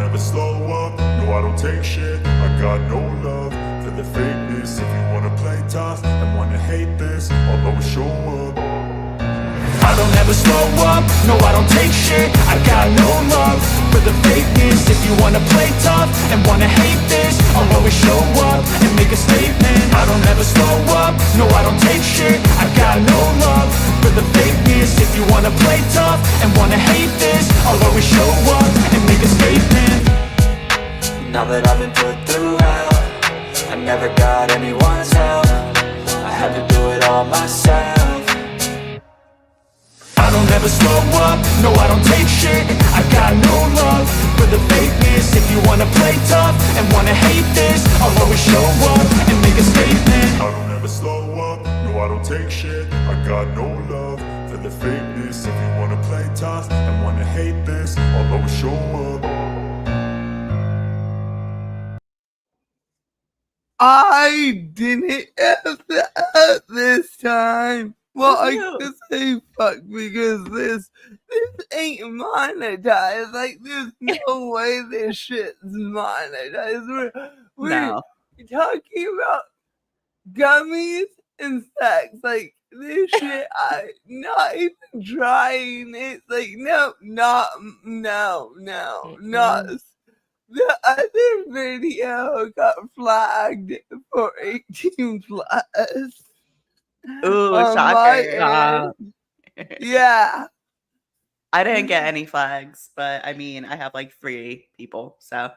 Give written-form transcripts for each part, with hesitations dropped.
never slow up, no I don't take shit. I got no love for the fakeness. If you wanna play tough and wanna hate this, I'll always show up. I don't ever slow up, no I don't take shit. I got no love for the fakeness. If you wanna play tough and wanna hate this, I'll always show up and make a statement. I don't ever slow up, no I don't take shit. I got no love for the fakeness. If you wanna play tough and wanna hate this, I'll always show up and make a statement. Now that I've been put through hell, I never got anyone's help. I had to do it all myself. I don't ever slow up, no I don't take shit. I got no love for the fakeness. If you wanna play tough and wanna hate this, I'll always show up and make a statement. I don't ever slow up, no I don't take shit. I got no love for the fakeness. If you wanna play tough and wanna hate this, I'll always show up. I didn't F up this time. Well, I could say fuck because this ain't monetized. Like, there's no way this shit's monetized. We're talking about gummies and sex. Like, this shit, I'm not even trying. It's like, no. The other video got flagged for 18 plus. Ooh, shocker. Yeah. I didn't get any flags, but I mean, I have like 3 people, so.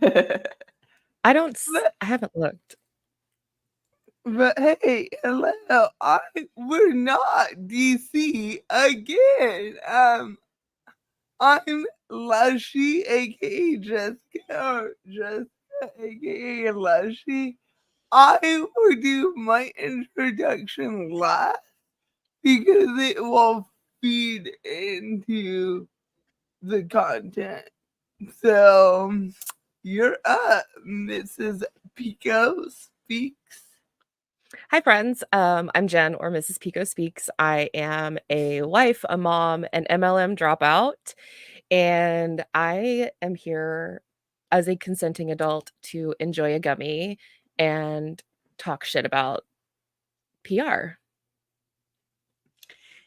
I haven't looked. But hey, hello, we're not DC again. I'm Lushie, aka Jessica, aka Lushie. I will do my introduction last because it will feed into the content. So, you're up, Mrs. PicoSpeaks. Hi, friends. I'm Jen, or Mrs.PicoSpeaks. I am a wife, a mom, an MLM dropout, and I am here as a consenting adult to enjoy a gummy and talk shit about PR.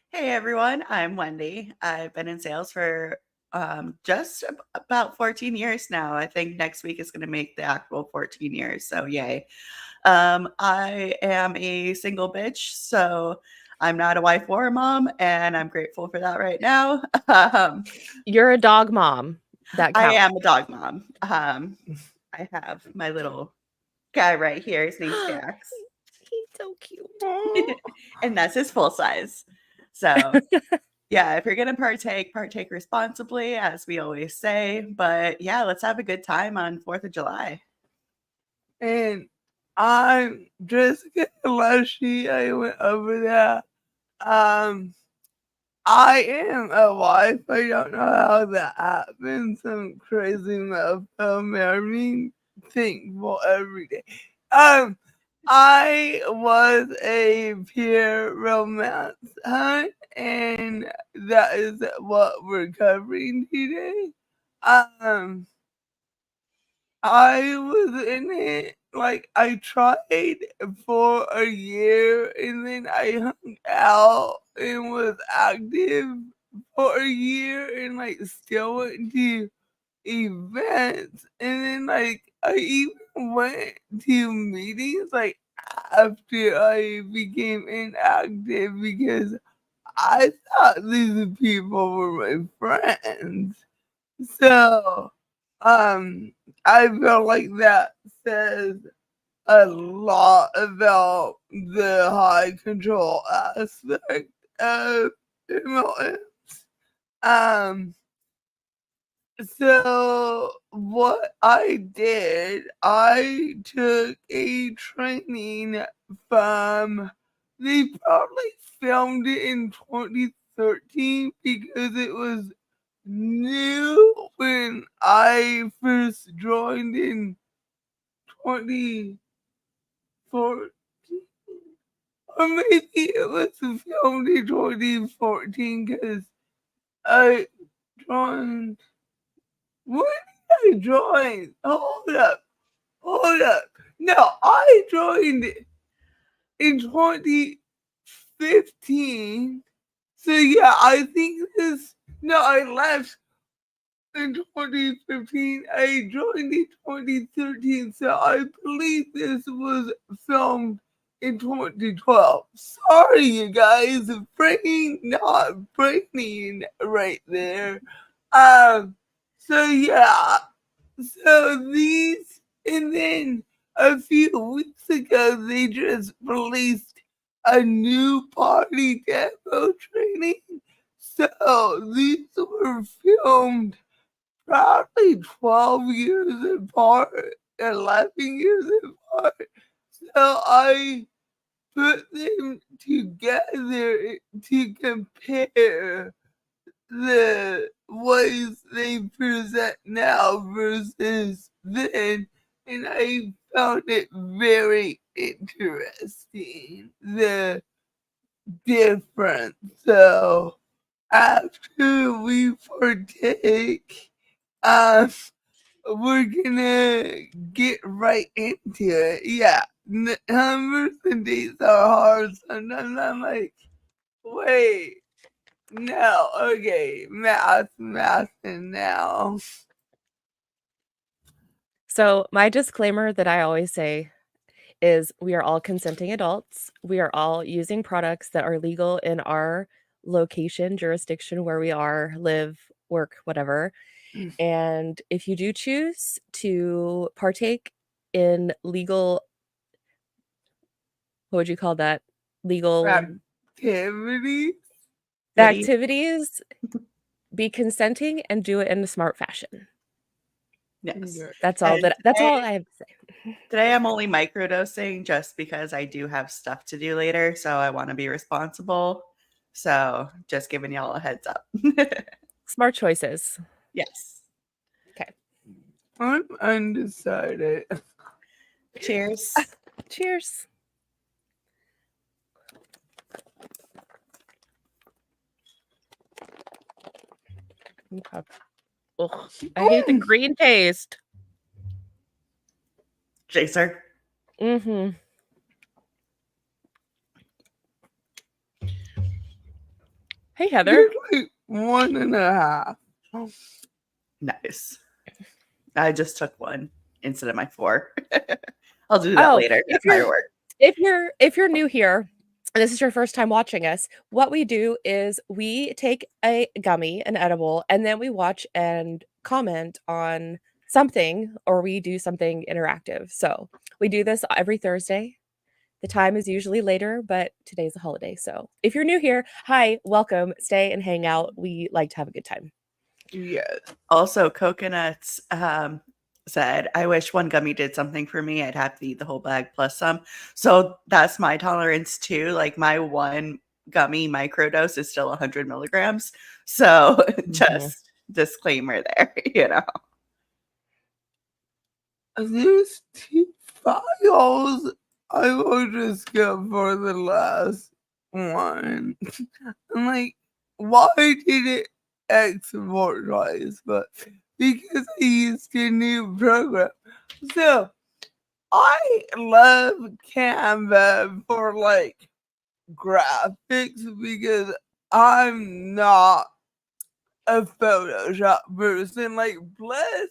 Hey everyone, I'm Wendy. I've been in sales for just about 14 years now. I think next week is going to make the actual 14 years, so yay. I am a single bitch, so I'm not a wife or a mom, and I'm grateful for that right now. You're a dog mom. That counts. I am a dog mom. I have my little guy right here. His name's Jax. He's so cute. And that's his full size. So yeah, if you're gonna partake responsibly, as we always say. But yeah, let's have a good time on 4th of July. And I'm Jessica Lushie. I went over that. I am a wife. I don't know how that happened. Some crazy mofo married me. Thankful every day. I was a peer romance hunt, and that is what we're covering today. I was in it, like, I tried for a year, and then I hung out and was active for a year, and, like, still went to events, and then, like, I even went to meetings, like, after I became inactive because I thought these people were my friends. So, I feel like that says a lot about the high control aspect of MLMs. So what I did, I took a training from, they probably filmed it in 2013 because it was new when I first joined in 2014, or maybe it was filmed in 2014 because I joined. When did I joined. Hold up. No, I joined in 2015. So yeah, I think I left in 2015. I joined in 2013. So I believe this was filmed in 2012. Sorry, you guys. Brain not braining right there. So yeah. So these, and then a few weeks ago, they just released a new party demo training. So these were filmed probably 12 years apart, 11 years apart. So I put them together to compare the ways they present now versus then, and I found it very interesting, the difference. So after we partake, we're gonna get right into it. Yeah, numbers and dates are hard. Sometimes I'm like, wait. No, okay, math, and now. So my disclaimer that I always say is we are all consenting adults. We are all using products that are legal in our location, jurisdiction where we are, live, work, whatever. And if you do choose to partake in legal, what would you call that? Legal Activity? activities, be consenting and do it in a smart fashion. Yes. That's all that's all I have to say. Today I'm only microdosing just because I do have stuff to do later, so I want to be responsible. So just giving y'all a heads up. Smart choices. Yes. Okay. I'm undecided. Cheers. Cheers. Okay. Ugh, I hate the green taste. Chaser. Mm-hmm. Hey, Heather. You're like 1.5. Nice. I just took one instead of my 4. I'll do that later. If at my you're work. if you're new here and this is your first time watching us, what we do is we take a gummy, an edible, and then we watch and comment on something, or we do something interactive. So we do this every Thursday. The time is usually later, but today's a holiday. So if you're new here, hi, welcome, stay and hang out. We like to have a good time. Yes. Also, Coconuts said, I wish one gummy did something for me. I'd have to eat the whole bag plus some. So that's my tolerance too. Like my one gummy microdose is still 100 milligrams. So just disclaimer there, you know. There's 2 files. I will just go for the last one. I'm like, why did it export twice? But because I used a new program. So I love Canva for like graphics because I'm not a Photoshop person. Like, bless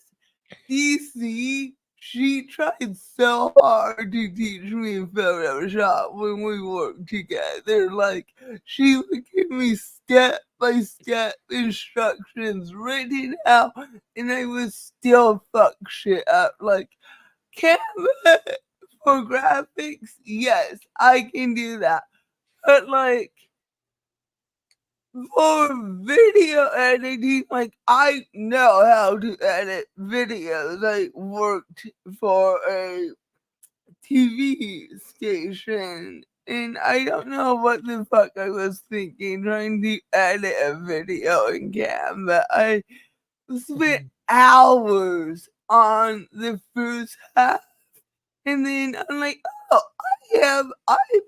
DC, she tried so hard to teach me Photoshop when we worked together. Like, she would give me step-by-step instructions written out, and I would still fuck shit up. Like, Canva for graphics, yes, I can do that. But, like, for video editing, like, I know how to edit videos. I worked for a TV station, and I don't know what the fuck I was thinking trying to edit a video in Canva. I spent hours on the first half, and then I'm like, oh, I have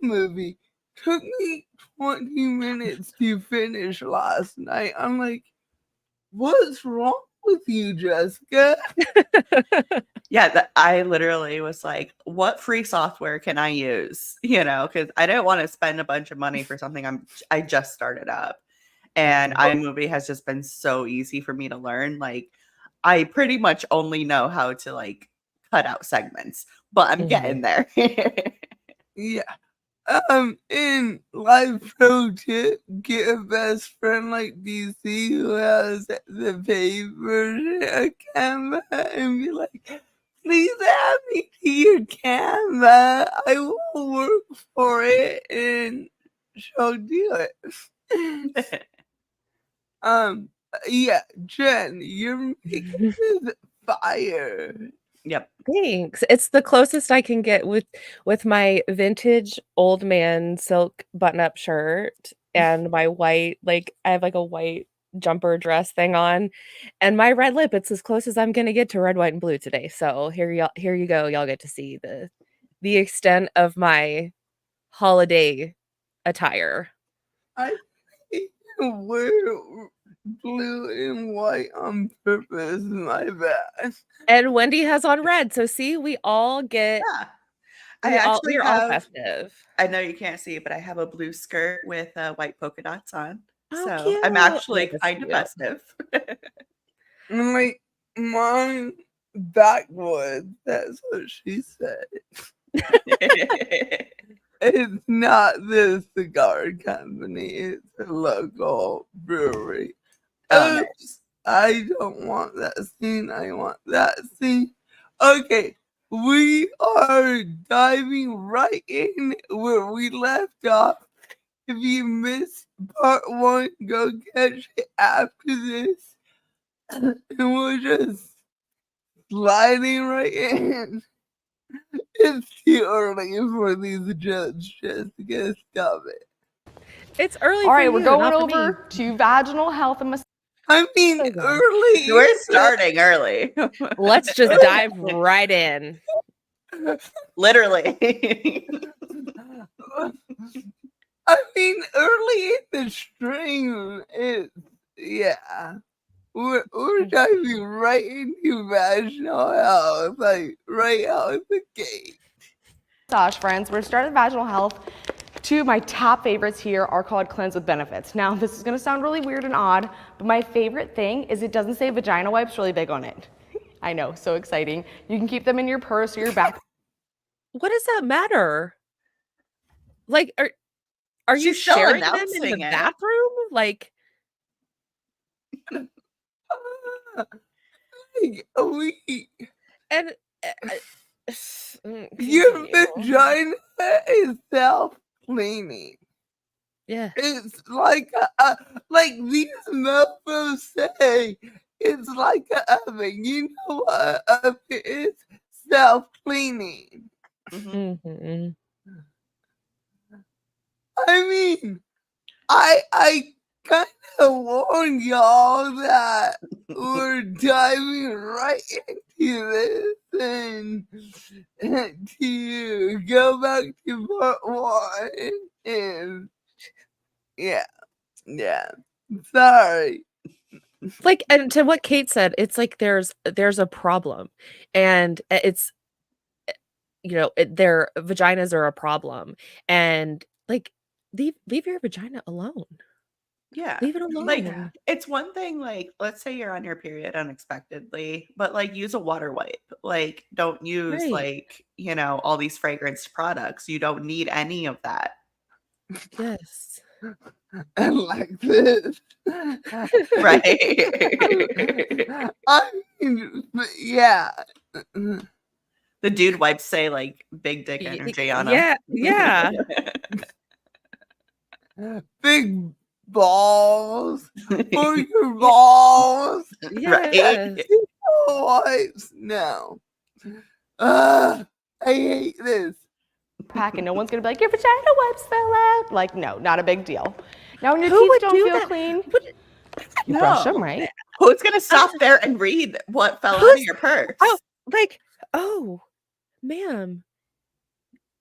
iMovie. Took me 20 minutes to finish last night. I'm like, what's wrong with you, Jessica. Yeah, I literally was like, what free software can I use? Because I didn't want to spend a bunch of money for something I just started up. And iMovie has just been so easy for me to learn. Like, I pretty much only know how to like cut out segments, but I'm getting there. Yeah. In live pro tip, get a best friend like DC who has the paid version of Canva and be like, please add me to your Canva. I will work for it and she'll do it. Yeah, Jen, you're making this fire. Yep. Thanks. It's the closest I can get with my vintage old man silk button-up shirt and my white, like I have like a white jumper dress thing on, and my red lip. It's as close as I'm gonna get to red, white, and blue today. So here you go. Y'all get to see the extent of my holiday attire. I wear blue and white on purpose, my bad. And Wendy has on red. So see, we all get Yeah. we're all festive. I know you can't see it, but I have a blue skirt with white polka dots on. Oh, So cute. I'm actually That's kind of cute. festive. Like mine backwoods. That's what she said. It's not the cigar company. It's a local brewery. Oh, Oops, nice. I don't want that scene. I want that scene. Okay, we are diving right in where we left off. If you missed part 1, go catch it after this. And we're just sliding right in. It's too early for these jokes, Jessica. Stop it. It's early. All for right, we're you, going not for me. over to vaginal health and massage. I mean, So good. early. We're starting early. Let's just dive right in. Literally. I mean, early in the stream, yeah. We're diving right into vaginal health, like right out of the gate. Massage friends, we're starting vaginal health. Two of my top favorites here are called Cleanse with Benefits. Now, this is gonna sound really weird and odd, but my favorite thing is it doesn't say vagina wipes really big on it. I know, so exciting. You can keep them in your purse or your back. What does that matter? Like, are you She's still sharing them in announcing the it. bathroom? Like, and Your continue. vagina is self-cleaning. Yeah. It's like like these mofos say, it's like an oven. You know what an oven is? Self-cleaning. Mm-hmm. I mean, I kind of warned y'all that we're diving right into this and to go back to part 1 and yeah. Sorry. Like, and to what Kate said, it's like there's a problem, and it's their vaginas are a problem, and like leave your vagina alone. Yeah. Leave it alone. Like, it's one thing, like, let's say you're on your period unexpectedly, but like use a water wipe. Like, don't use Right. like, all these fragranced products. You don't need any of that. Yes. And like this. Right. I mean, yeah. The dude wipes say like big dick energy on them. Yeah. Big balls for your balls. Right. Wipes. No. I hate this. Pack and no one's gonna be like, your vagina wipes fell out. Like, no, not a big deal. Now, when your Who teeth would don't do feel that? clean, But- you brush them, right? Who's gonna stop there and read what fell out of your purse? Oh, like, oh, ma'am,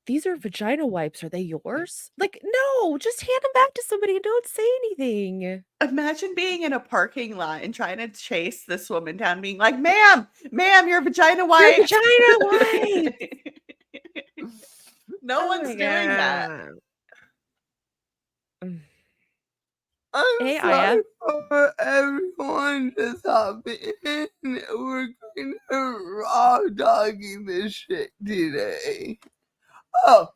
these are vagina wipes. Are they yours? Like, no, just hand them back to somebody and don't say anything. Imagine being in a parking lot and trying to chase this woman down, being like, ma'am, your vagina Your wipes. vagina wipes. No Oh one's my doing that. God. I'm Hey, sorry Aya. for everyone just hopping in. We're kind of raw dogging this shit today. Oh,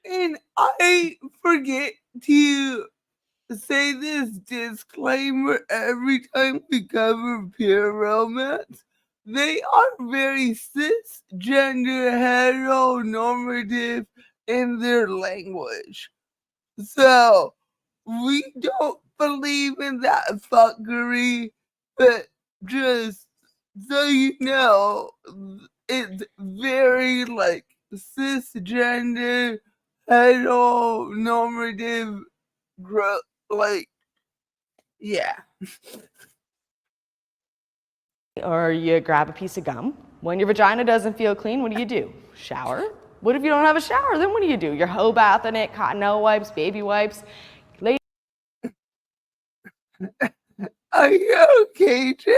and I forget to say this disclaimer every time we cover peer romance. They are very cisgender, heteronormative in their language. So, we don't believe in that fuckery, but just so you know, it's very like cisgender, heteronormative, like, yeah. Or you grab a piece of gum. When your vagina doesn't feel clean, what do? Shower. What if you don't have a shower? Then what do? Your hoe bath in it, cottonelle wipes, baby wipes. Are you okay, Jen?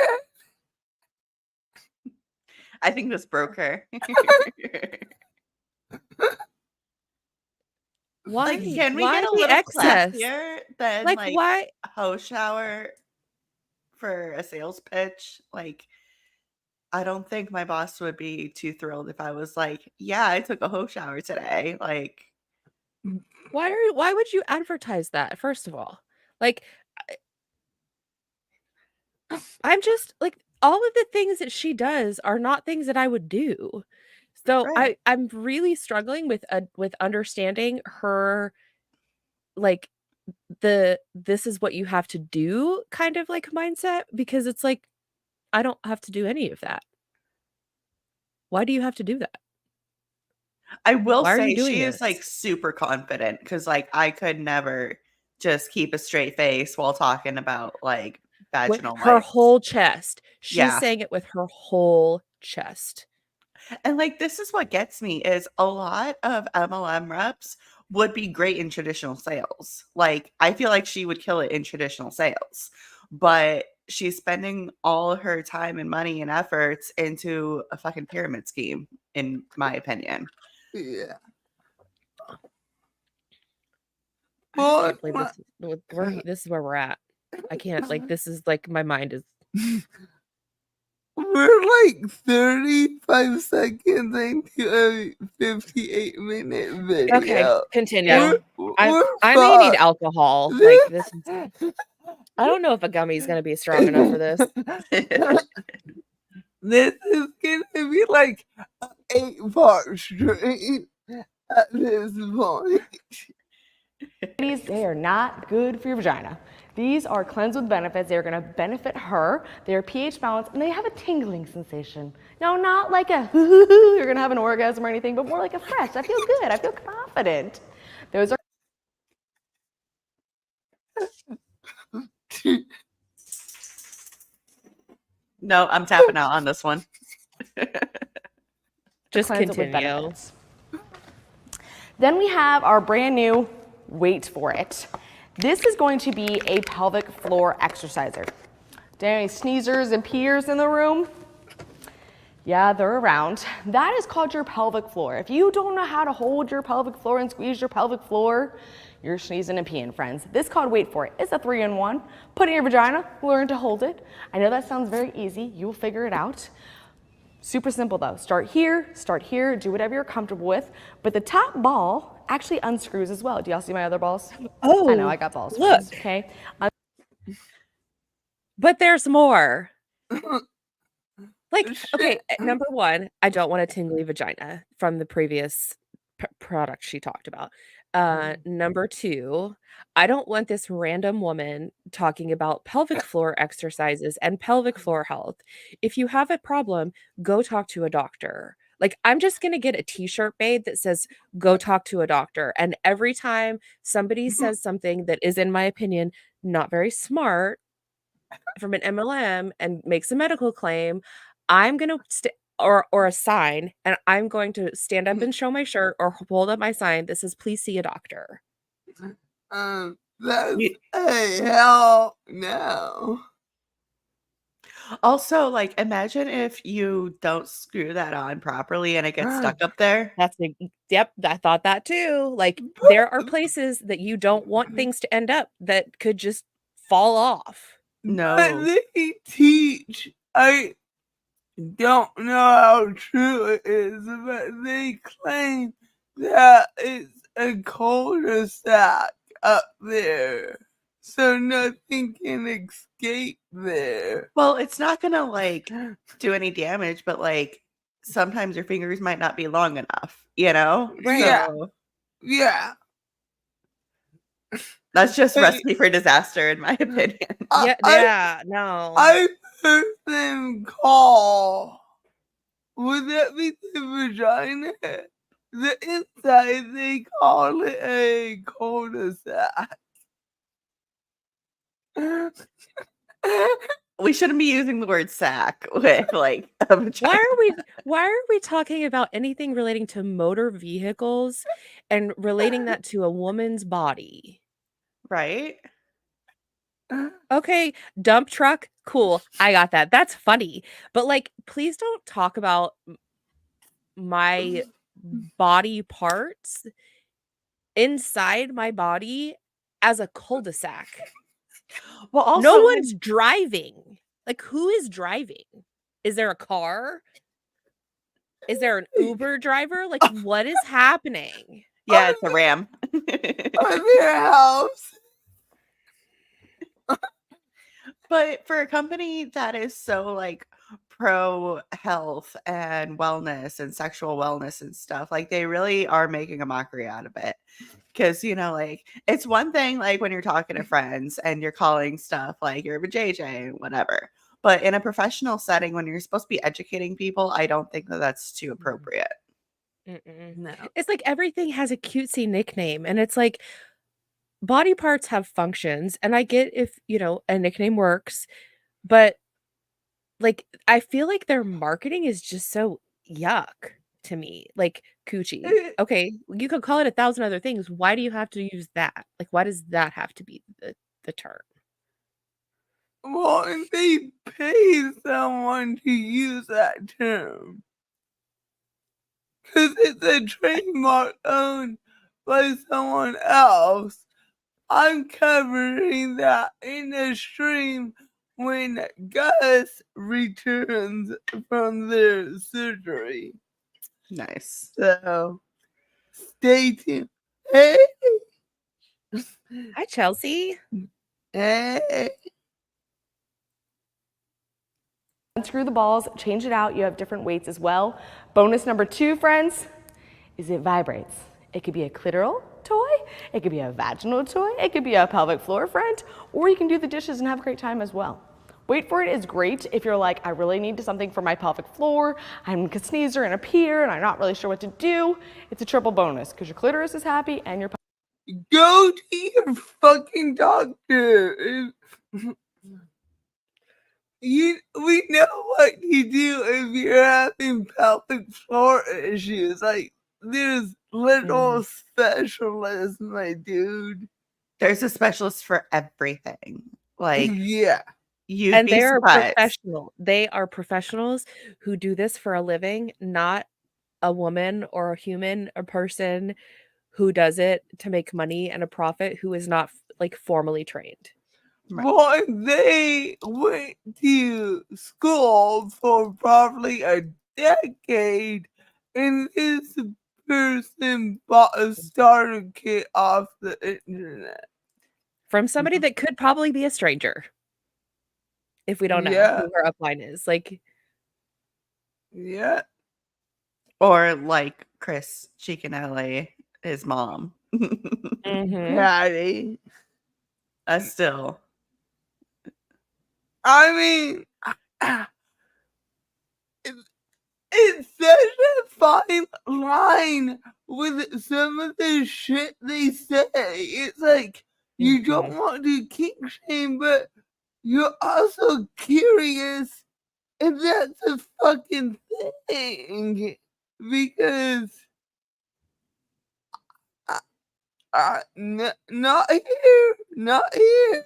I think this broke her. Why? Like, can we Why get a the little excess? classier than Like, like why? a hoe shower for a sales pitch? Like, I don't think my boss would be too thrilled if I was like, yeah, I took a hoe shower today. Like, Why would you advertise that, first of all? Like, I'm just like, all of the things that she does are not things that I would do. So right. I'm really struggling with understanding her, like, this is what you have to do kind of like mindset, because it's like, I don't have to do any of that. Why do you have to do that? I will Why are you say doing she is like this? super confident because like I could never just keep a straight face while talking about like With vaginal her wipes. whole chest. She's Yeah. saying it with her whole chest. And like this is what gets me is a lot of MLM reps would be great in traditional sales. Like I feel like she would kill it in traditional sales. But she's spending all her time and money and efforts into a fucking pyramid scheme, in my opinion. Yeah. I just Well, can't believe this is where we're at. I can't, like, this is like, my mind is. we're like 35 seconds into a 58-minute video. Okay, continue. Yeah. I may need alcohol. Like, this is, I don't know if a gummy is gonna be strong enough for this. This is gonna be like an 8-part stream at this point. Ladies, they are not good for your vagina. These are cleanse with benefits. They're going to benefit her. They're pH balanced and they have a tingling sensation. No, not like a you're going to have an orgasm or anything, but more like a fresh. I feel good. I feel confident. Those are No, I'm tapping out on this one. Just cleanse with continue. benefits. Then we have our brand new, wait for it. This is going to be a pelvic floor exerciser. Do any sneezers and peers in the room? Yeah, they're around. That is called your pelvic floor. If you don't know how to hold your pelvic floor and squeeze your pelvic floor, you're sneezing and peeing, friends. This is called wait for it. It's a 3-in-1. Put it in your vagina, learn to hold it. I know that sounds very easy. You will figure it out. Super simple though. Start here, do whatever you're comfortable with. But the top ball actually unscrews as well. Do y'all see my other balls? Oh, I know, I got balls. look. Friends, okay. But there's more. Like, okay, number one, I don't want a tingly vagina from the previous product she talked about. Number two, I don't want this random woman talking about pelvic floor exercises and pelvic floor health. If you have a problem, go talk to a doctor. Like, I'm just going to get a t-shirt made that says, go talk to a doctor. And every time somebody says something that is, in my opinion, not very smart from an MLM and makes a medical claim, I'm going to or a sign, and I'm going to stand up and show my shirt or hold up my sign that says, "Please see a doctor." That's You- a hell no. Also, like, imagine if you don't screw that on properly and it gets stuck up there. Yep, I thought that too. Like, there are places that you don't want things to end up that could just fall off. But No. they teach, I don't know how true it is, but they claim that it's a cul-de-sac up there, so nothing can escape there. Well, it's not gonna like do any damage, but like sometimes your fingers might not be long enough, you know? Yeah. So Yeah. that's just Hey. recipe for disaster, in my opinion. Yeah, no. I heard them call. Would that be the vagina? The inside, they call it a cul-de-sac. We shouldn't be using the word sack with like a vagina. Why are we talking about anything relating to motor vehicles and relating that to a woman's body? Right? Okay, dump truck, cool. I got that. That's funny. But like, please don't talk about my body parts inside my body as a cul-de-sac. Well, also No one's driving. Like, who is driving? Is there a car? Is there an Uber driver? Like, what is happening? yeah, it's a ram. On their house. But for a company that is so like pro health and wellness and sexual wellness and stuff, like they really are making a mockery out of it. Because, you know, like it's one thing like when you're talking to friends and you're calling stuff like you're a JJ, whatever. But in a professional setting, when you're supposed to be educating people, I don't think that that's too appropriate. No. It's like everything has a cutesy nickname, and it's like body parts have functions, and I get if, a nickname works, but like I feel like their marketing is just so yuck to me. Like coochie. Okay, you could call it 1,000 other things. Why do you have to use that? Like, why does that have to be the term? Well, and they pay someone to use that term. Because it's a trademark owned by someone else. I'm covering that in the stream when Gus returns from their surgery. Nice. So, stay tuned. Hey! Hi, Chelsea. Hey! Unscrew the balls, change it out. You have different weights as well. Bonus number 2, friends, is it vibrates. It could be a clitoral toy, it could be a vaginal toy, it could be a pelvic floor friend, or you can do the dishes and have a great time as well. Wait for it is great if you're like, I really need something for my pelvic floor, I'm a sneezer and a peer and I'm not really sure what to do. It's a triple bonus because your clitoris is happy and your Go to your fucking doctor. We know what to do if you're having pelvic floor issues. Like, there's little specialists, my dude. There's a specialist for everything. Like, Yeah. you'd And be they are surprised. professional. They are professionals who do this for a living, not a woman or a human, a person who does it to make money and a profit who is not like formally trained. Right. Well, they went to school for probably a decade, and this person bought a starter kit off the internet. From somebody that could probably be a stranger. If we don't know Yeah. who her upline is. Like, Yeah. Or like Chris Chicanelli, his mom. Patty. Still. I mean, it's such a fine line with some of the shit they say. It's like, you don't want to kink shame, but you're also curious if that's a fucking thing because not here, not here.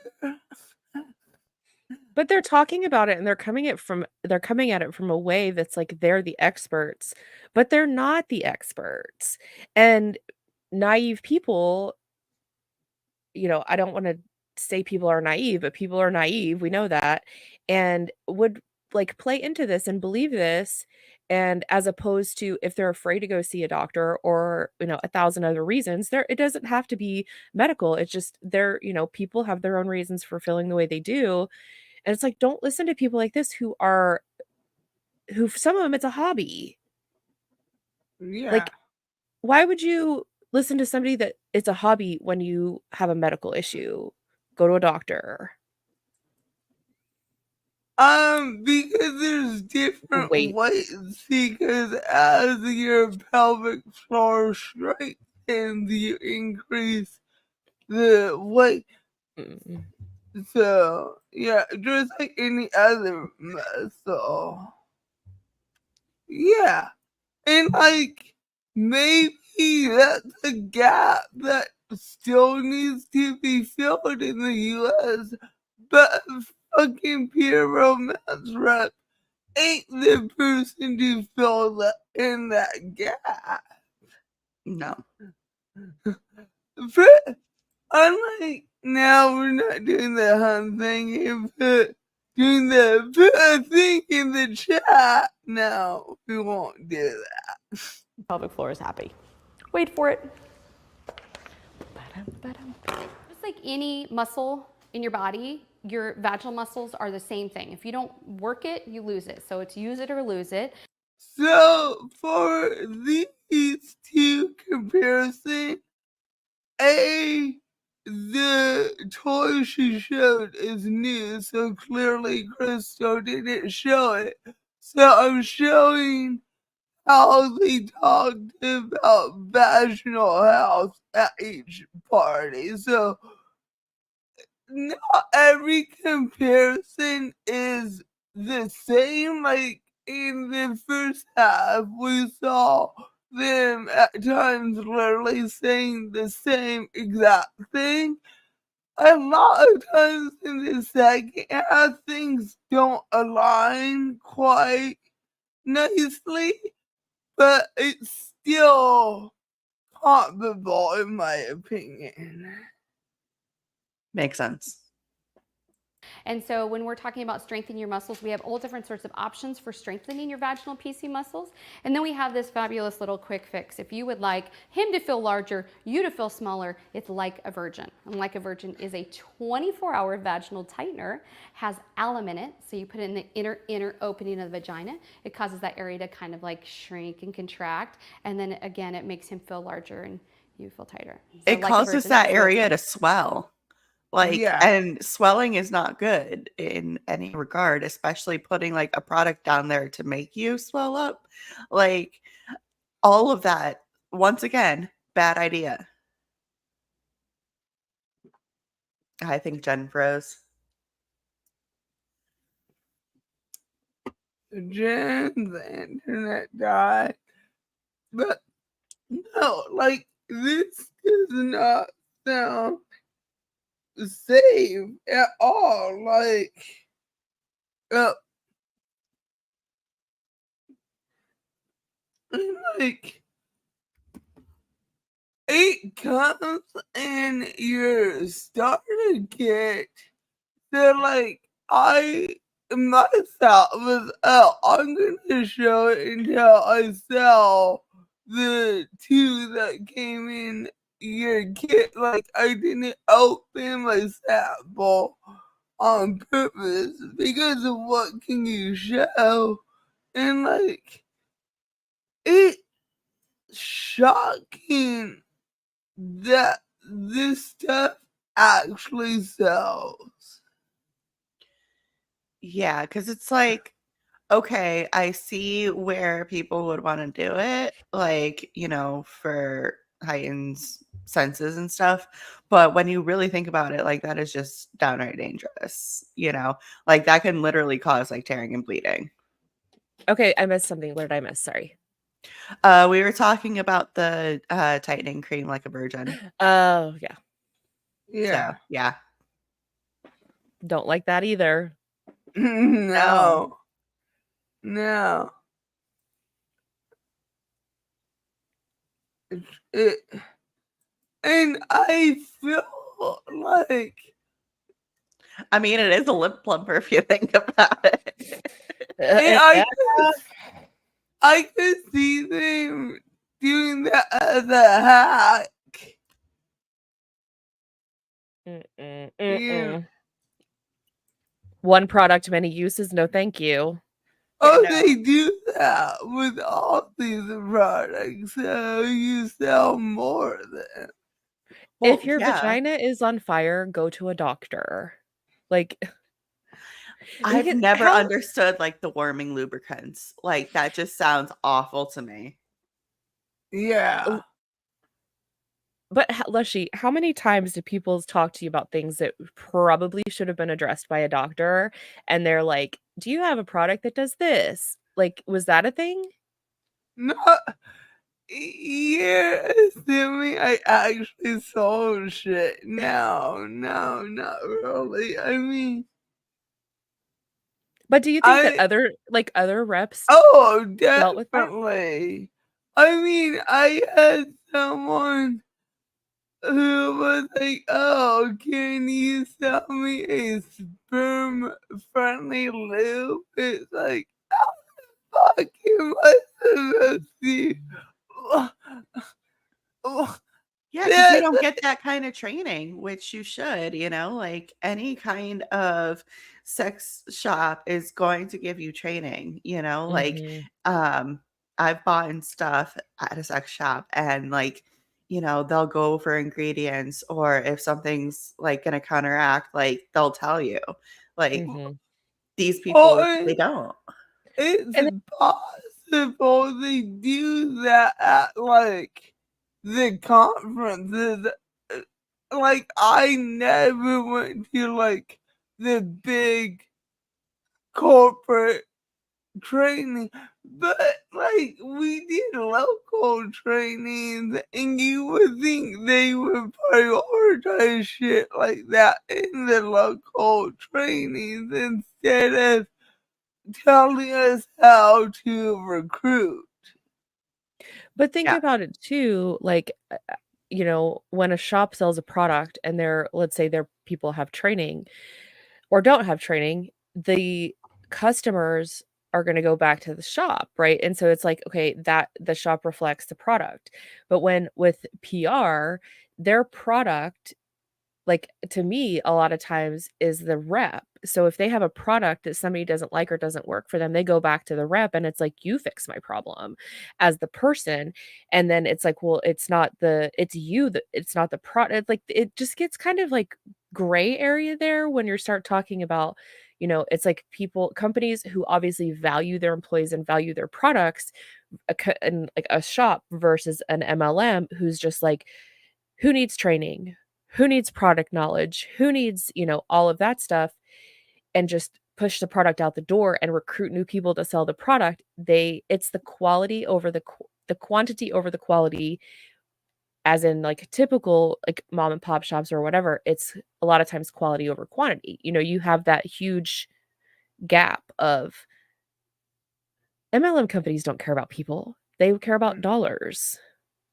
But they're talking about it and they're coming at it from a way that's like they're the experts, but they're not the experts. And naive people, I don't want to say people are naive, but people are naive. We know that. And would like play into this and believe this. And as opposed to if they're afraid to go see a doctor or, 1,000 other reasons, it doesn't have to be medical. It's just people have their own reasons for feeling the way they do. And it's like, don't listen to people like this who some of them, it's a hobby. Yeah. Like, why would you listen to somebody that it's a hobby when you have a medical issue? Go to a doctor. Because there's different Wait. ways. Because as your pelvic floor strengthens, you increase the weight. Mm. So yeah, just like any other muscle. Yeah, and like maybe that's a gap that still needs to be filled in the U.S. But fucking pure romance rep ain't the person to fill in that gap. No. Unlike now, we're not doing the hunt thing and put a thing in the chat. No, we won't do that. Pelvic floor is happy. Wait for it. Just like any muscle in your body, your vaginal muscles are the same thing. If you don't work it, you lose it. So it's use it or lose it. So for these two comparisons, the toy she showed is new, so clearly Crystal didn't show it. So I'm showing how they talked about vaginal health at each party. So not every comparison is the same. Like in the first half, we saw them at times literally saying the same exact thing. A lot of times in the second half, things don't align quite nicely, but it's still comparable in my opinion. Makes sense. And so when we're talking about strengthening your muscles, we have all different sorts of options for strengthening your vaginal PC muscles. And then we have this fabulous little quick fix. If you would like him to feel larger, you to feel smaller, it's Like a Virgin. And Like a Virgin is a 24-hour vaginal tightener, has alum in it. So you put it in the inner opening of the vagina. It causes that area to kind of like shrink and contract. And then again, it makes him feel larger and you feel tighter. So It Like a causes Virgin that is area to swell. Yeah. And swelling is not good in any regard, especially putting like a product down there to make you swell up. Like all of that, once again, bad idea. I think Jen froze. Jen's internet died. But no, like this does not sound safe at all. Like it comes in your starter kit. So like I myself was I'm gonna show it until I sell the two that came in your kit. Like I didn't open my sample on purpose because of what can you show, and like it's shocking that this stuff actually sells. Yeah, because it's like, okay, I see where people would want to do it, like, for heightened senses and stuff. But when you really think about it, like, that is just downright dangerous, like, that can literally cause like tearing and bleeding. Okay, I missed something. What did I miss? Sorry. We were talking about the tightening cream like a virgin. Oh, yeah. Yeah. So, yeah. Don't like that either. No. No. It, and I feel like I mean, it is a lip plumper if you think about it. and I could see them doing that as a hack. Yeah. One product, many uses. No, thank you. Oh, no. they do that with all these products, so you sell more then. Well, If your yeah. vagina is on fire, go to a doctor. Like, I've because never how- understood like the warming lubricants. Like that just sounds awful to me. Yeah. But Lushie, how many times do people talk to you about things that probably should have been addressed by a doctor? And they're like, do you have a product that does this? Like, was that a thing? No. Yeah, assuming I actually sold shit. No, not really. I mean, But do you think that other reps oh, dealt with that? definitely. I mean, I had someone who was like, "Oh, can you sell me a sperm-friendly lube?" It's like, how the fuck am I supposed to? Yeah, because you don't get that kind of training, which you should, like any kind of sex shop is going to give you training, like I've bought stuff at a sex shop and like, they'll go over ingredients or if something's like gonna counteract, like they'll tell you. Like these people, they don't. It's And possible they do that at like the conferences. Like I never went to like the big corporate training, but like we did local trainings, and you would think they would prioritize shit like that in the local trainings instead of telling us how to recruit. But think Yeah. about it too, like, when a shop sells a product and let's say their people have training or don't have training, the customers are going to go back to the shop, right? And so it's like, okay, that the shop reflects the product. But with PR, their product, like to me, a lot of times is the rep. So if they have a product that somebody doesn't like or doesn't work for them, they go back to the rep and it's like, you fix my problem as the person. And then it's like, well, it's you that it's not the product. Like it just gets kind of like gray area there when you start talking about, it's like companies who obviously value their employees and value their products, and like a shop versus an MLM who's just like, who needs training? Who needs product knowledge? Who needs, all of that stuff, and just push the product out the door and recruit new people to sell the product. It's the quality over the quantity over the quality, as in like typical like mom and pop shops or whatever. It's a lot of times quality over quantity. You have that huge gap of MLM companies don't care about people. They care about dollars.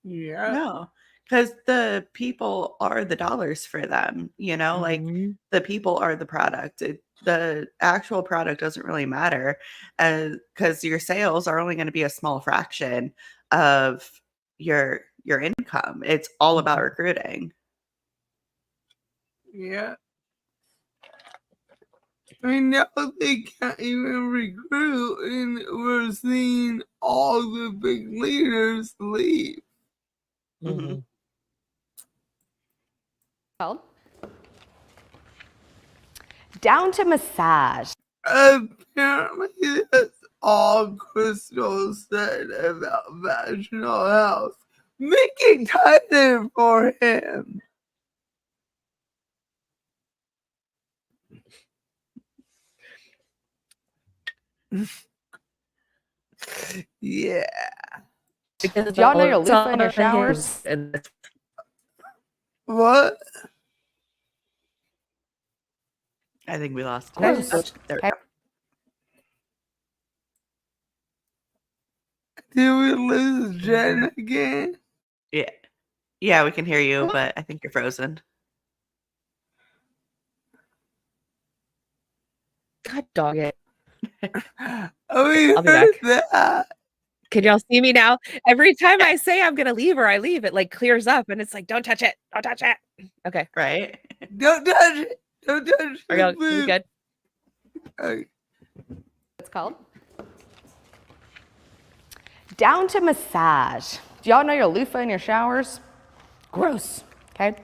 Yeah. No, because the people are the dollars for them, like Mhm. the people are the product. The actual product doesn't really matter because your sales are only going to be a small fraction of your income. It's all about Mhm. recruiting. Yeah. I mean, now they can't even recruit, and we're seeing all the big leaders leave. Mhm. Called? Down to massage. Apparently, that's all Crystal said about vaginal health. Make it tighter for him. Yeah. Because Do y'all know all your it's loofah in your on showers? his- and that's- What? I think we lost. Gross. Oh, there we Okay. go. Did we lose Jen again? Yeah. Yeah, we can hear you, but I think you're frozen. God dog it. Oh, we I'll be heard back. that. Can y'all see me now? Every time I say I'm gonna leave or I leave, it like clears up and it's like, don't touch it. Don't touch it. Okay. Right? Don't touch it. Don't touch Are the y'all food. good? Okay. It's called. Down to massage. Do y'all know your loofah in your showers? Gross. Okay.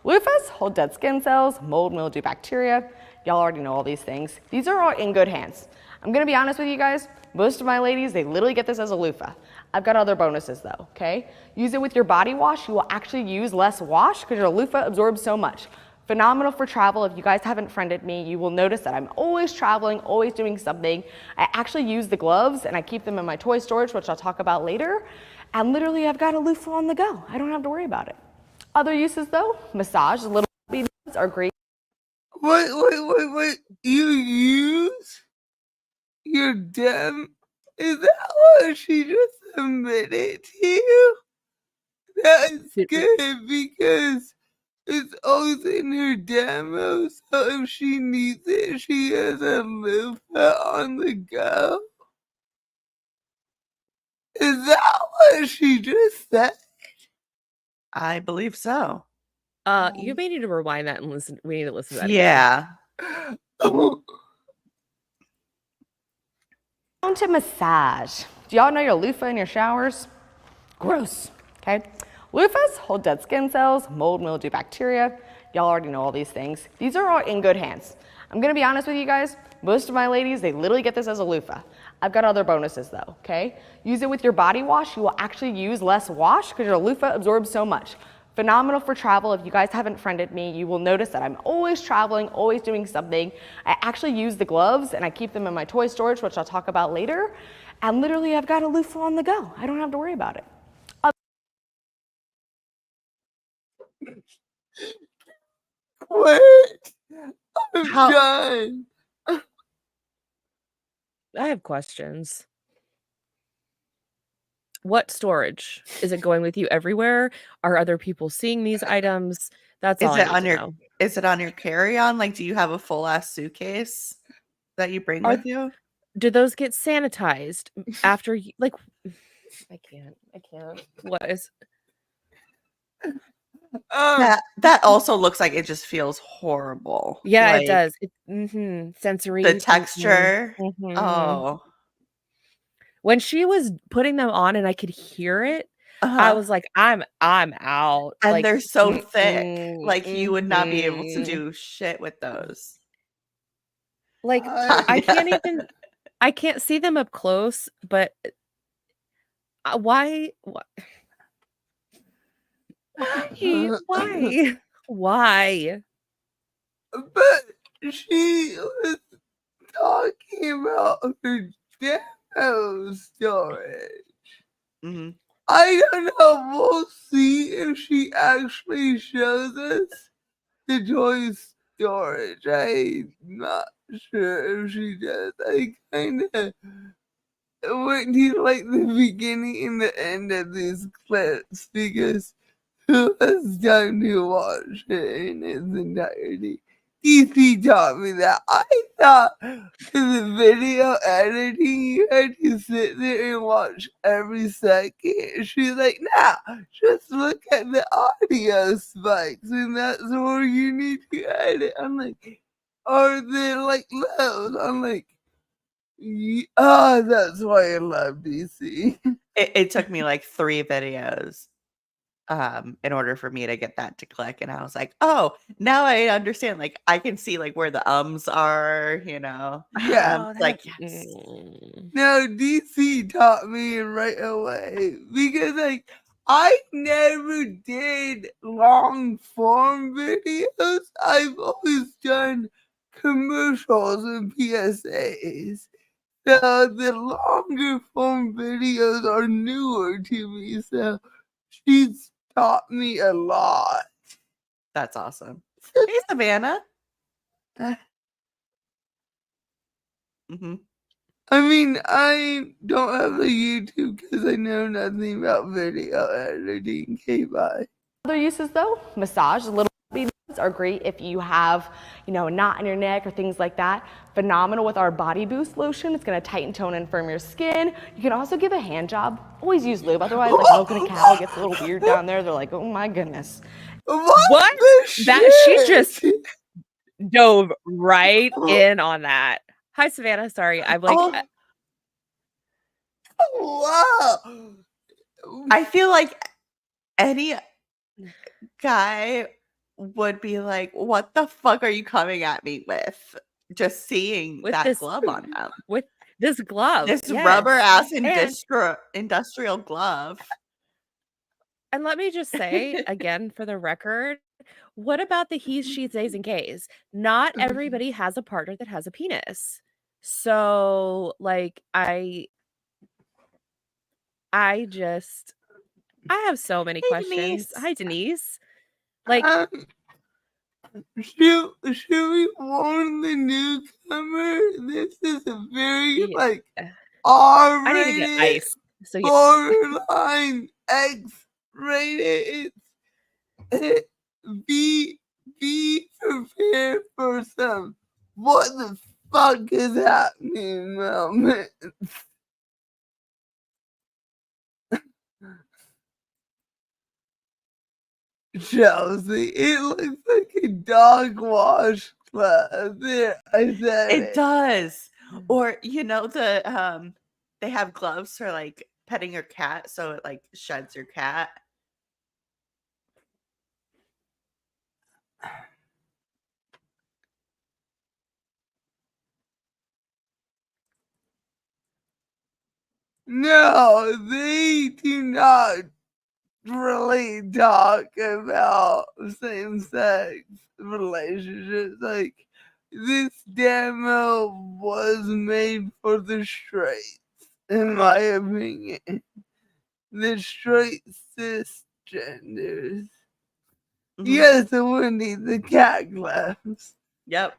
Loofahs hold dead skin cells, mold, mildew, bacteria. Y'all already know all these things. These are all in good hands. I'm gonna be honest with you guys. Most of my ladies, they literally get this as a loofah. I've got other bonuses though, okay? Use it with your body wash. You will actually use less wash because your loofah absorbs so much. Phenomenal for travel. If you guys haven't friended me, you will notice that I'm always traveling, always doing something. I actually use the gloves and I keep them in my toy storage, which I'll talk about later. And literally I've got a loofah on the go. I don't have to worry about it. Other uses though, massage, little baby nuts are great. Wait. You use your dem? Is that what she just admitted to you? That's good because it's always in her demo, so if she needs it, she has a loofah on the go. Is that what she just said? I believe so. You may need to rewind that and listen. We need to listen to that again. Yeah. Down to massage. Do y'all know your loofah in your showers? Gross. Okay. Loofahs hold dead skin cells, mold, mildew, bacteria. Y'all already know all these things. These are all in good hands. I'm gonna be honest with you guys. Most of my ladies, they literally get this as a loofah. I've got other bonuses though, okay? Use it with your body wash. You will actually use less wash because your loofah absorbs so much. Phenomenal for travel. If you guys haven't friended me, you will notice that I'm always traveling, always doing something. I actually use the gloves and I keep them in my toy storage, which I'll talk about later. And literally I've got a loofah on the go. I don't have to worry about it. Wait, I'm How- done. I have questions. What storage? Is it going with you everywhere? Are other people seeing these items? That's all Is I it need on to your know. is it on your carry-on? Like, do you have a full ass suitcase that you bring Are with you? Do those get sanitized after you like I can't. What is That also looks like it just feels horrible. Yeah, Like, it does. Sensory. the texture. Mhm. Oh. When she was putting them on and I could hear it, I Uh-huh. was like, I'm out. And Like, they're so thick. Like, you would not be able to mhm. do shit with those. Like, I can't see them up close, but why? Why? But she was talking about her demo storage. Mhm. I don't know. We'll see if she actually shows us the toy storage. I'm not sure if she does. I kind of went to like the beginning and the end of these clips because who has time to watch it in its entirety? DC taught me that. I thought for the video editing, you had to sit there and watch every second. She's like, nah, just look at the audio spikes, and that's where you need to edit. I'm like, are they like lows? I'm like, that's why I love DC. It took me like 3 videos in order for me to get that to click, and I was like, oh, now I understand. Like, I can see like where the ums are, you know. Yeah. Like, yes. No, DC taught me right away because like I never did long form videos. I've always done commercials and PSAs. the longer form videos are newer to me, so she's taught me a lot. That's awesome. Hey, Savannah. hmm I mean, I don't have a YouTube because I know nothing about video editing. Okay, bye. Other uses though, massage, little baby are great if you have, a knot in your neck or things like that. Phenomenal with our body boost lotion. It's gonna tighten, tone, and firm your skin. You can also give a hand job. Always use lube, otherwise like milking a cow gets a little weird down there. They're like, oh my goodness. What? That she just dove right in on that. Hi, Savannah. Sorry, I'm like, Wow. I feel like any guy would be like, what the fuck are you coming at me with? Just seeing with that this glove on them. with this glove, This yes. rubber ass And- industrial glove. And let me just say again, for the record, what about the he's, she's, theys, and gays? Not everybody has a partner that has a penis. So, like, I have so many questions. Denise. Hi, Denise. Like, should we warn the newcomer? This is a very I need to get R-rated, ice. So yeah. borderline X-rated. Be prepared for some what the fuck is happening moment. Chelsea, it looks like a dog wash club. There, I said It does. Or they have gloves for like petting your cat, so it like sheds your cat. No, they do not really talk about same-sex relationships. Like, this demo was made for the straights, in my opinion. The straight cisgenders. Yes, Wendy, the cat gloves. Yep.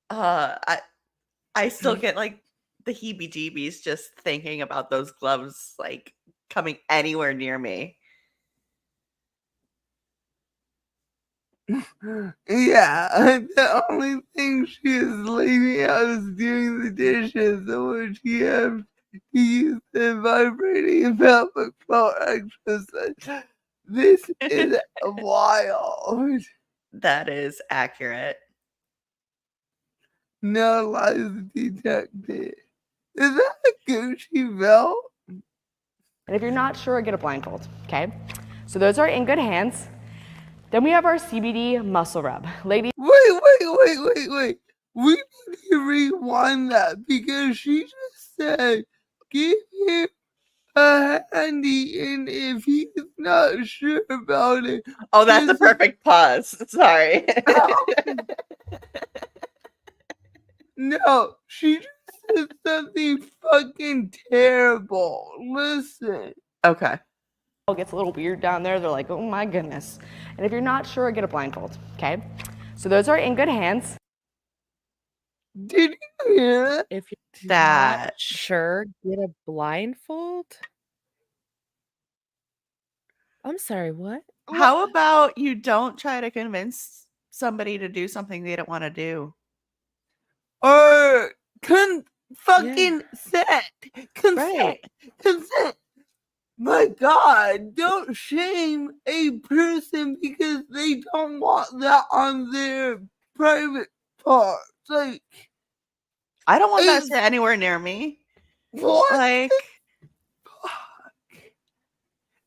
I still get like the heebie-jeebies just thinking about those gloves like coming anywhere near me. Yeah, the only thing she is leaving out is doing the dishes, which you have to use the vibrating pelvic floor exercise. This is wild. That is accurate. No lies detected. Is that a Gucci belt? And if you're not sure, get a blindfold, okay? So those are in good hands. Then we have our CBD muscle rub. Ladies. Wait. We need to rewind that because she just said, give him a handy, and if he's not sure about it. Oh, that's a perfect pause. Sorry. No, she just said something fucking terrible. Listen. Okay. It gets a little weird down there. They're like, oh my goodness. And if you're not sure, get a blindfold, okay? So those are in good hands. Did you hear that? If you're That- not sure, get a blindfold. I'm sorry, what? How about you don't try to convince somebody to do something they don't want to do? Or fucking consent. Right. Consent. My God, don't shame a person because they don't want that on their private parts. Like, I don't want that shit anywhere near me. what? Like,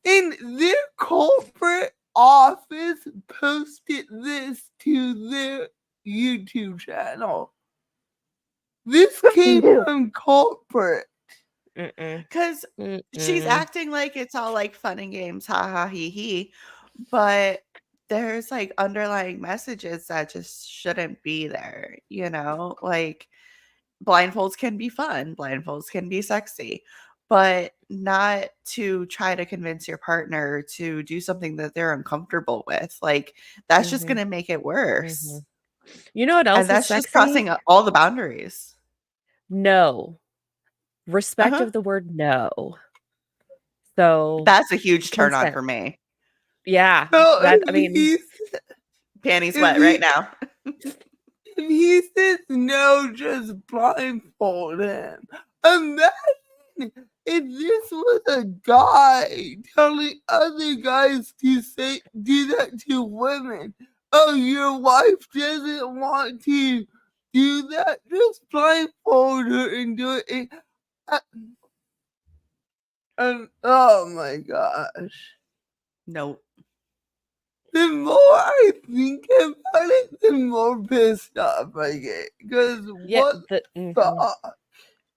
And their corporate office posted this to their YouTube channel. This came from corporate. because she's acting like it's all like fun and games, ha ha he he, but there's like underlying messages that just shouldn't be there, like blindfolds can be fun, blindfolds can be sexy, but not to try to convince your partner to do something that they're uncomfortable with. Like, that's just Mhm. gonna make it worse. Mhm. You know what And else is that's just sexy? crossing all the boundaries. No. Respect Uh-huh. of the word no. So, That's a huge turn on consent. for me. Yeah. So That I mean, Panties if wet he right now. if he says no, just blindfold him. Imagine if this was a guy telling other guys to do that to women. Oh, your wife doesn't want to do that. Just blindfold her and do it. Oh my gosh. Nope. The more I think about it, the more pissed off I get. Because yeah, what the the mhm. fuck?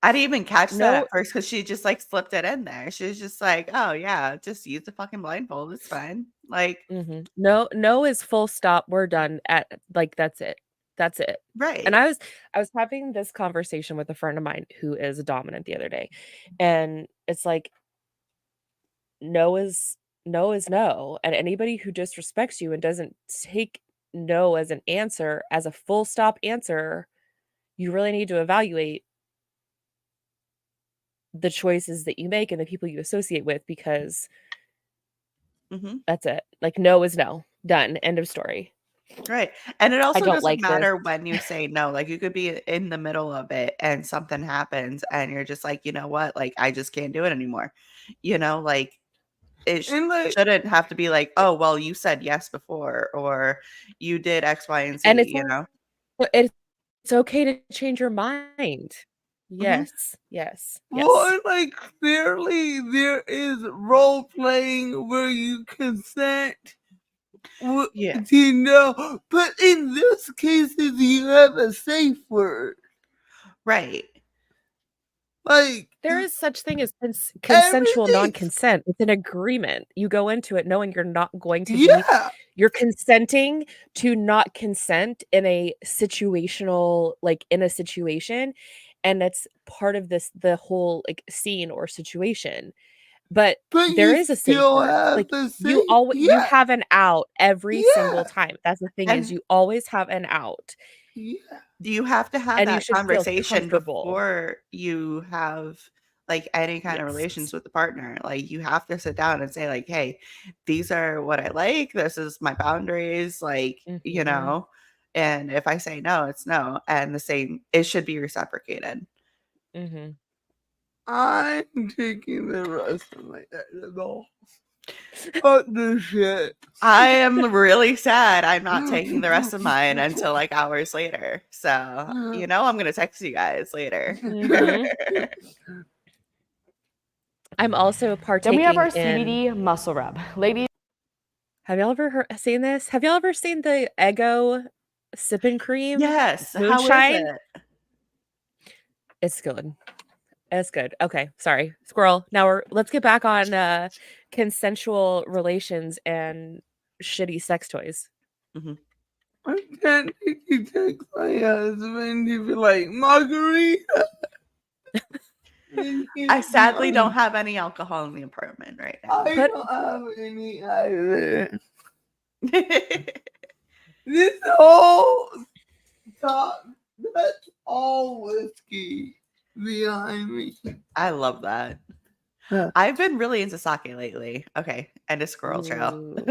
I didn't even catch that No, at first because she just like slipped it in there. She was just like, "Oh yeah, just use the fucking blindfold. It's fine." Like, no is full stop. We're done at like that's it. That's it. And right. I was having this conversation with a friend of mine who is a dominant the other day. And it's like no is no. And anybody who disrespects you and doesn't take no as an answer, as a full stop answer, you really need to evaluate the choices that you make and the people you associate with because hmm that's it. Like no is no. Done. End of story. Right. And it I also don't doesn't like this. matter when you say no. Like, you could be in the middle of it and something happens and you're just like, you know what? Like, I just can't do it anymore. Like, it And like, shouldn't have to be like, oh, well, you said yes before, or you did X, Y, and And Z, it's it's okay to change your mind. Mhm. Yes. Yes. Yes. well, like clearly there is role playing where you consent Yeah. to know, but in this cases you have a safe word. Right. Like There is such thing as consensual everything, non-consent. It's an agreement. You go into it knowing you're not going to be yeah. you're consenting to not consent in a situational like in a situation and that's part of the whole like scene or situation. But But there you is a safe still word. have Like the you safe, you yeah, have an out every single yeah, time. That's the thing is And you always have an out yeah. do you have to have and you that should feel conversation comfortable. before you have like any kind of relations Yes. with the partner? Like, you have to sit down and say, like, hey, these are what I like. This is my boundaries. Like, Mhm. and if I say no, it's no. And the same, it should be reciprocated. Mhm. I'm taking the rest of my edible. Fuck this shit. I am really sad I'm not taking the rest of mine until like hours later. So, I'm going to text you guys later. Mhm. I'm also Then we have partaking our in CBD muscle rub. Ladies, have y'all ever seen this? Have y'all ever seen the Eggo sipping cream Yes. How is moonshine? it? It's good. It's good. Okay, sorry. Squirrel. Now let's get back on consensual relations and shitty sex toys. Mhm. I can't take you text my husband to be like, Margarita. I sadly don't have any alcohol in the apartment right now. I Put don't have any either. This whole talk, that's all whiskey behind me. I love that. Huh. I've been really into sake lately. Okay, and a squirrel trail. Ooh.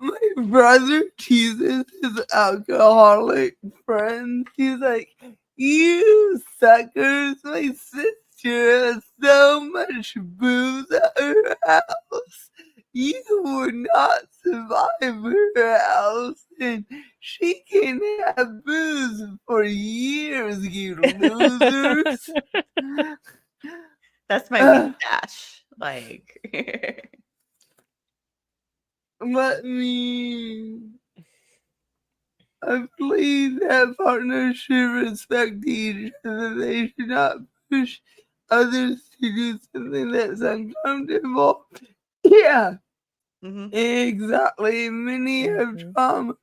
My brother teases his alcoholic friends. He's like, you suckers, my sister has so much booze at her house. You would not survive her house, and she can have booze for years, you losers. That's my weed stash. Like, Let me. I believe that partners should respect each other. They should not push others to do something that's uncomfortable. Yeah, mhm. exactly. Many have Mhm. trauma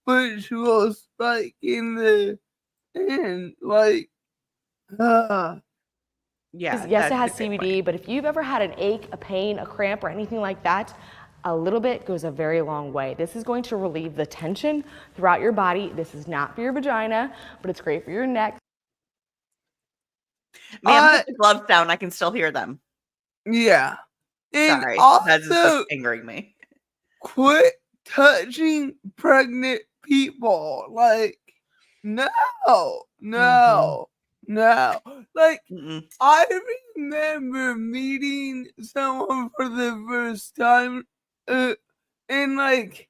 which will spike in the end. Like, Yeah. Yes, it that's has a good CBD, point. but if you've ever had an ache, a pain, a cramp, or anything like that, a little bit goes a very long way. This is going to relieve the tension throughout your body. This is not for your vagina, but it's great for your neck. Ma'am, put the gloves down. I can still hear them. Yeah. And Sorry. That is just also, angering me. quit touching pregnant people. Like, no, no, no. Like, Mm-mm. I remember meeting someone for the first time, and like,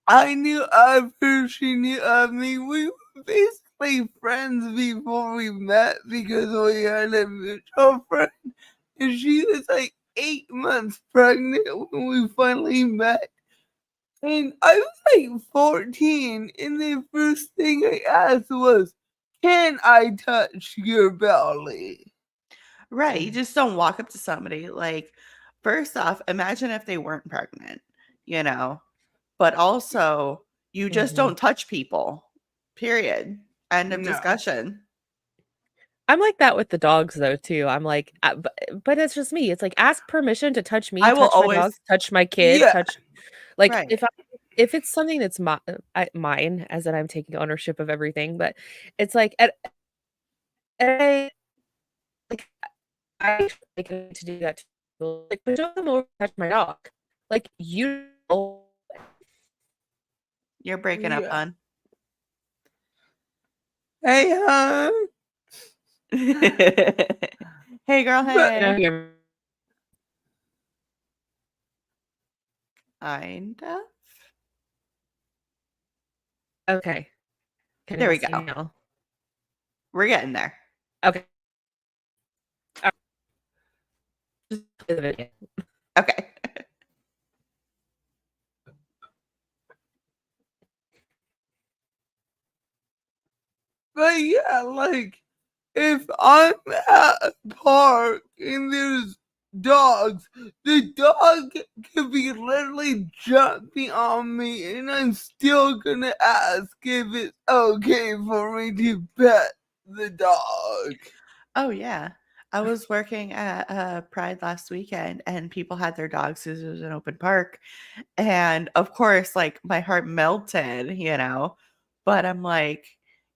I knew of her, she knew of me. We were basically friends before we met because we had a mutual friend, and she was like 8 months pregnant when we finally met. And I was like 14, and the first thing I asked was, "Can I touch your belly?" Right. You just don't walk up to somebody like, first off, imagine if they weren't pregnant, you know, but also you just don't touch people, period. End of No. discussion. I'm like that with the dogs though too. I'm like, but it's just me. It's like ask permission to touch me, I will touch my dog, always, touch my kid, Yeah. touch like right. if it's something that's mine, as in I'm taking ownership of everything. But it's like at like I like to do that to people. Like, but don't come over and touch my dog. Like you know, You're breaking up, Yeah. hon. Hey, hon. Hey, girl. Hey. you're- Kind of. okay. Can There you we see go. me now? We're getting there. Okay. Just play the video. Okay. But yeah, like, if I'm at a park and there's dogs, the dog could be literally jumping on me, and I'm still gonna ask if it's okay for me to pet the dog. Oh, yeah. I was working at Pride last weekend and people had their dogs because it was an open park. And of course, like my heart melted, you know, but I'm like,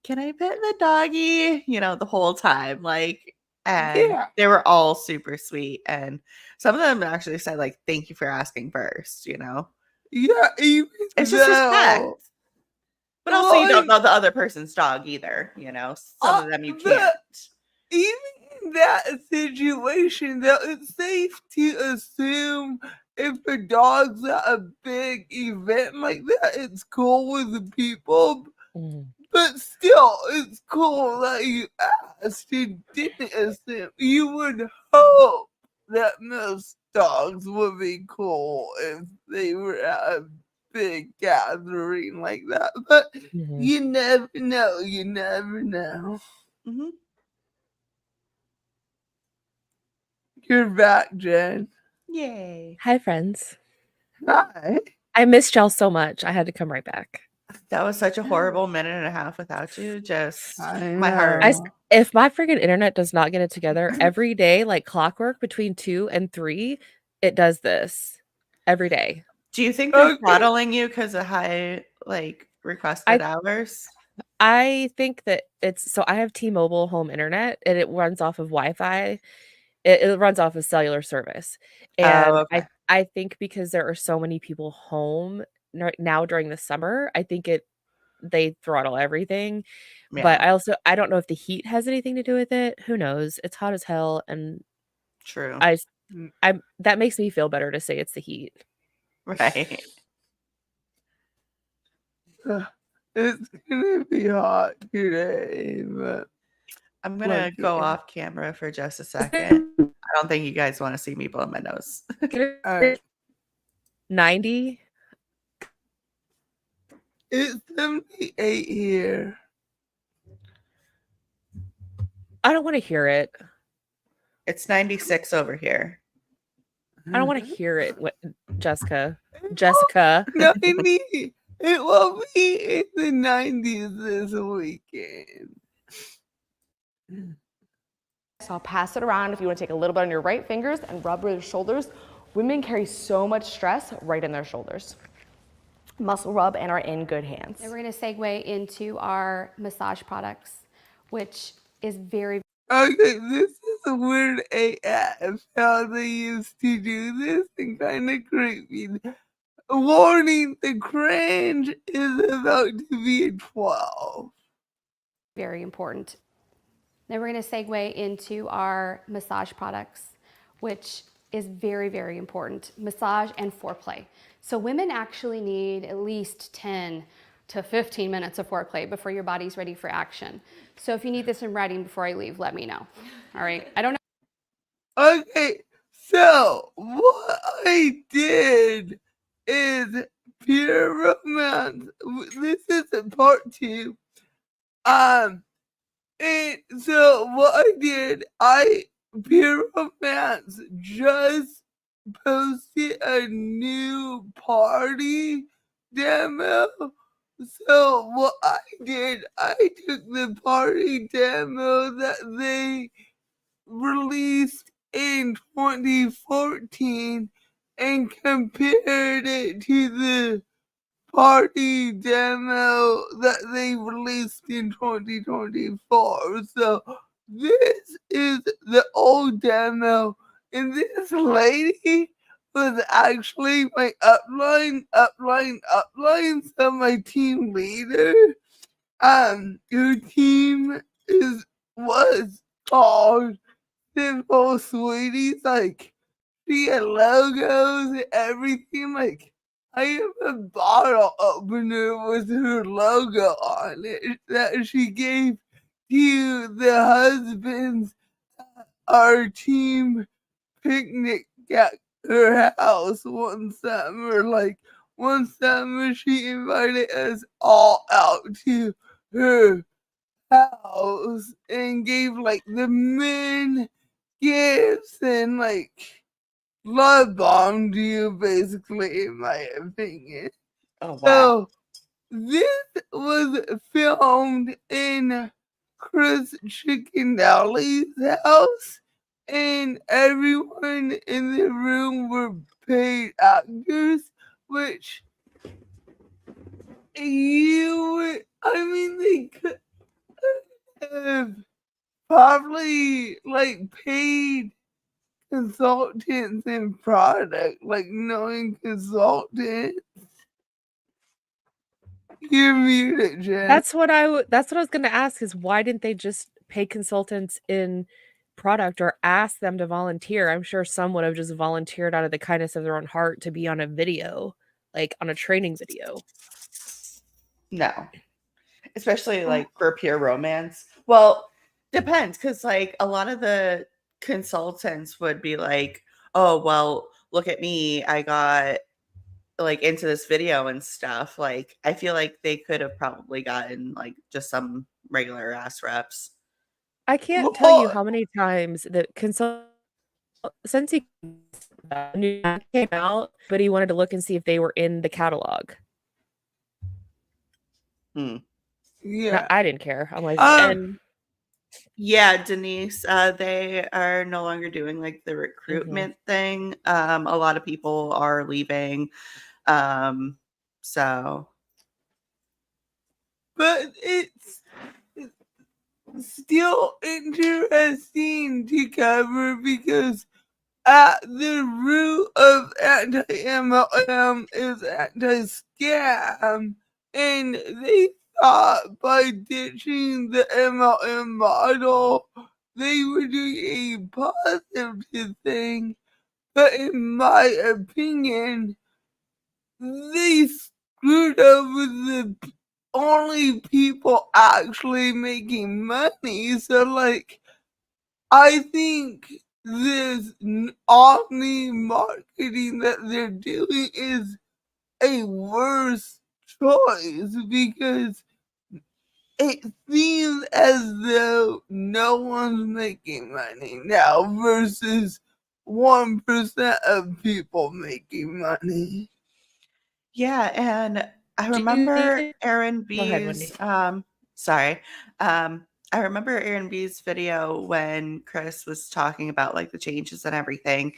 can I pet the doggy? You know, the whole time. Like, and Yeah. they were all super sweet. And some of them actually said, like, thank you for asking first, you know? Yeah, even It's just respect. though, But also, you don't like, know the other person's dog either, you know? Some of them you can't. even in that situation, though, it's safe to assume if the dog's at a big event like that, it's cool with the people. Mhm. But still, it's cool that you asked. You didn't assume. You would hope that most dogs would be cool if they were at a big gathering like that. But Mhm. you never know. You never know. Mhm. You're back, Jen. Yay. Hi, friends. Hi. I missed y'all so much. I had to come right back. That was such a horrible minute and a half without you. Just I my heart. I know. if my freaking internet does not get it together every day, like clockwork between 2 and 3, it does this every day. Do you think they're Okay. throttling you because of high like requested hours? I think that it's so I have T-Mobile home internet and it runs off of Wi-Fi. It runs off of cellular service. And Oh, okay. I think because there are so many people home right now during the summer, I think they throttle everything. But Yeah, I don't know if the heat has anything to do with it. Who knows? It's hot as hell and true. I'm that makes me feel better to say it's the heat. Right. It's gonna be hot today, but I'm gonna like, go yeah. off camera for just a second. I don't think you guys want to see me blow my nose. Alright. 90. It's 78 here. I don't want to hear it. It's 96 over here. I don't want to hear it, Jessica. Jessica. 90. It will be in the 90s this weekend. So I'll pass it around if you want to take a little bit on your right fingers and rub your shoulders. Women carry so much stress right in their shoulders. Muscle rub and are in good hands. And we're going to segue into our massage products, which is very, Okay, this is weird AF how they used to do this and kind of creepy. Warning, the cringe is about to be a 12. very important. Then we're going to segue into our massage products, which is very, very important. Massage and foreplay. So women actually need at least 10 to 15 minutes of foreplay before your body's ready for action. So if you need this in writing before I leave, let me know. All right. I don't know. Okay, so what I did is pure romance. This is part 2. And so what I did, pure romance just posted a new party demo. So what I did, I took the party demo that they released in 2014 and compared it to the party demo that they released in 2024. So this is the old demo, and this lady was actually my upline. So my team leader. Her team was called Simple Sweeties. Like, she had logos and everything. Like, I have a bottle opener with her logo on it that she gave to the husbands at our team picnic at her house one summer. Like, one summer she invited us all out to her house and gave like the men gifts and like love bombed you, basically, in my opinion. Oh, wow. So this was filmed in Chris Chicken-Dowley's house, and everyone in the room were paid actors, which they could have probably like paid consultants and product, like knowing consultants. You're muted, Jen. That's what I was gonna ask, is why didn't they just pay consultants in product or ask them to volunteer? I'm sure some would have just volunteered out of the kindness of their own heart to be on a video, like on a training video. No. Especially like for pure romance. Well, depends, because like a lot of the consultants would be like, oh, well, look at me. I got like into this video and stuff. Like, I feel like they could have probably gotten like just some regular ass reps. I can't tell you how many times that since he came out, but he wanted to look and see if they were in the catalog. Yeah, I didn't care. I'm like, and yeah, Denise, they are no longer doing like the recruitment thing. A lot of people are leaving. So, but it's still interesting to cover because at the root of anti-MLM is anti-scam, and they thought by ditching the MLM model, they were doing a positive thing. But in my opinion, they screwed over the only people actually making money. So, like, I think this omni marketing that they're doing is a worse choice because it seems as though no one's making money now versus 1% of people making money. yeah, and I remember Aaron B's I remember Aaron B's video when Chris was talking about like the changes and everything,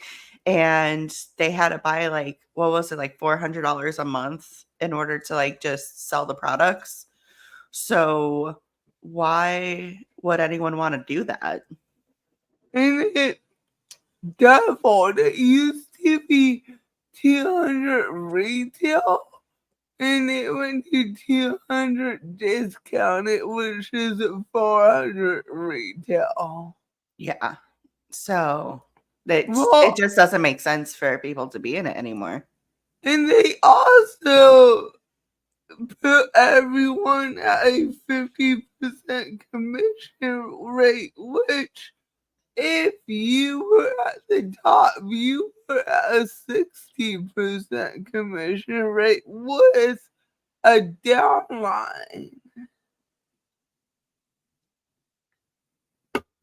and they had to buy like, what was it, like $400 a month in order to like just sell the products. So why would anyone want to do that? And it doubled. It used to be 200 retail, and it went to 200 discounted, which is 400 retail. Yeah. So it Well, just doesn't make sense for people to be in it anymore. and they also put everyone at a 50% commission rate, which if you were at the top, you were at a 60% commission rate with a downline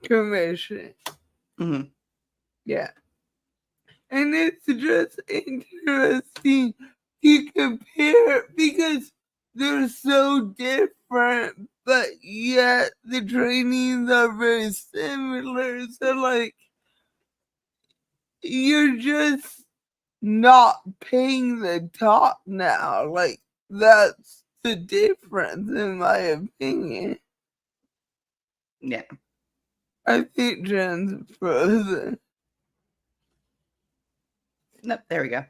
commission. Mhm. Yeah. And it's just interesting to compare because they're so different, but yet the trainings are very similar. So, like, you're just not paying the top now. Like, that's the difference, in my opinion. Yeah. I think Jen's frozen. Nope, there we go.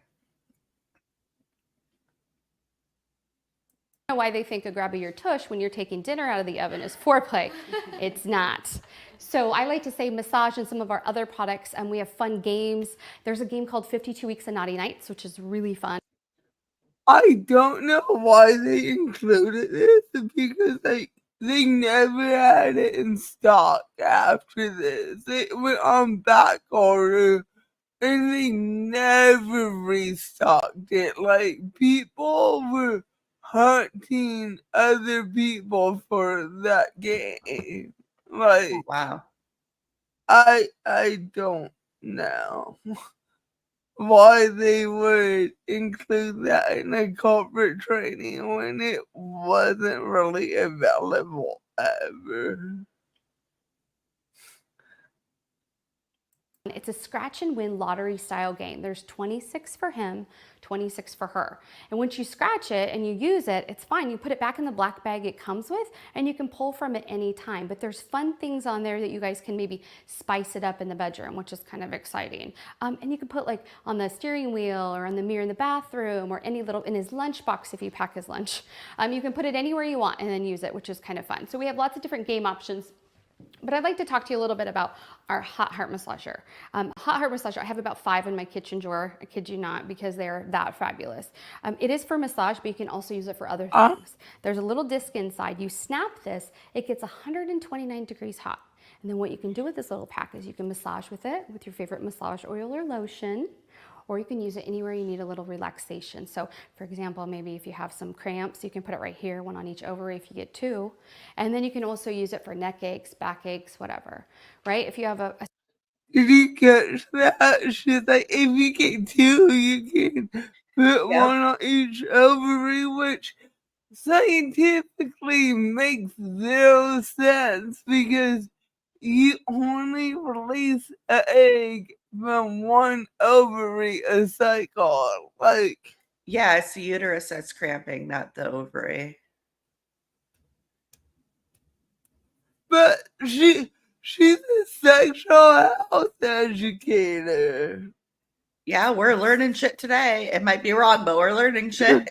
Know why they think a grab of your tush when you're taking dinner out of the oven is foreplay. It's not. So I like to say massage and some of our other products, and we have fun games. There's a game called 52 Weeks and Naughty Nights, which is really fun. I don't know why they included this because they never had it in stock after this. It went on back order and they never restocked it. Like, people were hunting other people for that game. Like, Oh, wow. I don't know why they would include that in a corporate training when it wasn't really available ever. It's a scratch and win lottery style game. There's 26 for him, 26 for her. And once you scratch it and you use it, it's fine. You put it back in the black bag it comes with and you can pull from it any time. But there's fun things on there that you guys can maybe spice it up in the bedroom, which is kind of exciting. And you can put like on the steering wheel or on the mirror in the bathroom or any little, in his lunchbox if you pack his lunch. You can put it anywhere you want and then use it, which is kind of fun. So we have lots of different game options. But I'd like to talk to you a little bit about our hot heart massager. Hot heart massager, I have about 5 in my kitchen drawer, I kid you not, because they're that fabulous. It is for massage, but you can also use it for other things. There's a little disc inside. You snap this, it gets 129 degrees hot. And then what you can do with this little pack is you can massage with it with your favorite massage oil or lotion, or you can use it anywhere you need a little relaxation. So for example, maybe if you have some cramps, you can put it right here, one on each ovary if you get 2. And then you can also use it for neck aches, back aches, whatever, right? If you have a Did you catch that? She's like, if you get 2, you can put one on each ovary, which scientifically makes 0 sense because you only release an egg from one ovary a cycle. Like, Yeah, it's the uterus that's cramping, not the ovary. but she's a sexual health educator. Yeah, we're learning shit today. It might be wrong, but we're learning shit.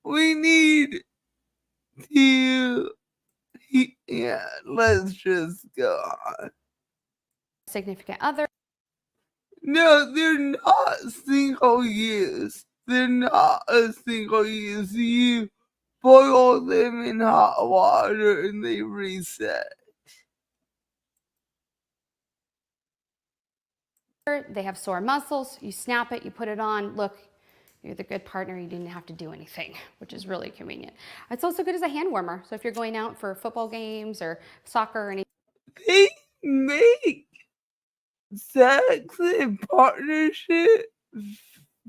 We need to, yeah, let's just go on. significant other. No, they're not single use. They're not a single use. You boil them in hot water and they reset. They have sore muscles. You snap it, you put it on. Look, you're the good partner. You didn't have to do anything, which is really convenient. It's also good as a hand warmer. So if you're going out for football games or soccer or anything. They make sex and partnership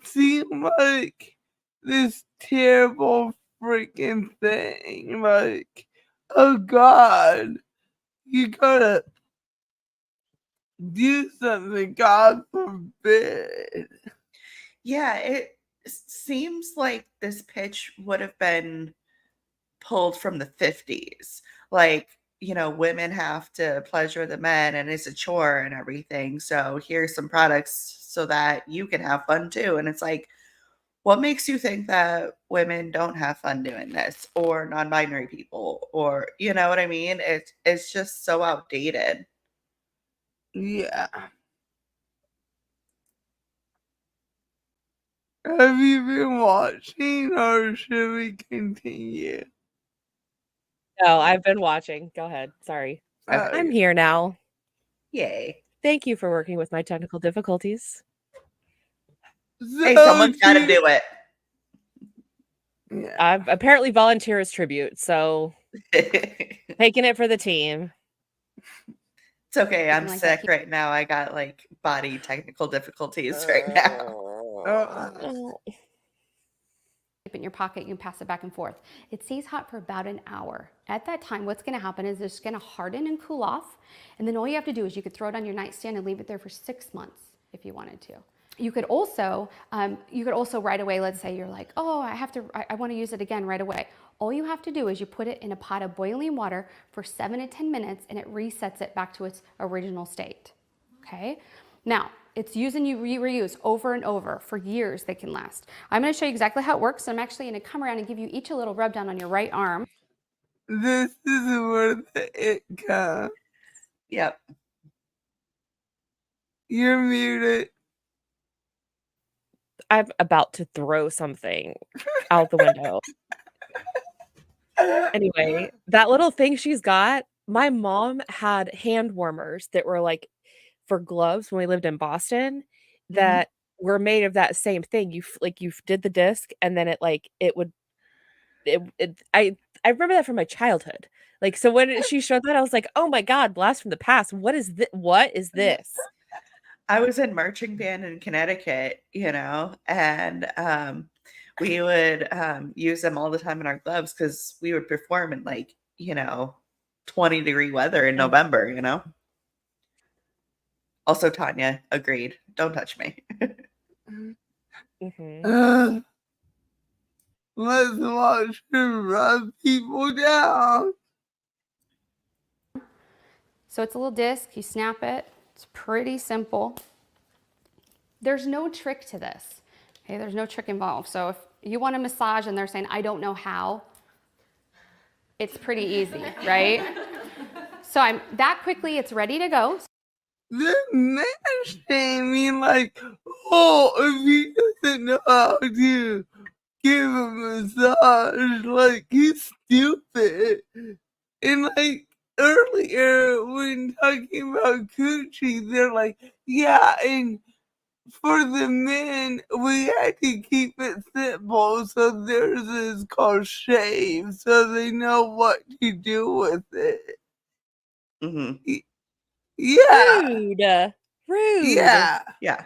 seem like this terrible freaking thing. Like, Oh God, you gotta do something, God forbid. Yeah, it seems like this pitch would have been pulled from the 50s. Like, women have to pleasure the men and it's a chore and everything. So here's some products so that you can have fun too. And it's like, what makes you think that women don't have fun doing this, or non-binary people, or you know what I mean? It's just so outdated. Yeah. Have you been watching or should we continue? No, I've been watching. Go ahead. Sorry. I'm here now. Yay. Thank you for working with my technical difficulties. Hey, someone's got to do it. Yeah. I've apparently volunteer as tribute, so taking it for the team. It's okay. I'm Like sick that. right now. I got like body technical difficulties right now. Keep it in your pocket, you can pass it back and forth. It stays hot for about an hour. At that time, what's going to happen is it's going to harden and cool off. And then all you have to do is you could throw it on your nightstand and leave it there for 6 months if you wanted to. You could also right away, let's say you're like, oh, I want to use it again right away. All you have to do is you put it in a pot of boiling water for 7 to 10 minutes and it resets it back to its original state. Okay? Now, it's use and you reuse over and over for years. They can last. I'm going to show you exactly how it works. I'm actually going to come around and give you each a little rub down on your right arm. This is where it comes. Yep. You're muted. I'm about to throw something out the window. Anyway, that little thing she's got, my mom had hand warmers that were like for gloves when we lived in Boston that were made of that same thing. You did the disc and then I remember that from my childhood. Like, so when she showed that, I was like, oh my God, blast from the past. What is this? I was in marching band in Connecticut, and we would use them all the time in our gloves because we would perform in 20-degree weather in November. Also, Tanya agreed. Don't touch me. Let's watch her rub people down. So it's a little disc. You snap it. It's pretty simple. There's no trick to this. Okay, there's no trick involved. So if you want a massage and they're saying, I don't know how, it's pretty easy, right? So that quickly, it's ready to go. They're shaming like, oh, if he doesn't know how to give a massage, like he's stupid. And like earlier when talking about coochie, they're like, yeah, and for the men, we had to keep it simple, so theirs is called shave, so they know what to do with it. Yeah. Rude. Yeah. Yeah.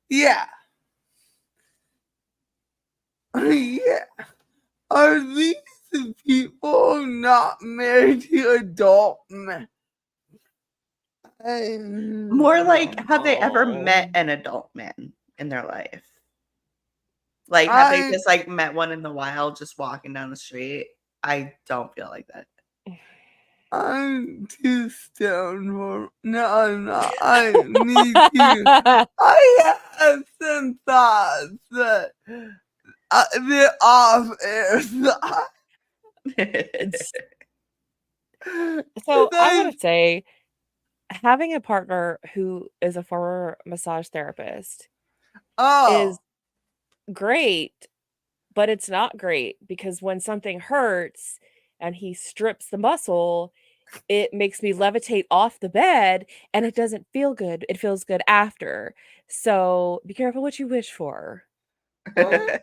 Yeah. Yeah. Are these people not married to adult men? More like, have they ever met an adult man in their life? Like, have they just like met one in the wild just walking down the street? I don't feel like that. I'm too stoned for. No, I'm not. I need to. I have some thoughts that they're off air. So I want to say, having a partner who is a former massage therapist is great, but it's not great because when something hurts and he strips the muscle, it makes me levitate off the bed and it doesn't feel good. It feels good after. So be careful what you wish for. And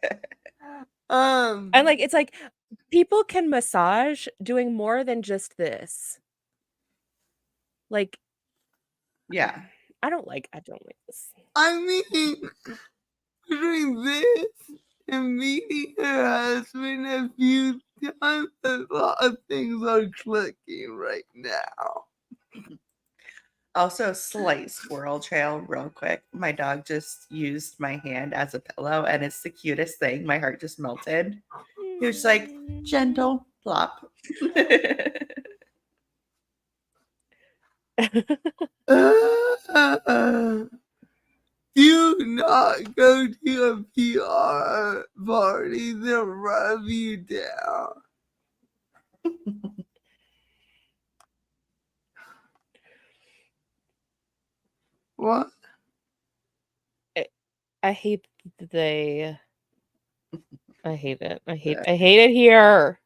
like, it's like people can massage doing more than just this. Like, yeah. I don't like this. I mean, between this and meeting her husband a few times, a lot of things are clicking right now. Also, slight squirrel trail real quick. My dog just used my hand as a pillow, and it's the cutest thing. My heart just melted. He was like, gentle plop. Do not go to a PR party, they'll rub you down. What? I hate I hate it. I hate it here.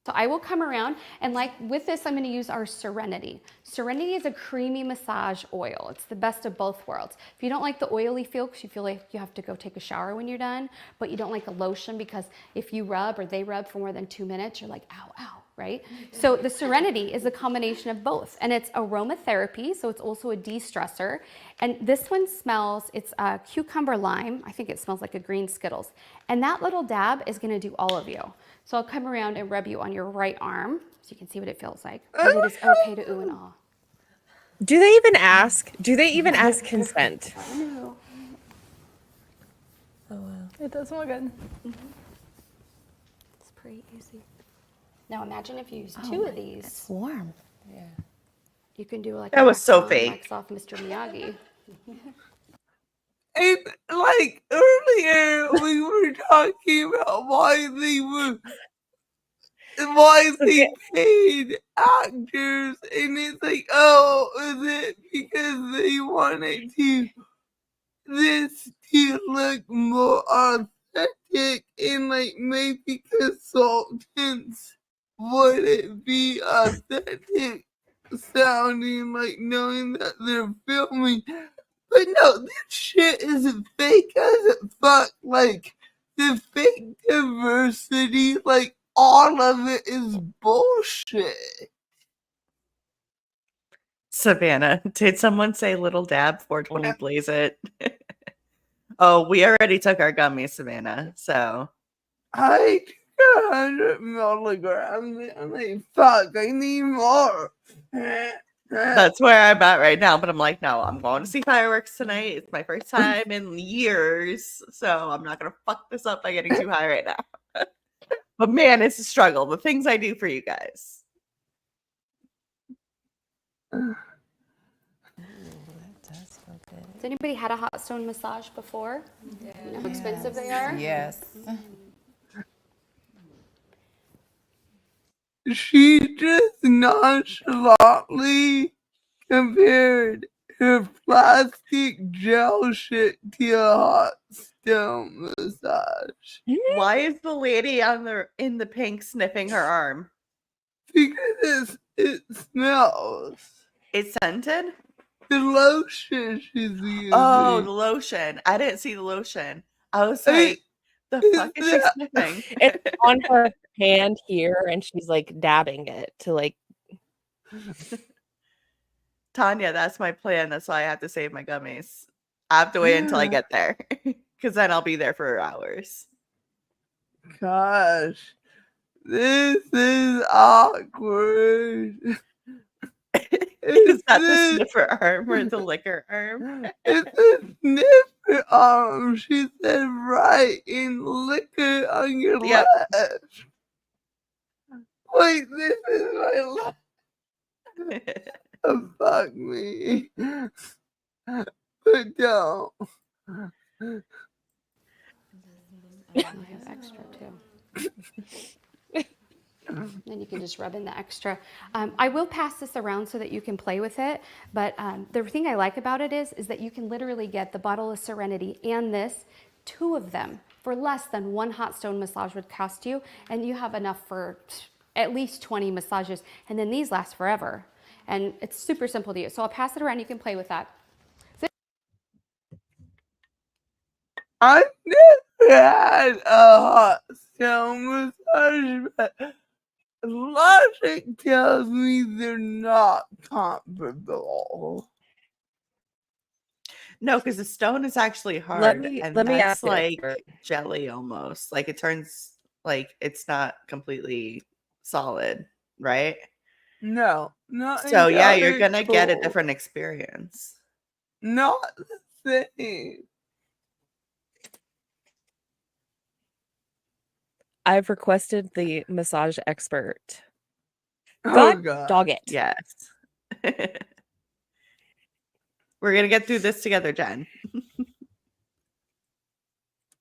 So I will come around, and like with this, I'm going to use our Serenity. Serenity is a creamy massage oil. It's the best of both worlds. If you don't like the oily feel because you feel like you have to go take a shower when you're done, but you don't like the lotion because if you rub or they rub for more than 2 minutes, you're like, ow, ow, right? So the Serenity is a combination of both, and it's aromatherapy, so it's also a de-stressor. And this one smells, it's cucumber lime. I think it smells like a green Skittles. And that little dab is going to do all of you. So I'll come around and rub you on your right arm so you can see what it feels like. But it is okay to ooh and ah. Do they even ask? Do they even ask consent? No. Oh wow. It does smell good. It's pretty easy. Now imagine if you use two of these. It's warm. Yeah. You can do like That a was so wax on, fake. wax off Mr. Miyagi. And like earlier, we were talking about why they paid actors, and it's like, oh, is it because they wanted this to look more authentic, and like maybe consultants wouldn't be authentic sounding, like knowing that they're filming. But no, this shit is fake as fuck. Like, the fake diversity, like, all of it is bullshit. Savannah, did someone say little dab 420 blaze it? Oh, we already took our gummies, Savannah. So I took 100 milligrams, and I'm like, fuck, I need more. that's where I'm at right now. But I'm like, no, I'm going to see fireworks tonight. It's my first time in years. So I'm not going to fuck this up by getting too high right now. But man, it's a struggle. The things I do for you guys. Has anybody had a hot stone massage before? You know how expensive they are? Yes. She just nonchalantly compared her plastic gel shit to a hot stone massage. Why is the lady in the pink sniffing her arm? Because it smells. It's scented? The lotion she's using. Oh, the lotion. I didn't see the lotion. I was like, the fuck is she sniffing? It's on her hand here, and she's like dabbing it to like. Tanya, that's my plan. That's why I have to save my gummies. I have to wait until I get there because then I'll be there for hours. Gosh, this is awkward. Is that the sniffer arm or the liquor arm? It's a sniffer arm. She said right in liquor on your left. Wait, this is my left. Oh, fuck me. But don't. I have extra too. Then you can just rub in the extra. I will pass this around so that you can play with it. But the thing I like about it is that you can literally get the bottle of Serenity and this, 2 of them, for less than 1 hot stone massage would cost you. And you have enough for at least 20 massages. And then these last forever. And it's super simple to use. So I'll pass it around. You can play with that. I've never had a hot stone massage, but logic tells me they're not comparable. No, because the stone is actually Let hard, me and let me that's ask the like expert. jelly almost. Like it turns like it's not completely solid, right? No, not So yeah, you're entirely gonna get a cool. different experience. Not the same. I've requested the massage expert. Oh God god. dog it. Yes. We're gonna get through this together, Jen.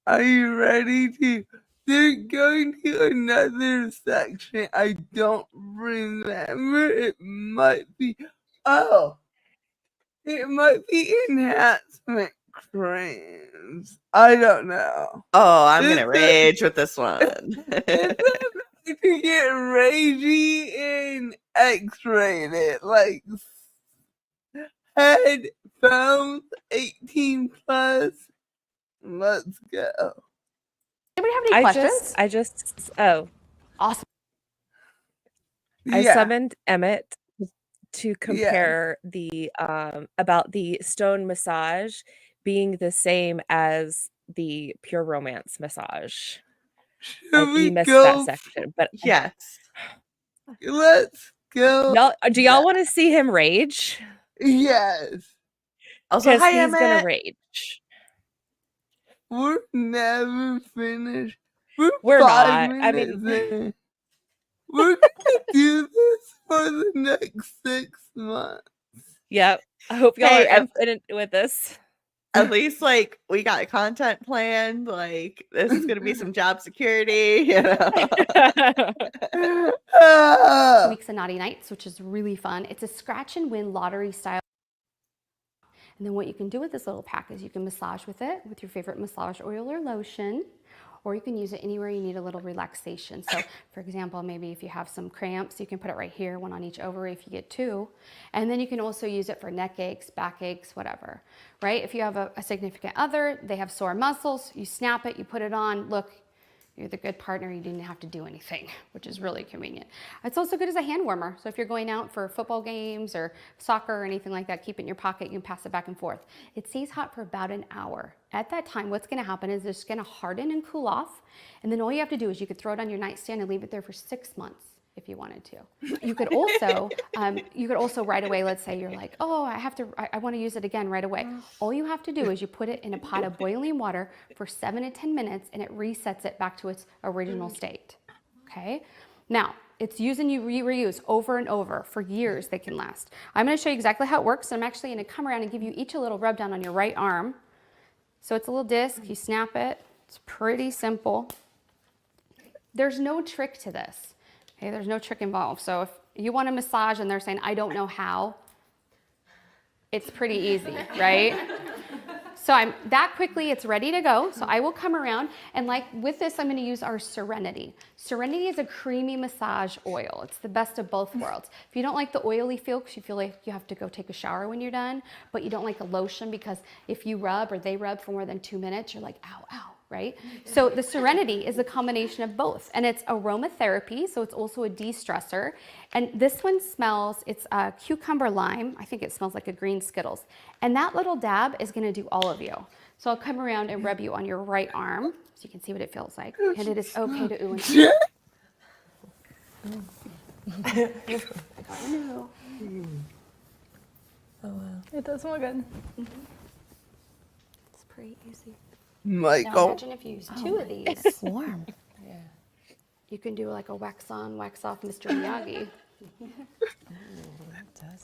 Are you ready to? They're going to another section. I don't remember. It might be. Oh, it might be enhancement creams. I don't know. Oh, I'm gonna It's rage with this one. It's about to get ragey and X-rated, like headphones 18 plus. Let's go. Anybody have any questions? Oh, Awesome. I Yeah, summoned Emmett to compare the about the stone massage being the same as the pure romance massage. should And we you missed go? that section, but Yes. Let's go. do y'all want to see him rage? Yes. Also, Because hi, he's gonna Emmett. rage. We're never finished. We're 5 not. I minutes mean, in. We're gonna do this for the next 6 months. yep. I hope y'all Hey, are in it with us. At least like we got content planned. Like this is gonna be some job security, you know. Weeks of Naughty Nights, which is really fun. It's a scratch and win lottery style. And then what you can do with this little pack is you can massage with it with your favorite massage oil or lotion, or you can use it anywhere you need a little relaxation. So for example, maybe if you have some cramps, you can put it right here, one on each ovary if you get 2. And then you can also use it for neck aches, back aches, whatever, right? If you have a significant other, they have sore muscles, you snap it, you put it on, look, you're the good partner, you didn't have to do anything, which is really convenient. It's also good as a hand warmer. So if you're going out for football games or soccer or anything like that, keep it in your pocket, you can pass it back and forth. It stays hot for about an hour. At that time, what's gonna happen is it's gonna harden and cool off. And then all you have to do is you could throw it on your nightstand and leave it there for 6 months if you wanted to. You could also right away, let's say you're like, oh, I want to use it again right away. All you have to do is you put it in a pot of boiling water for 7 to 10 minutes and it resets it back to its original state, okay? Now, it's use and you reuse over and over for years. They can last. I'm going to show you exactly how it works. I'm actually going to come around and give you each a little rub down on your right arm. So it's a little disc, you snap it. It's pretty simple. There's no trick to this. Okay, there's no trick involved. So if you want a massage and they're saying, I don't know how, it's pretty easy, right? So I'm that quickly, it's ready to go. So I will come around and like with this, I'm gonna use our Serenity. Serenity is a creamy massage oil. It's the best of both worlds. If you don't like the oily feel, because you feel like you have to go take a shower when you're done, but you don't like the lotion because if you rub or they rub for more than 2 minutes, you're like, ow, ow. Right? So the Serenity is a combination of both, and it's aromatherapy, so it's also a de-stressor. And this one smells, it's cucumber lime. I think it smells like a green Skittles. And that little dab is gonna do all of you. So I'll come around and rub you on your right arm, so you can see what it feels like. And it is okay to ooh and Oh wow. It does smell good. It's pretty easy. Now Michael. imagine if you use 2 of these. It's warm. Yeah. You can do like a wax on, wax off Mr. Miyagi.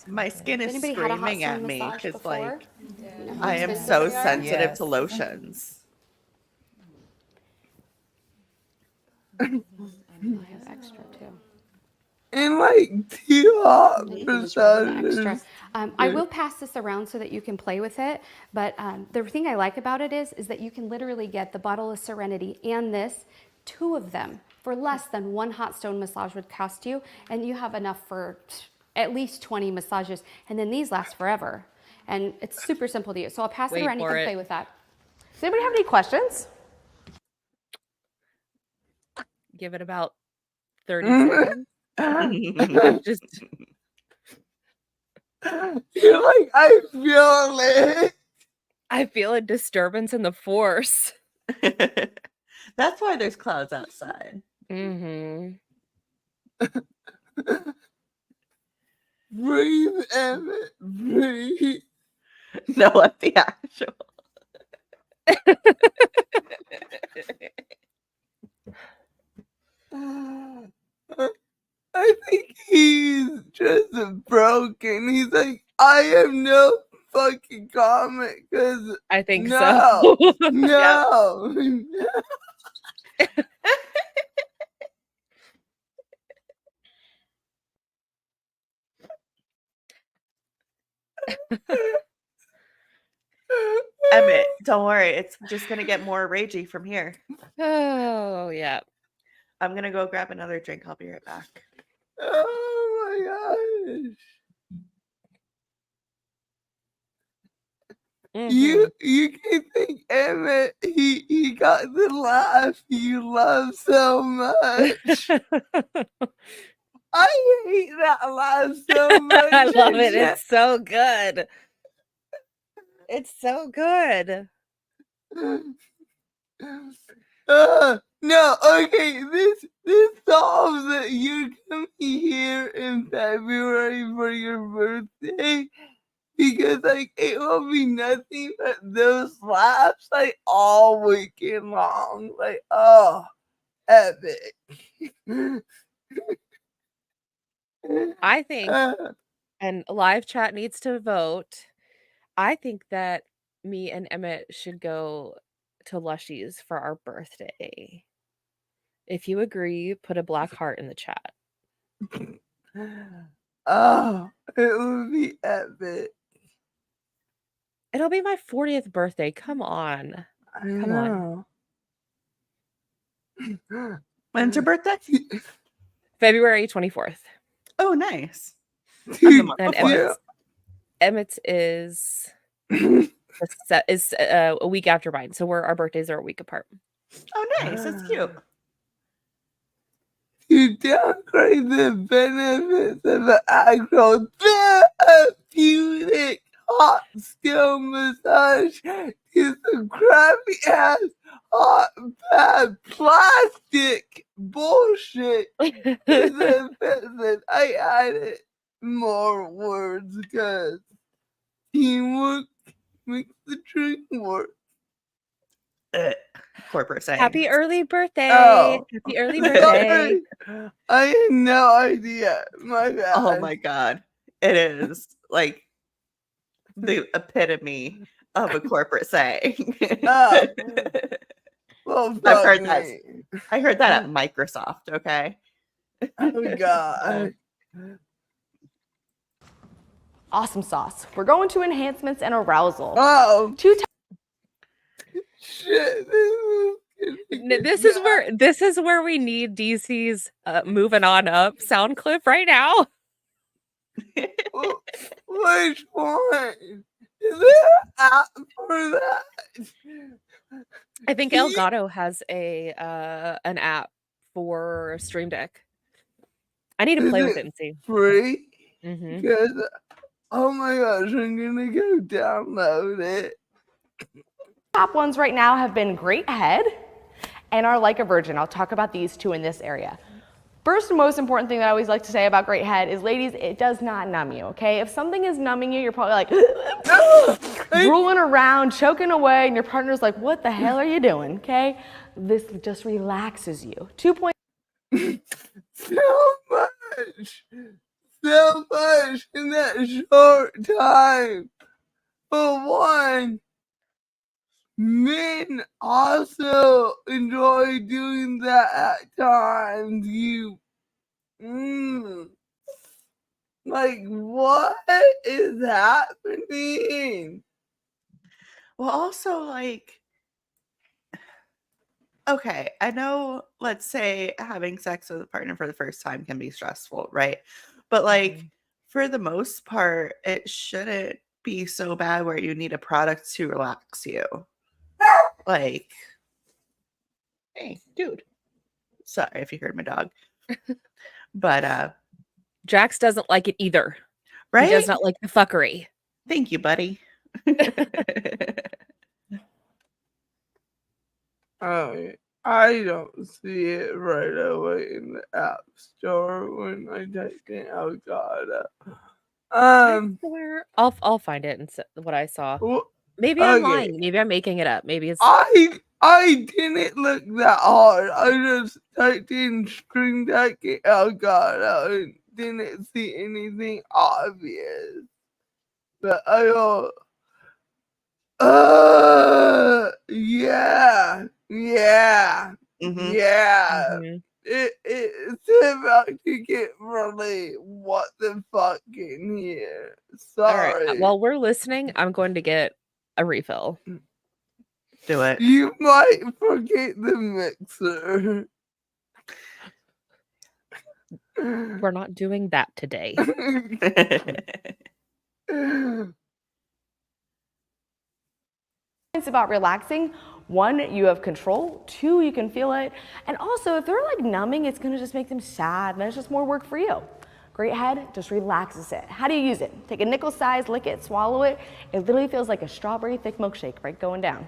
My skin is Anybody had a hot screaming at sun me massage because before? like You know how I am expensive so they are? sensitive Yes. to lotions. I have extra too. And like 2 hot You can just rub in the extra. massages. I will pass this around so that you can play with it. But the thing I like about it is that you can literally get the bottle of Serenity and this, 2 of them for less than 1 hot stone massage would cost you. And you have enough for at least 20 massages. And then these last forever. And it's super simple to use. So I'll pass it Wait around. You for can it. play with that. Does anybody have any questions? Give it about 30 seconds. Just You're like, I feel it. I feel a disturbance in the force. That's why there's clouds outside. Mm-hmm. Breathe, Emmett, breathe. No, what the actual. I think he's just broken. He's like, I have no fucking comment because I think no, so. no. Emmett, don't worry. It's just going to get more ragey from here. Oh, yeah. I'm going to go grab another drink. I'll be right back. Oh my gosh. Mhm. You can think Emmett he got the laugh you love so much. I hate that laugh so much. I love it. It's so good. It's so good. No, okay, this solves it. You're coming here in February for your birthday because like it will be nothing but those laughs like all weekend long. Like, oh, epic. I think, and live chat needs to vote. I think that me and Emmett should go to Lushie's for our birthday. If you agree, put a black heart in the chat. Oh, it would be epic. It'll be my 40th birthday. Come on. Come on. When's your birthday? February 24th. Oh, nice. Dude, And yeah. Emmett's is a week after mine. So our birthdays are a week apart. Oh, nice. That's cute. You downgrade the benefits of an actual therapeutic hot skill massage to some crappy ass hot bad plastic bullshit. I added more words because teamwork makes the dream work. Corporate saying. Happy early birthday. Oh. Happy early birthday. I had no idea. My bad. Oh my God. It is like the epitome of a corporate saying. Oh. Well, I've heard fuck that. me. I heard that at Microsoft, okay? Oh God. Awesome sauce. We're going to enhancements and arousal. Oh shit. This is where we need DC's moving on up sound clip right now. Which one? Is there an app for that? I think 𝐔𝐿𝐃 has an app for Stream Deck. I need to play with it and see. Free? Mm-hmm. Because oh my gosh, I'm gonna go download it. Top ones right now have been Great Head and our Like a Virgin. I'll talk about these two in this area. First and most important thing that I always like to say about Great Head is, ladies, it does not numb you, okay? If something is numbing you, you're probably like drooling around, choking away, and your partner's like, what the hell are you doing, okay? This just relaxes you. 2 points. So much in that short time. For one, men also enjoy doing that at times. Like, what is happening? Well, also, like, okay, I know, let's say having sex with a partner for the first time can be stressful, right? But, like, for the most part, it shouldn't be so bad where you need a product to relax you. Like, hey, dude. Sorry if you heard my dog. But, Jax doesn't like it either. right? He does not like the fuckery. Thank you, buddy. I don't see it right away in the app store when I type in Avocado. I swear, I'll find it and what I saw. Well, Maybe I'm okay. lying. Maybe I'm making it up. Maybe it's I didn't look that hard. I just typed in string jacket Avocado and didn't see anything obvious. But I go, yeah. Mhm. Yeah. Mhm. It's about to get really what the fuck in here. All right. Sorry. While we're listening, I'm going to get a refill. Do it. You might forget the mixer. We're not doing that today. It's about relaxing. 1, you have control. 2, you can feel it. And also, if they're like numbing, it's gonna just make them sad, and then it's just more work for you. Great Head just relaxes it. How do you use it? Take a nickel size, lick it, swallow it. It literally feels like a strawberry thick milkshake right going down.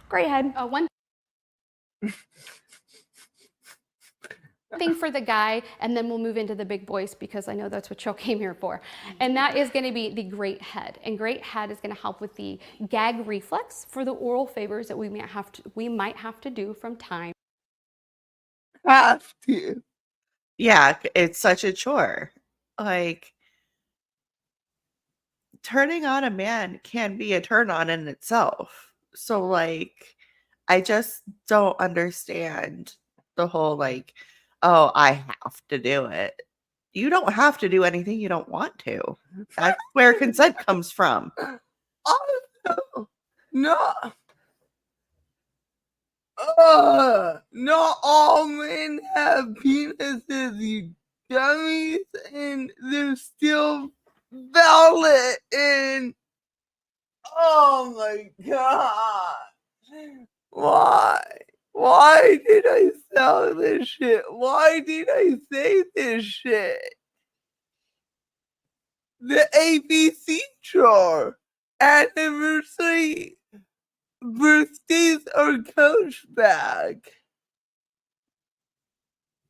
Great Head. One thing for the guy, and then we'll move into the big boys because I know that's what y'all came here for. And that is going to be the Great Head. And Great Head is going to help with the gag reflex for the oral favors that we might have to do from time. Have to. Yeah, it's such a chore. Like, turning on a man can be a turn on in itself. So, like, I just don't understand the whole, like, oh, I have to do it. You don't have to do anything you don't want to. That's where consent comes from. Also, not all men have penises, you dummies, and they're still valid. And oh my god, why did I sell this shit? Why did I say this shit? The ABC chart, anniversary, birthdays, or coach bag.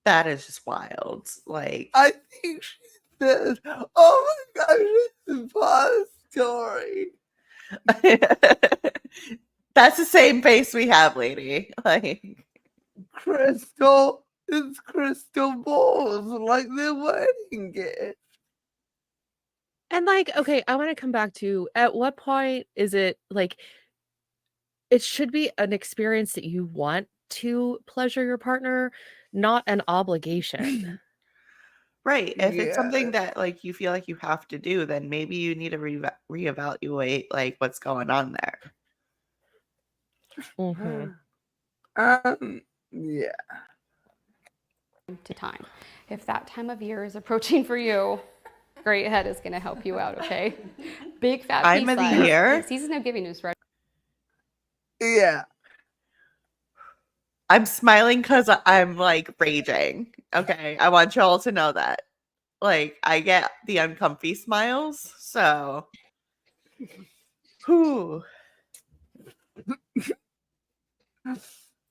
That is just wild. Like, I think she says, oh my gosh, it's a pause story. that's the same face we have, lady. Like, Crystal, it's crystal balls, like the wedding gift. And like, okay, I want to come back to at what point is it like it should be an experience that you want to pleasure your partner, not an obligation. right. If it's Yeah. something that like you feel like you have to do, then maybe you need to reevaluate like what's going on there. Mhm. Yeah. To time. If that time of year is approaching for you, Great Head is going to help you out, okay? Big fat Time of the year? Season of giving is right. Yeah. I'm smiling because I'm like raging. Okay. I want y'all to know that. Like, I get the uncomfy smiles. So, whew.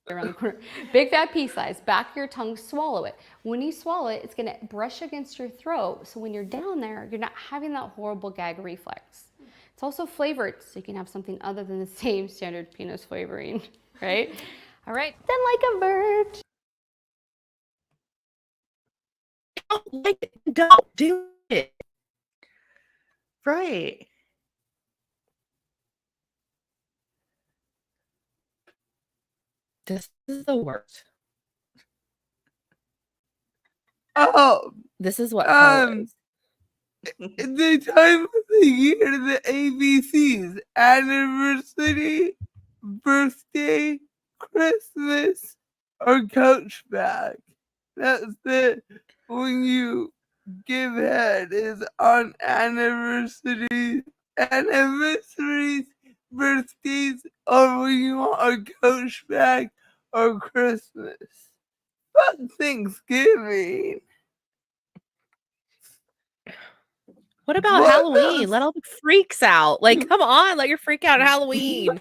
Around the corner. Big fat pea size, back of your tongue, swallow it. When you swallow it, it's gonna brush against your throat. So when you're down there, you're not having that horrible gag reflex. It's also flavored, so you can have something other than the same standard penis flavoring, right? All right. Then like a bird. Don't do it. Right. This is the worst. Oh, This is what hell is. the time of the year, the ABCs, anniversary, birthday, Christmas, or coach bag. That's it. When you give head is on anniversaries, birthdays, or when you want a coach bag or Christmas. Fuck Thanksgiving. What about What Halloween? else? Let all the freaks out. Like, come on, let your freak out at Halloween.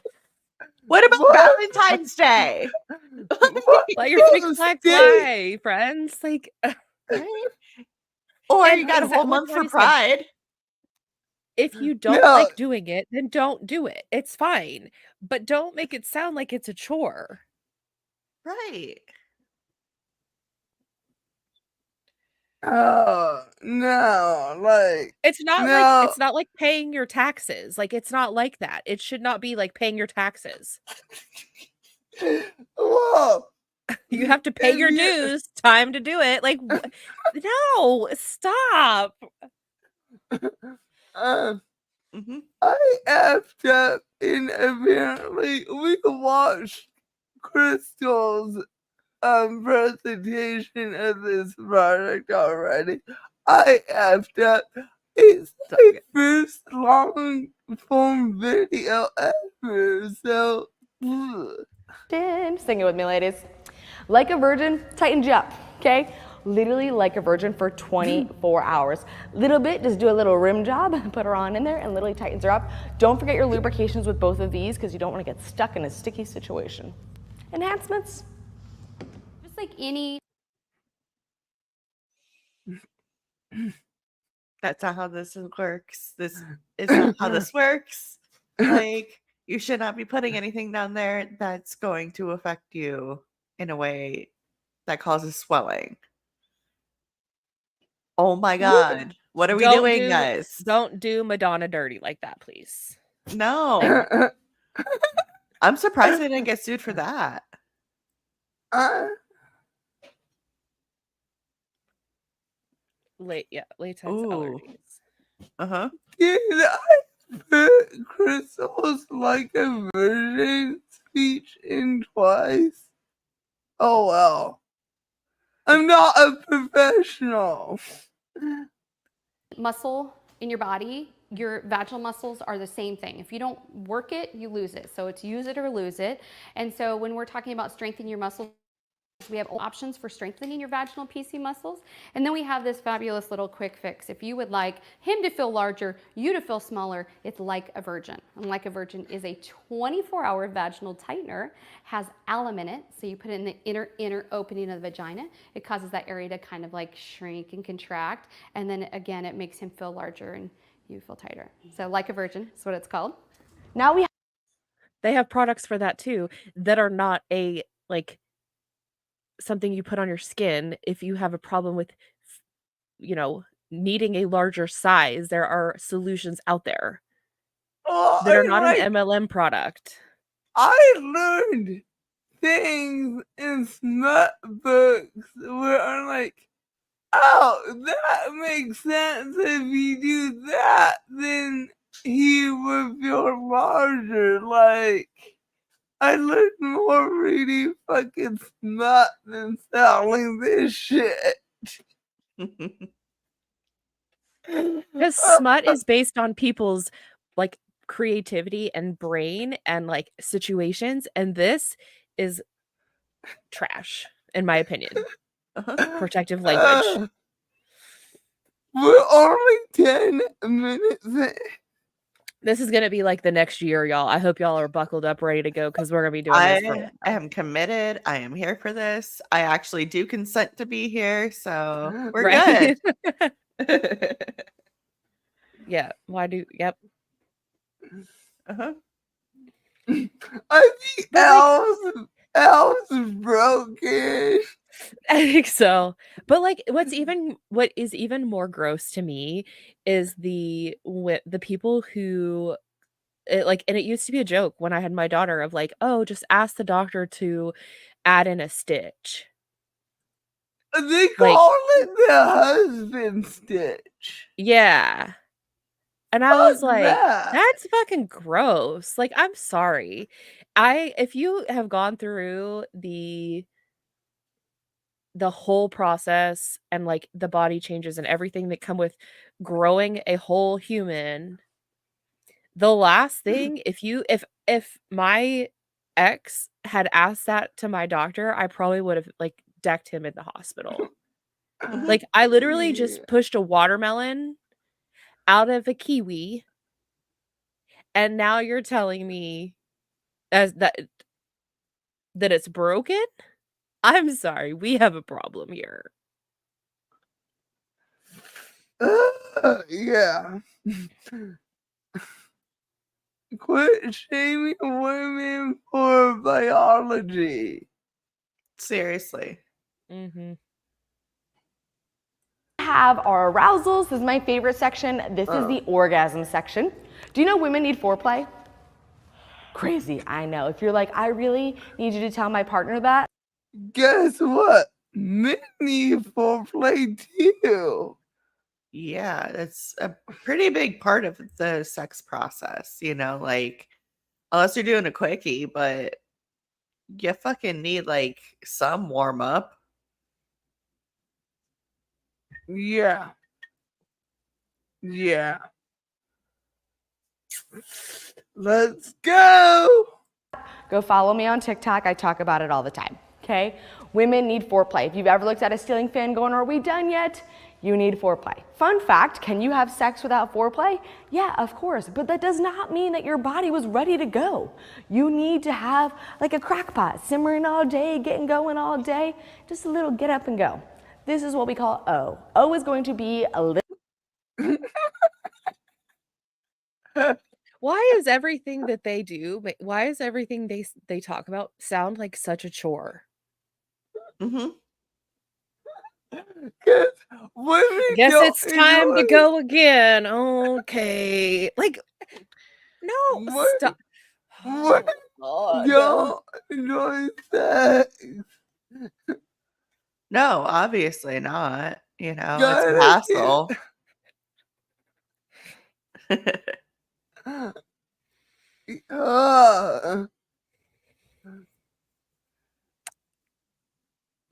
What about What? Valentine's Day? Let your freak flag Stick. fly, friends. Like, Right? Or and you got a whole like month for Wendy said, Pride. if you don't No, like doing it, then don't do it. It's fine. But don't make it sound like it's a chore. Right. no, like It's not no. like paying your taxes. Like, it's not like that. It should not be like paying your taxes. Whoa. You have to pay If your you- dues. Time to do it. Like, no, stop. Uh, Mm-hmm. I effed up and apparently we watched Crystal's presentation of this product already. I effed up. It's the first long form video ever, so ugh. Sing it with me, ladies. Like a virgin, tightened you up, okay? Literally like a virgin for 24 hours. Little bit, just do a little rim job, put her on in there, and literally tightens her up. Don't forget your lubrications with both of these because you don't want to get stuck in a sticky situation. Enhancements. Just like any That's not how this works. This is not how this works. Like, you should not be putting anything down there that's going to affect you in a way that causes swelling. Oh my God. What are we doing, guys? Don't do Madonna dirty like that, please. No. I'm surprised I didn't get sued for that. Latex Ooh. allergies. Uh-huh. Did I put Crystal's like a virgin speech in twice? Oh well. I'm not a professional. muscle in your body, your vaginal muscles are the same thing. If you don't work it, you lose it. So it's use it or lose it. And so when we're talking about strengthening your muscles, we have options for strengthening your vaginal PC muscles. And then we have this fabulous little quick fix. If you would like him to feel larger, you to feel smaller, it's Like a Virgin. And Like a Virgin is a 24-hour vaginal tightener, has alum in it. So you put it in the inner opening of the vagina. It causes that area to kind of like shrink and contract. And then again, it makes him feel larger and you feel tighter. So Like a Virgin is what it's called. Now we They have products for that too that are not a like something you put on your skin if you have a problem with needing a larger size. There are solutions out there that are not an MLM product. I learned things in smut books where I'm like, oh, that makes sense. If you do that, then he would feel larger. Like, I learned more reading fucking smut than selling this shit. Because smut is based on people's like creativity and brain and like situations, and this is trash, in my opinion. Protective language. We're only 10 minutes in. This is gonna be like the next year, y'all. I hope y'all are buckled up, ready to go, because we're gonna be doing this for I am committed. I am here for this. I actually do consent to be here, so we're right. good. Yeah. Why do? Yep. Uh-huh. I think Elle's broken. I think so. But like what is even more gross to me is the people who and it used to be a joke when I had my daughter of like, oh, just ask the doctor to add in a stitch. They call it the husband stitch. Yeah. And I was Fuck like, that. that's fucking gross. Like, I'm sorry. If you have gone through the whole process and like the body changes and everything that come with growing a whole human, the last thing, if my ex had asked that to my doctor, I probably would have like decked him in the hospital. Like, I literally just pushed a watermelon out of a kiwi, and now you're telling me as that that it's broken, I'm sorry, we have a problem here. Yeah. Quit shaming women for biology. Seriously. Mhm. Have our arousals. This is my favorite section. This is the orgasm section. Do you know women need foreplay? Crazy, I know. If you're like, I really need you to tell my partner that. Guess what? Men need foreplay too. Yeah, it's a pretty big part of the sex process, like unless you're doing a quickie, but you fucking need like some warm up. Yeah. Yeah. Let's go. Go follow me on TikTok. I talk about it all the time. Okay? Women need foreplay. If you've ever looked at a ceiling fan going, are we done yet? You need foreplay. Fun fact, can you have sex without foreplay? Yeah, of course, but that does not mean that your body was ready to go. You need to have like a crock pot, simmering all day, getting going all day, just a little get up and go. This is what we call O. O is going to be a little. Why is everything that they do, why is everything they talk about sound like such a chore? Mm-hmm. Because women Guess don't it's time to enjoy- go again. Okay. Like, no, What? stop. What? Oh, God. Don't enjoy sex. No, obviously not. It's a Gotta hassle.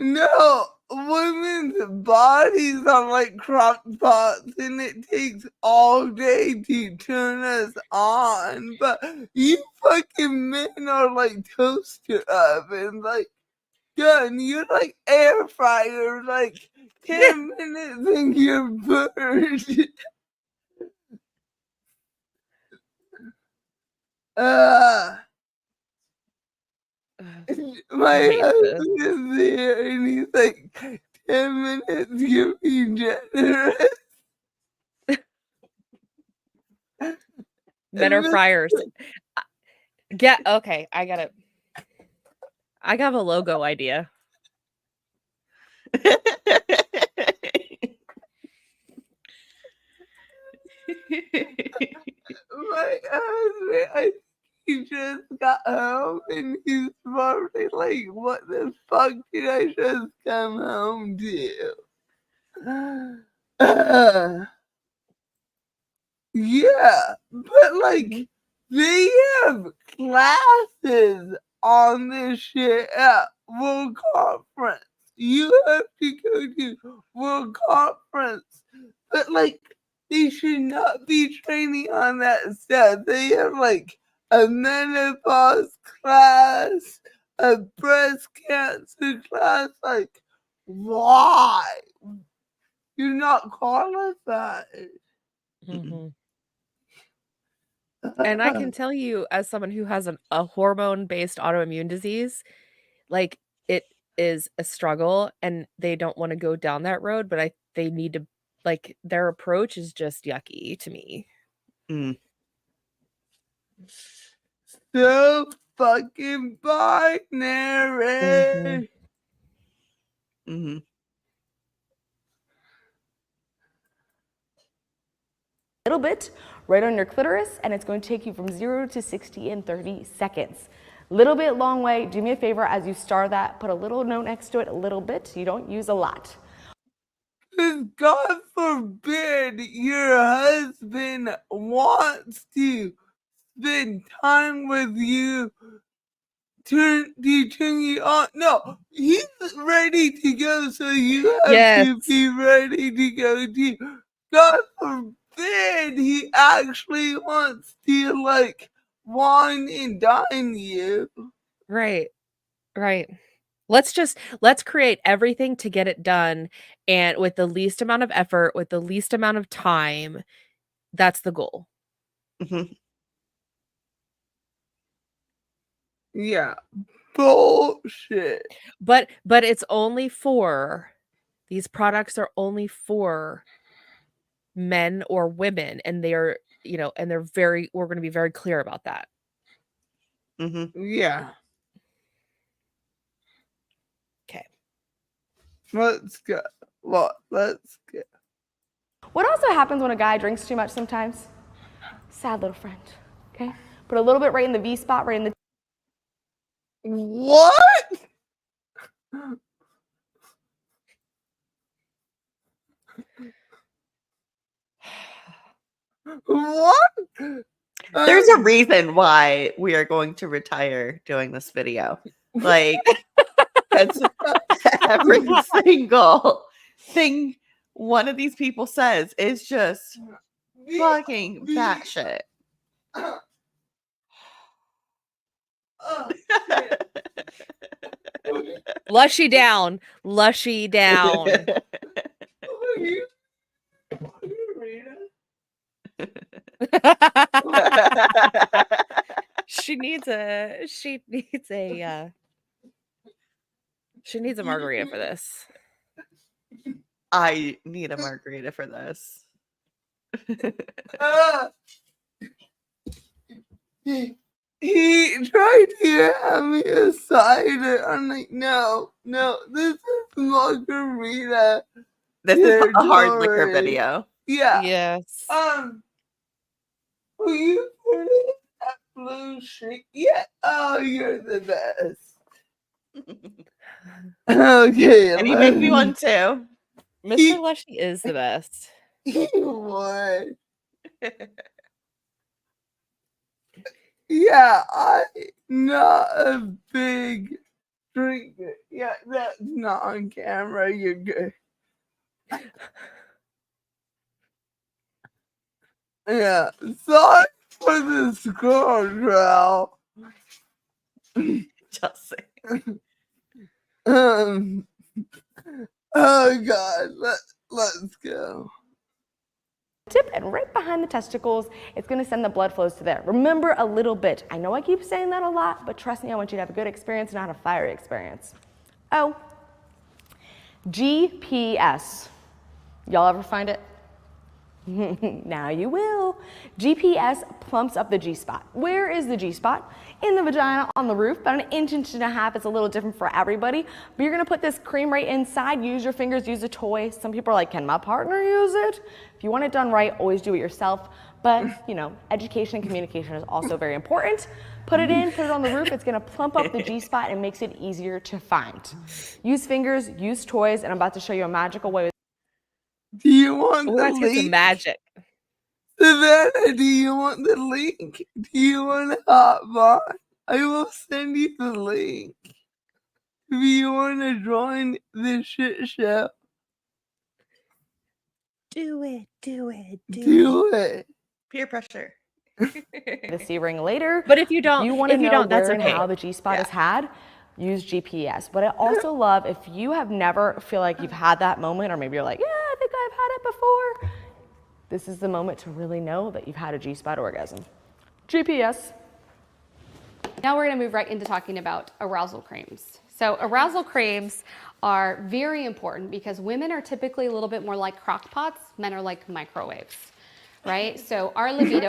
No, women's bodies are like crock pots and it takes all day to turn us on. But you fucking men are like toaster ovens, like done. You're like air fryer, like 10 minutes and you're burned. My hate this. husband is there and he's like, 10 minutes, you're being generous. Men are fryers. Okay, I have a logo idea. My husband, he just got home and he's probably like, what the fuck did I just come home to? Yeah, but like, they have classes on this shit at World Conference. You have to go to World Conference. But like, they should not be training on that stuff. They have like a menopause class, a breast cancer class. Like, why? You're not qualified. Mhm. And I can tell you, as someone who has a hormone-based autoimmune disease, like, it is a struggle, and they don't wanna go down that road, but they need to, like, their approach is just yucky to me. Mm. So fucking binary. Mhm. Mm-hmm. Little bit right on your clitoris, and it's going to take you from 0 to 60 in 30 seconds. Little bit, long way. Do me a favor as you start that, put a little note next to it, a little bit. You don't use a lot. Because God forbid your husband wants to spend time with you, turn you on. No, he's ready to go, so you have Yes. to be ready to go too. God forbid he actually wants to like wine and dine you. Right. Right. Let's create everything to get it done, and with the least amount of effort, with the least amount of time. That's the goal. Mm-hmm. Yeah, bullshit. But it's only for these products are only for men or women, and they're and we're going to be very clear about that. Yeah. Okay. Let's go. Let's go. What also happens when a guy drinks too much sometimes? Sad little friend, okay? Put a little bit right in the V spot, right in the... What? What? There's a reason why we are going to retire doing this video. Like, that's every single thing one of these people says is just fucking batshit. Lushie down. Lushie down. She needs a margarita for this. I need a margarita for this. He tried to have me a cider. I'm like, no, this is margarita. This is a hard liquor territory. video. Yeah. Yes. Will you put it at Lushie? Yeah. Oh, you're the best. Okay. And you make me one too. Mr. Lushie is the best. What? Yeah, I'm not a big drinker. Yeah, that's not on camera. You're good. Yeah, sorry for the score, Drow. Just saying. Oh God, let's go. Tip, and right behind the testicles, it's gonna send the blood flows to there. Remember a little bit. I know I keep saying that a lot, but trust me, I want you to have a good experience, not a fiery experience. Oh, GPS. Y'all ever find it? Now you will. GPS plumps up the G-spot. Where is the G-spot? In the vagina, on the roof, about 1.5 inches. It's a little different for everybody, but you're gonna put this cream right inside. Use your fingers, use a toy. Some people are like, can my partner use it? If you want it done right, always do it yourself. But, education and communication is also very important. Put it in, put it on the roof. It's gonna plump up the G-spot and makes it easier to find. Use fingers, use toys, and I'm about to show you a magical way. Do you want the Let's get some link? magic. Savannah, do you want the link? Do you want to hotbar? I will send you the link. If you want to join the shit show, Do it. do it. Peer pressure. The C-ring later. But if you don't, you want to know that's where and okay. how the G-spot is had, use GPS. But I also love if you have never feel like you've had that moment, or maybe you're like, yeah, I think I've had it before. This is the moment to really know that you've had a G-spot orgasm. GPS. Now we're going to move right into talking about arousal creams. So arousal creams are very important because women are typically a little bit more like crock pots, men are like microwaves, right? So our libido.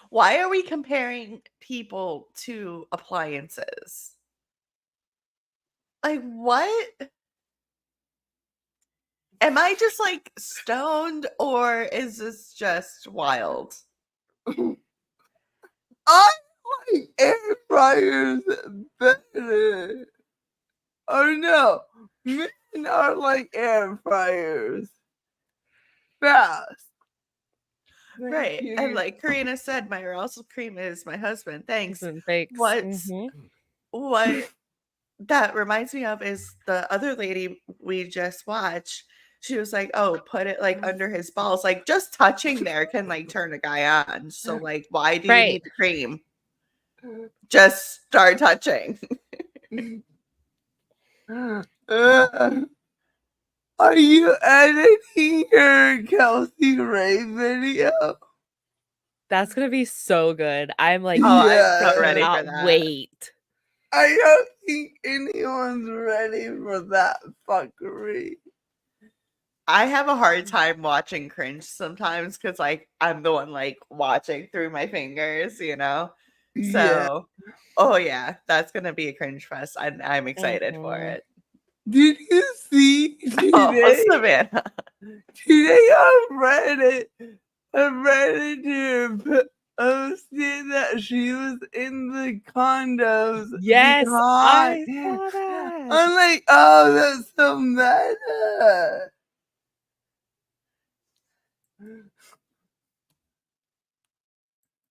Why are we comparing people to appliances? Like, what? Am I just like stoned, or is this just wild? I like air fryers better. Oh no, men are like air fryers. Fast. Right. And like Karina said, my arousal cream is my husband. Thanks. Thanks. What that reminds me of is the other lady we just watched. She was like, oh, put it like under his balls. Like just touching there can like turn a guy on. So like, why do you need the cream? Just start touching. Are you editing your Kelsey Ray video? That's gonna be so good. I'm like, I'm so ready for that. Wait. I don't think anyone's ready for that fuckery. I have a hard time watching cringe sometimes because like I'm the one like watching through my fingers, you know. Yeah. So, oh yeah, that's gonna be a cringe fest. I'm excited for Mhm. it. Did you see Oh, today? Savannah. Today on Reddit, a Redditor posted that she was in the condos Yes, I behind. saw that. I'm like, oh, that's so meta.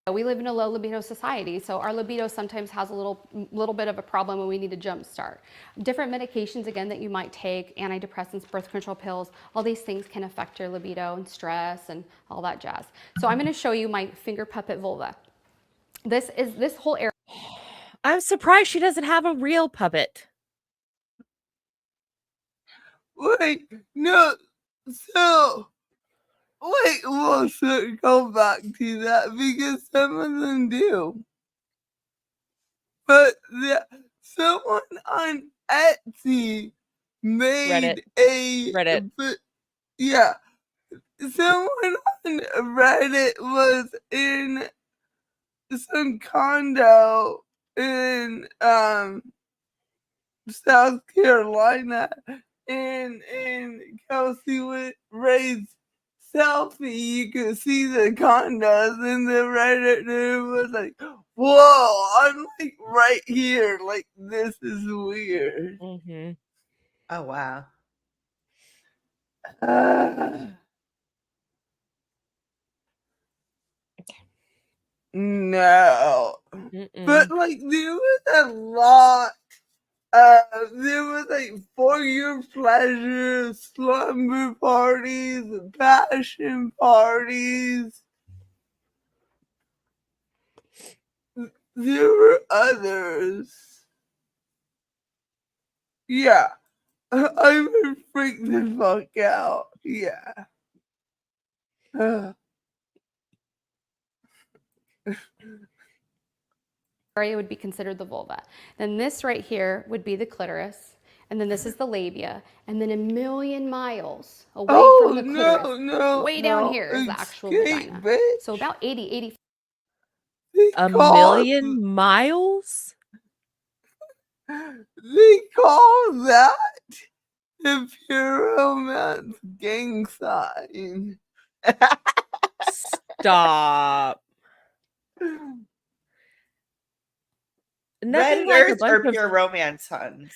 We live in a low libido society, so our libido sometimes has a little bit of a problem and we need to jumpstart. Different medications, again, that you might take, antidepressants, birth control pills, all these things can affect your libido and stress and all that jazz. So I'm going to show you my finger puppet vulva. This whole area. I'm surprised she doesn't have a real puppet. Wait, no, so, wait, we'll circle back to that because some of them do. But someone on Etsy made Reddit. yeah, someone on Reddit was in some condo in South Carolina, and Kelsey would raise selfie. You could see the condos, and the Redditor was like, "Whoa, I'm like right here. Like this is weird." Mm-hmm. Oh wow. No, but like there was a lot. There was like for your pleasure, slumber parties, passion parties. There were others. Yeah, I would freak the fuck out. Yeah. Area would be considered the vulva. Then this right here would be the clitoris, and then this is the labia, and then a million miles away from the clitoris, way down here is the actual vagina. Bitch. So about 80. A million miles? They call that the pure romance gang sign. Stop. Nothing like a Renders bunch or of pure romance huns.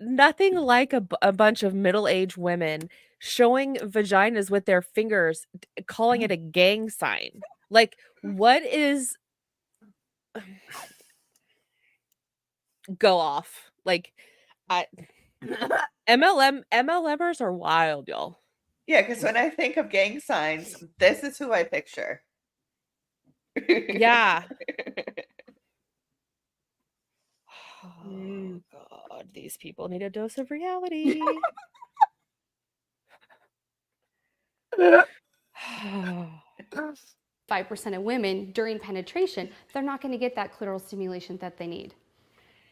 nothing like a bunch of middle-aged women showing vaginas with their fingers, calling it a gang sign. Like, what is go off? Like, MLMers are wild, y'all. Yeah, because when I think of gang signs, this is who I picture. Yeah. Oh God, these people need a dose of reality. 5% of women during penetration, they're not going to get that clitoral stimulation that they need.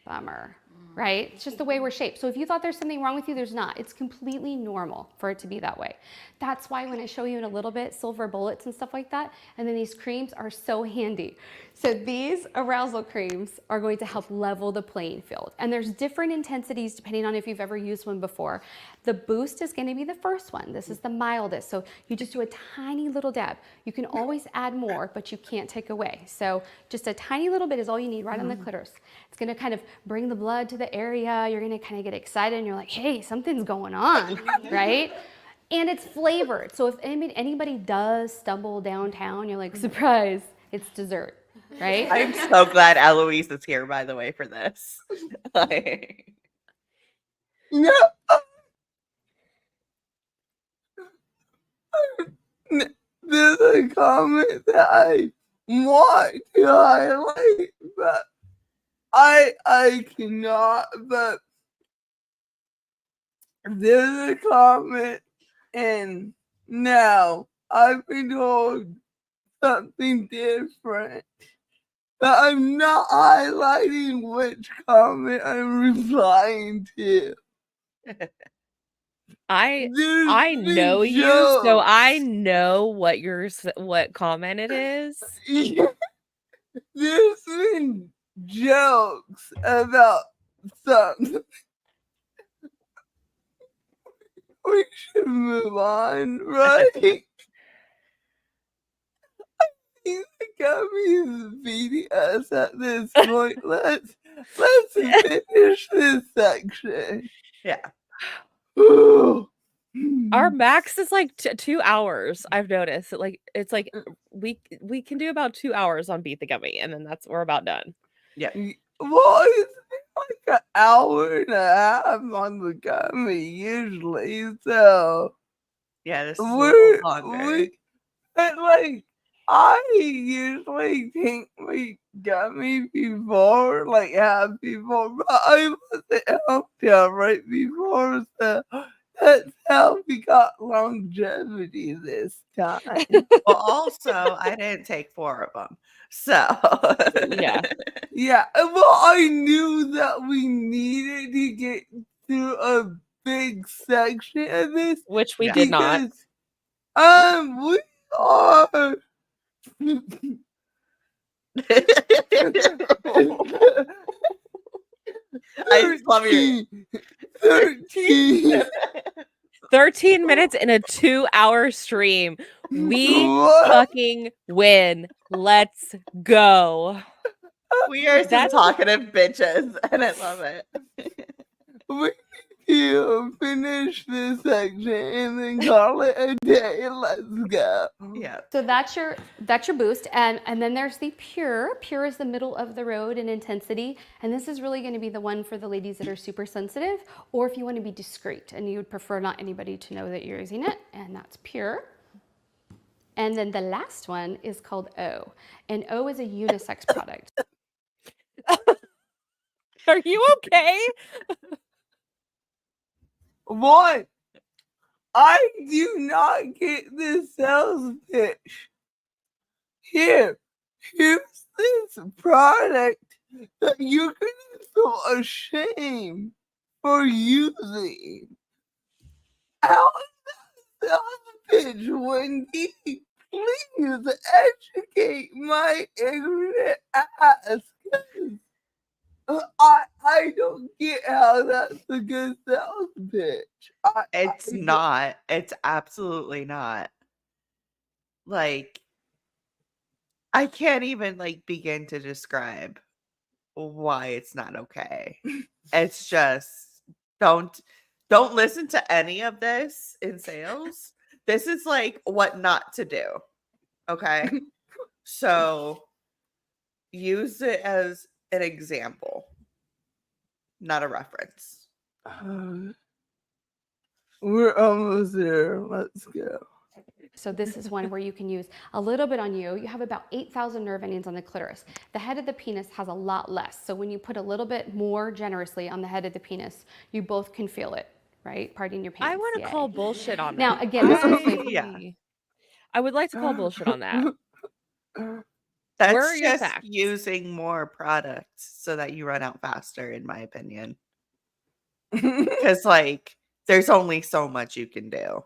Bummer, right? It's just the way we're shaped. So if you thought there's something wrong with you, there's not. It's completely normal for it to be that way. That's why when I show you in a little bit, silver bullets and stuff like that, and then these creams are so handy. So these arousal creams are going to help level the playing field. And there's different intensities depending on if you've ever used one before. The boost is going to be the first one. This is the mildest. So you just do a tiny little dab. You can always add more, but you can't take away. So just a tiny little bit is all you need right on the clitoris. It's going to kind of bring the blood to the area. You're going to kind of get excited and you're like, hey, something's going on, right? And it's flavored. So if anybody does stumble downtown, you're like, surprise, it's dessert, right? I'm so glad Eloise is here, by the way, for this. No. There's a comment that I want to highlight, but I cannot. But there's a comment, and now I've been told something different. but I'm not highlighting which comment I'm replying to. I There's been know you, so I jokes. know what comment it is. There's been jokes about something. We should move on, right? He's Gummy's beating us at this point. Let's finish this section. Yeah. Our max is like 2 hours. I've noticed. It's like we can do about 2 hours on Beat the Gummy, and then we're about done. Yeah. Well, it's like an hour and a half on the Gummy usually, so Yeah, this is a little longer. But like, I usually think we Gummy before, like have before, but I wasn't helped out right before, so that's how we got longevity this time. Well, also, I didn't take 4 of them. So, Yeah. Yeah, well, I knew that we needed to get through a big section of this, Which we Yeah. did not. because we are. I just love your 13. 13 minutes in a 2-hour stream. We What? fucking win. Let's go. We are some That's- talkative bitches, and I love it. We need to finish this section and then call it a day. Let's go. Yeah. So that's your boost, and then there's the pure. Pure is the middle of the road in intensity, and this is really going to be the one for the ladies that are super sensitive, or if you want to be discreet and you would prefer not anybody to know that you're using it, and that's pure. And then the last one is called O, and O is a unisex product. Are you okay? One, I do not get this sales pitch. Here's this product that you're gonna feel ashamed for using. How is that sales pitch, Wendy? Please educate my ignorant ass. I don't get how that's a good sales pitch. It's not. It's absolutely not. Like, I can't even begin to describe why it's not okay. It's just don't listen to any of this in sales. This is what not to do. Okay? So use it as an example, not a reference. We're almost there. Let's go. So this is one where you can use a little bit on you. You have about 8,000 nerve endings on the clitoris. The head of the penis has a lot less. So when you put a little bit more generously on the head of the penis, you both can feel it, right? Pardon your pants. I want to Yay. call bullshit on that. Now, again, this is flavor. Yeah. I would like to call bullshit on that. That's Where are your just facts? using more products so that you run out faster, in my opinion. Ow. Because there's only so much you can do.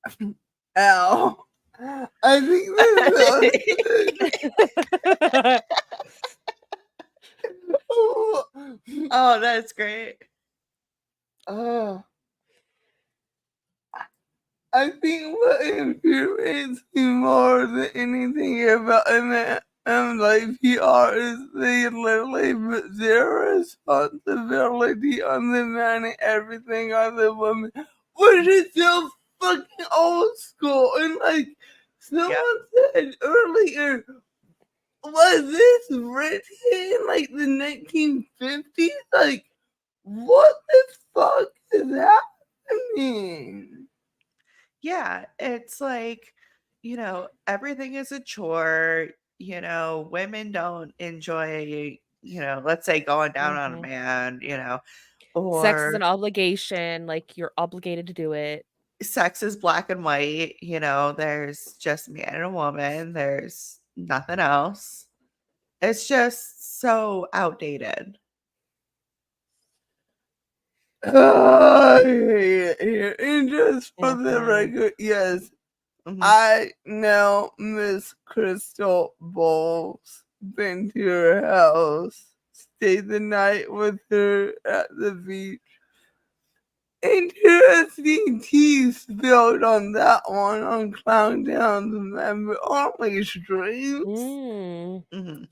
I think this Oh, that's great. I think what infuriates me more than anything about PR is they literally put zero responsibility on the man and everything on the woman, which is so fucking old school. And someone said earlier, was this written in the 1950s? What the fuck is happening? Yeah, it's everything is a chore. Women don't enjoy, let's say going down on a Mhm. man, Sex is an or obligation. You're obligated to do it. sex is black and white. There's just man and a woman. There's nothing else. It's just so outdated. I hate it here. And just for the Mhm. record, yes, Mhm. I know Miss Crystal Bowles. Been to her house, stayed the night with her at the beach. Interesting tea spilled on that one on Clown Town's member only streams. Mm. Mhm.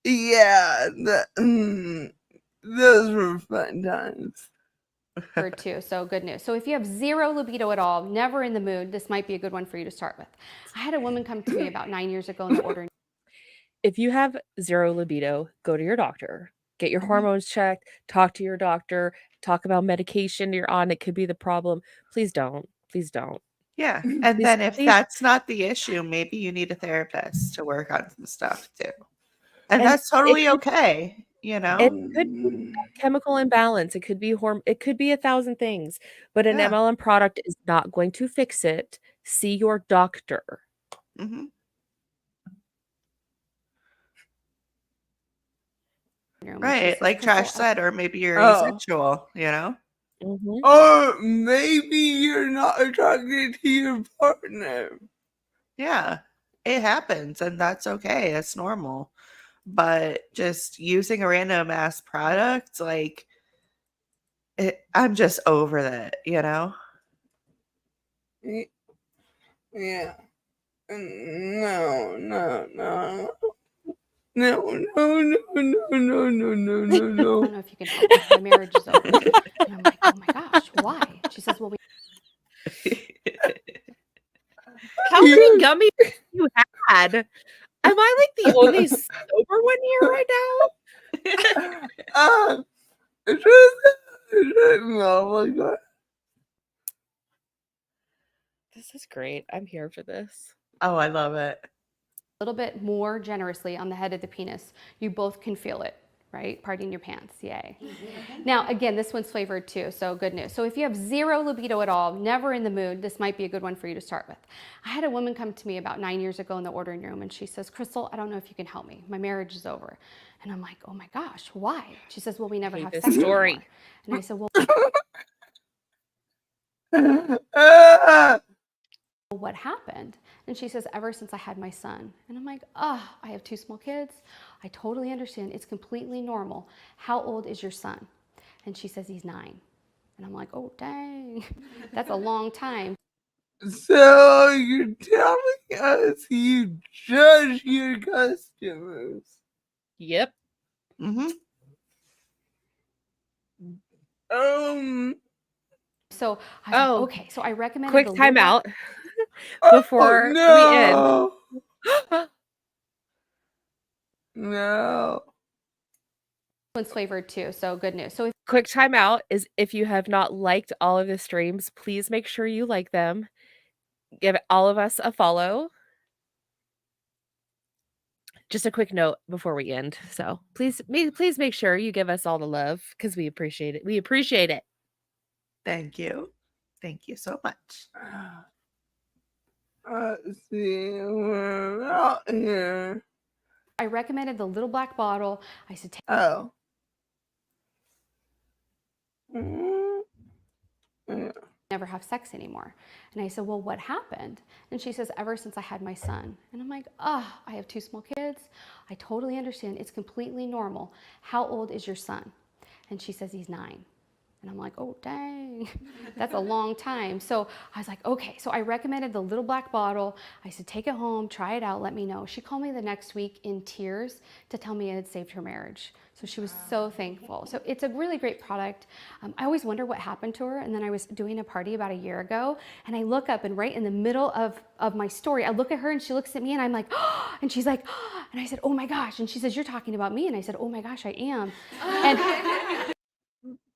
Yeah, those were fun times. Heard too, so good news. So if you have zero libido at all, never in the mood, this might be a good one for you to start with. I had a woman come to me about 9 years ago in the order. If you have zero libido, go to your doctor. Get your Mhm. hormones checked, talk to your doctor, talk about medication you're on. It could be the problem. Please don't. Please don't. Yeah. And Please, then if please. that's not the issue, maybe you need a therapist to work on some stuff too. And And that's totally okay, you it know? could be a chemical imbalance. It could be it could be 1,000 things, but an Yeah. MLM product is not going to fix it. See your doctor. Mhm. Right, like Trash said, or maybe you're Oh. asexual, you know? Mhm. Or maybe you're not attracted to your partner. Yeah, it happens, and that's okay. That's normal. But just using a random ass product, like, I'm just over that, you know? Yeah. No, no, no. No, no, no, no, no, no, no, no, I no. don't know if you can help me. My marriage is over. And I'm like, oh my gosh, why? She says, well, we How many gummies have you had? Am I like the only sober one here right now? Oh my God. This is great. I'm here for this. Oh, I love it. a little bit more generously on the head of the penis. You both can feel it, right? Parting your pants, yay. Now, again, this one's flavored too, so good news. So if you have zero libido at all, never in the mood, this might be a good one for you to start with. I had a woman come to me about 9 years ago in the ordering room, and she says, Crystal, I don't know if you can help me. My marriage is over. And I'm like, oh my gosh, why? She says, well, we never Hate have this sex story. anymore. And I said, well, what happened? And she says, ever since I had my son. And I'm like, I have 2 small kids. I totally understand. It's completely normal. How old is your son? And she says, he's 9. And I'm like, oh, dang, that's a long time. So you're telling us you judge your customers? Yep. Mm-hmm. So I was like, okay, so I recommended quick the little timeout before we end. No. one's flavored too, so good news. So if Quick timeout is if you have not liked all of the streams, please make sure you like them. Give all of us a follow. Just a quick note before we end. So please make sure you give us all the love because we appreciate it. We appreciate it. Thank you. Thank you so much. Let's see, we're out here. I recommended the little black bottle. I said, Oh. never have sex anymore. And I said, well, what happened? And she says, ever since I had my son. And I'm like, I have 2 small kids. I totally understand. It's completely normal. How old is your son? And she says, he's 9. And I'm like, oh, dang, that's a long time. So I was like, okay. So I recommended the little black bottle. I said, take it home, try it out, let me know. She called me the next week in tears to tell me it had saved her marriage. So she was so thankful. So it's a really great product. I always wonder what happened to her. And then I was doing a party about a year ago, and I look up, and right in the middle of my story, I look at her and she looks at me, and I'm like, oh, and she's like, oh, and I said, oh my gosh. And she says, you're talking about me. And I said, oh my gosh, I am. And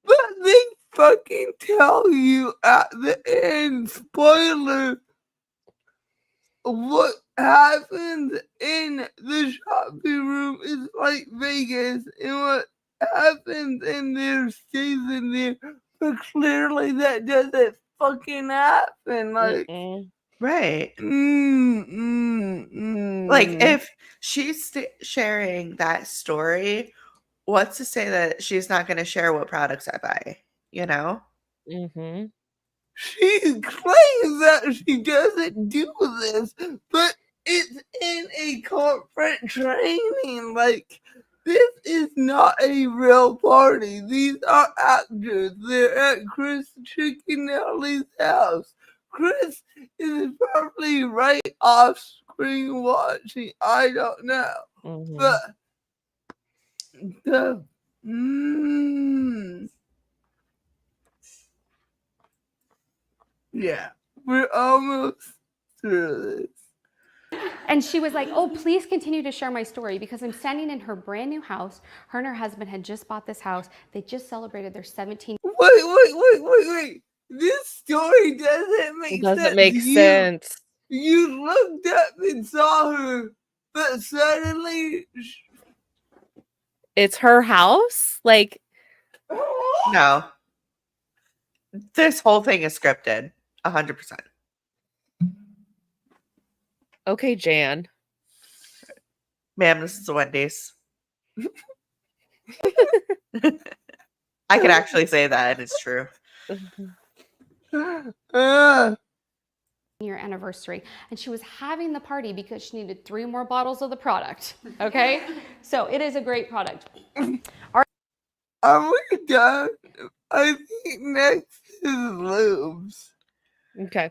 but they fucking tell you at the end, spoiler, what happens in the shopping room is like Vegas, and what happens in there stays in there. But clearly that doesn't fucking happen. Like, Right. Like, if she's sharing that story, what's to say that she's not going to share what products I buy? You know? Mm-hmm. She claims that she doesn't do this, but it's in a corporate training. Like, this is not a real party. These are actors. They're at Chris Chickenelli's house. Chris is probably right off screen watching. I don't know. Mm-hmm. But the yeah, we're almost through this. And she was like, oh, please continue to share my story because I'm standing in her brand new house. Her and her husband had just bought this house. They just celebrated their 17th. Wait. This story doesn't make It doesn't sense. make sense. You looked up and saw her, but suddenly. It's her house? Like, No. This whole thing is scripted. 100%. okay, Jan. Ma'am, this is Wendy's. I can actually say that, and it's true. Year anniversary, and she was having the party because she needed 3 more bottles of the product. Okay, so it is a great product. Are we done? I think next is lubes. Okay.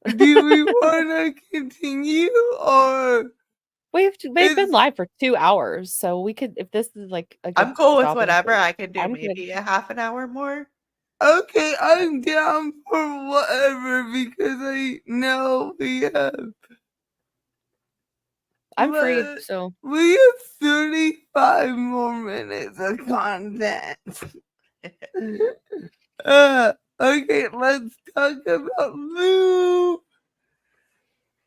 Do we want to continue or? We've been live for 2 hours, so we could, if this is like a good I'm cool with stopping whatever. point. I can do I'm maybe good. a half an hour more. Okay, I'm down for whatever because I know we have. I'm free, so We have 35 more minutes of content. Okay, let's talk about lube.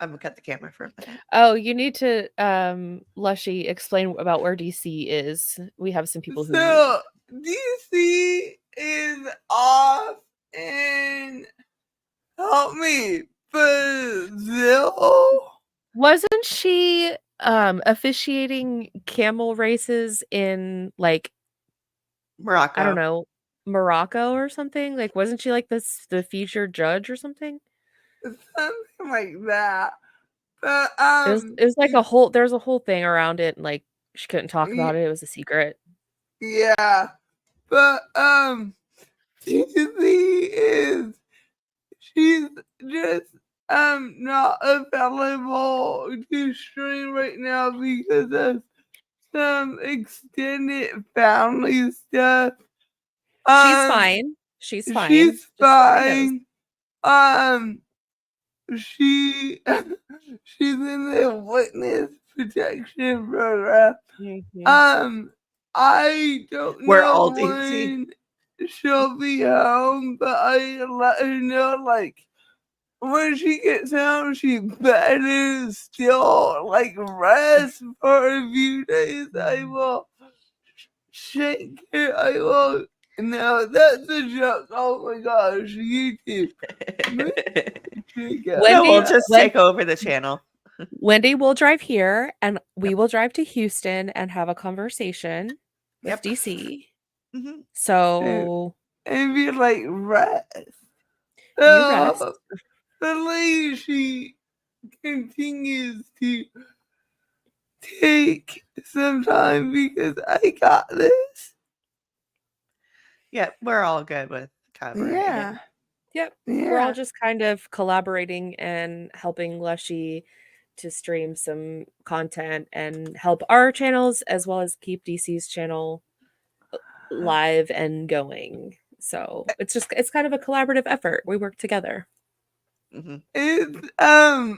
I'm gonna cut the camera for a minute. oh, you need to Lushie explain about where DC is. We have some people who So DC is off in help me, Brazil. wasn't she officiating camel races in like Morocco. I don't know, Morocco or something? Like wasn't she like the featured judge or something? Something like that. But It was like there's a whole thing around it and like she couldn't talk about it. It was a secret. yeah. But she's just not available to stream right now because of some extended family stuff. She's fine. She's fine. She's Just so you know. fine. She's in the witness protection program. Mhm. I don't We're know all when she'll be home, but I let her know like when she gets home, she better still like rest for a few days. I will shake her. I will. No, that's a joke. Oh my gosh, YouTube. No, we'll just take over the channel. Wendy will drive here and we will drive to Houston and have a conversation with DC. Mm-hmm. So and be like rest. You rest. Believe she continues to take some time because I got this. Yeah, we're all good with covering it. Yep. We're all just kind of collaborating and helping Lushie to stream some content and help our channels as well as keep DC's channel live and going. So it's kind of a collaborative effort. We work together. Mm-hmm. It's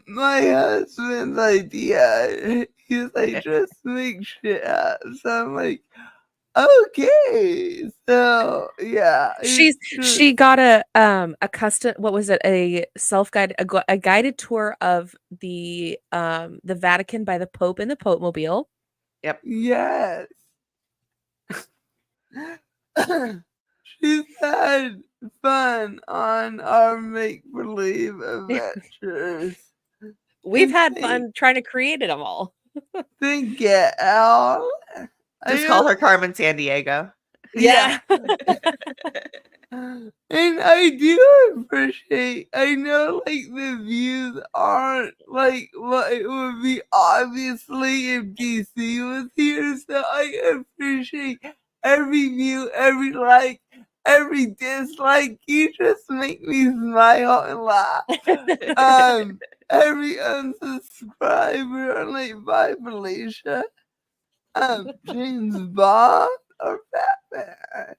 my husband's idea. He's like, just make shit up. So I'm like, okay. So yeah. She got a custom, what was it, a guided tour of the Vatican by the Pope in the Pope Mobile. Yep. Yes. she's had fun on our make-believe adventures. We've And had fun trying to create them all. Then get out. Just call her Carmen Sandiego. Yeah. And I do appreciate, I know like the views aren't like what it would be obviously if DC was here, so I appreciate every view, every like, every dislike. You just make me smile and laugh. Every unsubscriber on like Vibration, James Bond or Batman.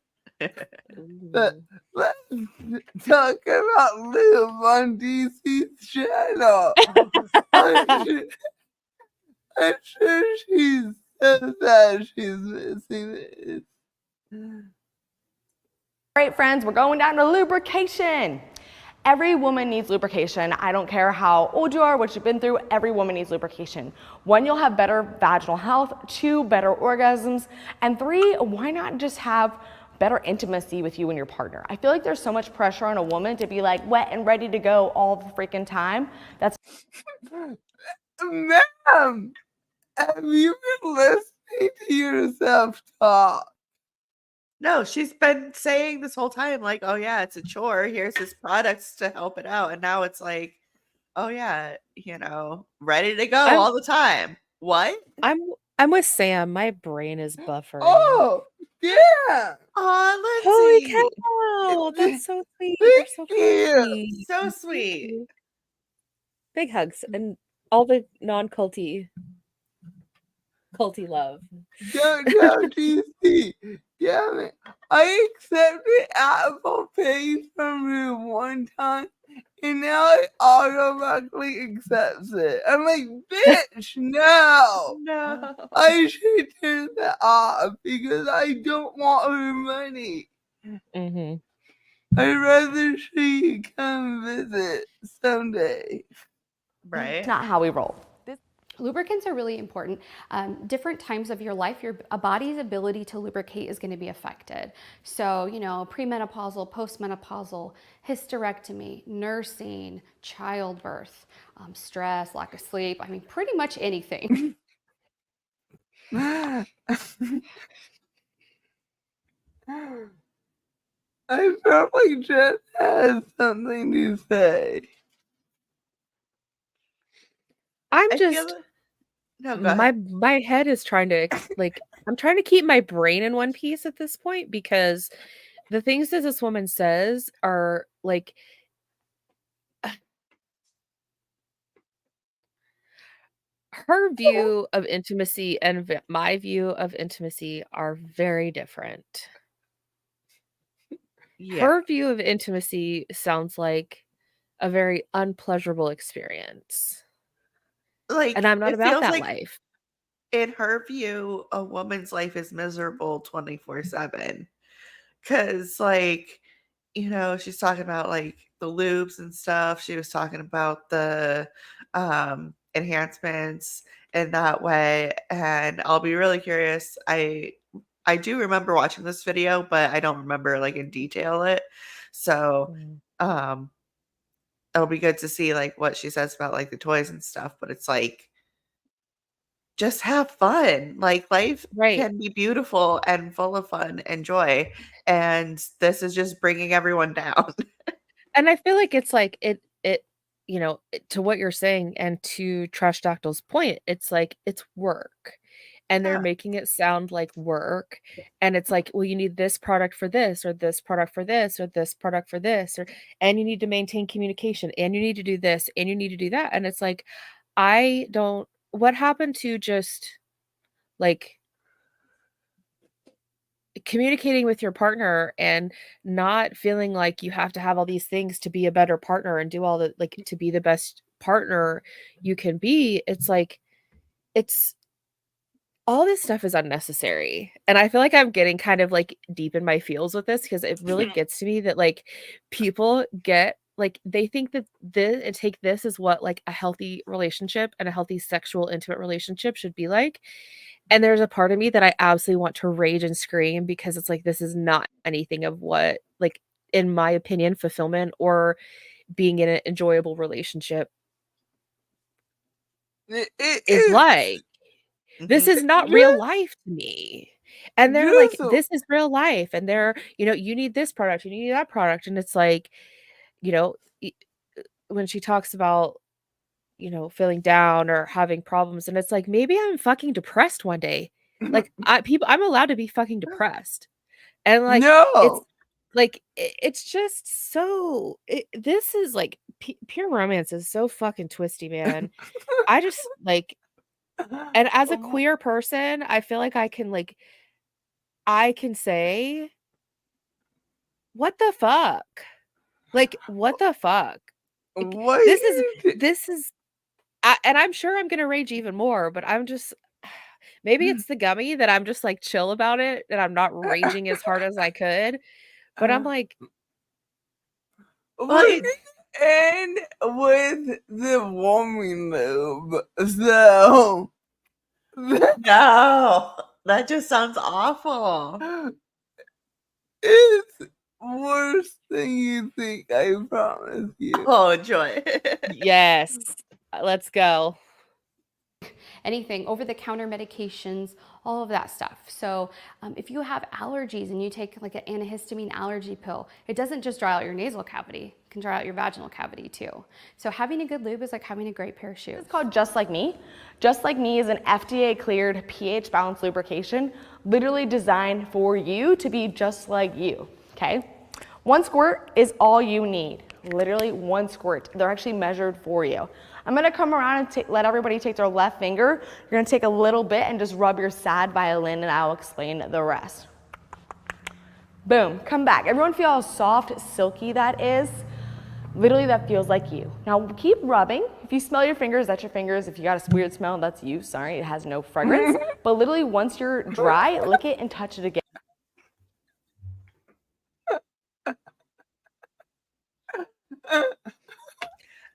But let's talk about Liv on DC's channel. I'm sure she's so sad she's missing it. All right, friends, we're going down to lubrication. Every woman needs lubrication. I don't care how old you are, what you've been through, every woman needs lubrication. 1, you'll have better vaginal health. 2, better orgasms. And 3, why not just have better intimacy with you and your partner? I feel like there's so much pressure on a woman to be like wet and ready to go all the freaking time. That's Ma'am, have you been listening to yourself talk? No, she's been saying this whole time, like, oh yeah, it's a chore. Here's his products to help it out. And now it's like, oh yeah, ready to go all the time. What? I'm with Sam. My brain is buffering. Oh, yeah. Oh, Holy Lindsay. cow! That's so sweet. You're so sweet. So sweet. Big hugs and all the non-culty love. Go DC. Damn it. I accepted Apple Pay from you one time, and now it automatically accepts it. I'm like, bitch, no. No. I should turn that off because I don't want her money. Mm-hmm. I'd rather she come visit someday. Right. not how we roll. Lubricants are really important. Different times of your life, your body's ability to lubricate is going to be affected. So, premenopausal, postmenopausal, hysterectomy, nursing, childbirth, stress, lack of sleep. I mean, pretty much anything. I felt like Jen has something to say. I'm I feel just like- No, go ahead. my head is trying to like I'm trying to keep my brain in one piece at this point because the things that this woman says are like her view of intimacy and my view of intimacy are very different. Yeah. Her view of intimacy sounds like a very unpleasurable experience. Like, And I'm not it about feels that like, life. in her view, a woman's life is miserable 24/7. Because, like, she's talking about like the loops and stuff. She was talking about the enhancements in that way. And I'll be really curious. I do remember watching this video, but I don't remember like in detail it. So it'll be good to see like what she says about like the toys and stuff. But it's like, just have fun. Like, life Right. can be beautiful and full of fun and joy. And this is just bringing everyone down. And I feel like it's like to what you're saying and to Trash Doctor's point, it's like it's work. And they're Yeah. making it sound like work. And it's like, well, you need this product for this, or this product for this, or this product for this, and you need to maintain communication, and you need to do this, and you need to do that. And it's like, what happened to just like communicating with your partner and not feeling like you have to have all these things to be a better partner and do all the like to be the best partner you can be? It's like it's all this stuff is unnecessary. And I feel like I'm getting kind of like deep in my feels with this because it really gets to me that like people get like they think that take this as what like a healthy relationship and a healthy sexual intimate relationship should be like. And there's a part of me that I absolutely want to rage and scream because it's like this is not anything of what, like, in my opinion, fulfillment or being in an enjoyable relationship It is is like. This is not real just, life to me. And they're like, just this is real life. And they're, you need this product, you need that product. And it's like, you know, e- when she talks about, feeling down or having problems, and it's like, maybe I'm fucking depressed one day. Like I'm allowed to be fucking depressed. And like, it's no. like, it's just so, this is like, pure romance is so fucking twisty, man. I just like, and as a queer person, I feel like I can say, "What the fuck?" Like, what the fuck? Like, What this is and I'm sure I'm gonna rage even more, but I'm just maybe it's the gummy that I'm just, like, chill about it, and I'm not raging as hard as I could, but I'm like, We're gonna end with the warming lube. So No, that just sounds awful. it's worse than you think, I promise you. Oh, joy. yes, let's go. Anything, over-the-counter medications, all of that stuff. So if you have allergies and you take like an antihistamine allergy pill, it doesn't just dry out your nasal cavity, it can dry out your vaginal cavity too. So having a good lube is like having a great pair of shoes. It's called Just Like Me. Just Like Me is an FDA cleared pH balanced lubrication, literally designed for you to be just like you, okay? One squirt is all you need, literally one squirt. They're actually measured for you. I'm gonna come around and let everybody take their left finger. You're gonna take a little bit and just rub your sad violin and I'll explain the rest. Boom, come back. Everyone feel how soft, silky that is? Literally that feels like you. Now keep rubbing. If you smell your fingers, that's your fingers. If you got a weird smell, that's you. Sorry, it has no fragrance. But literally once you're dry, lick it and touch it again.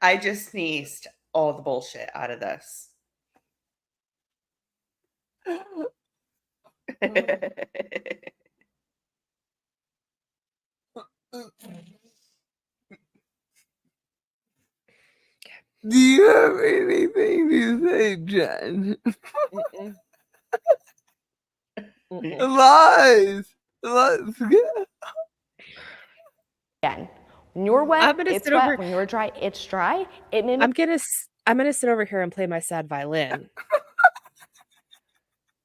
I just sneezed all the bullshit out of this. Do you have anything to say, Jen? Lies. Let's go. Again. When you're wet, I'm gonna it's sit wet. over- When you're dry, it's dry. It mimics I'm gonna sit over here and play my sad violin.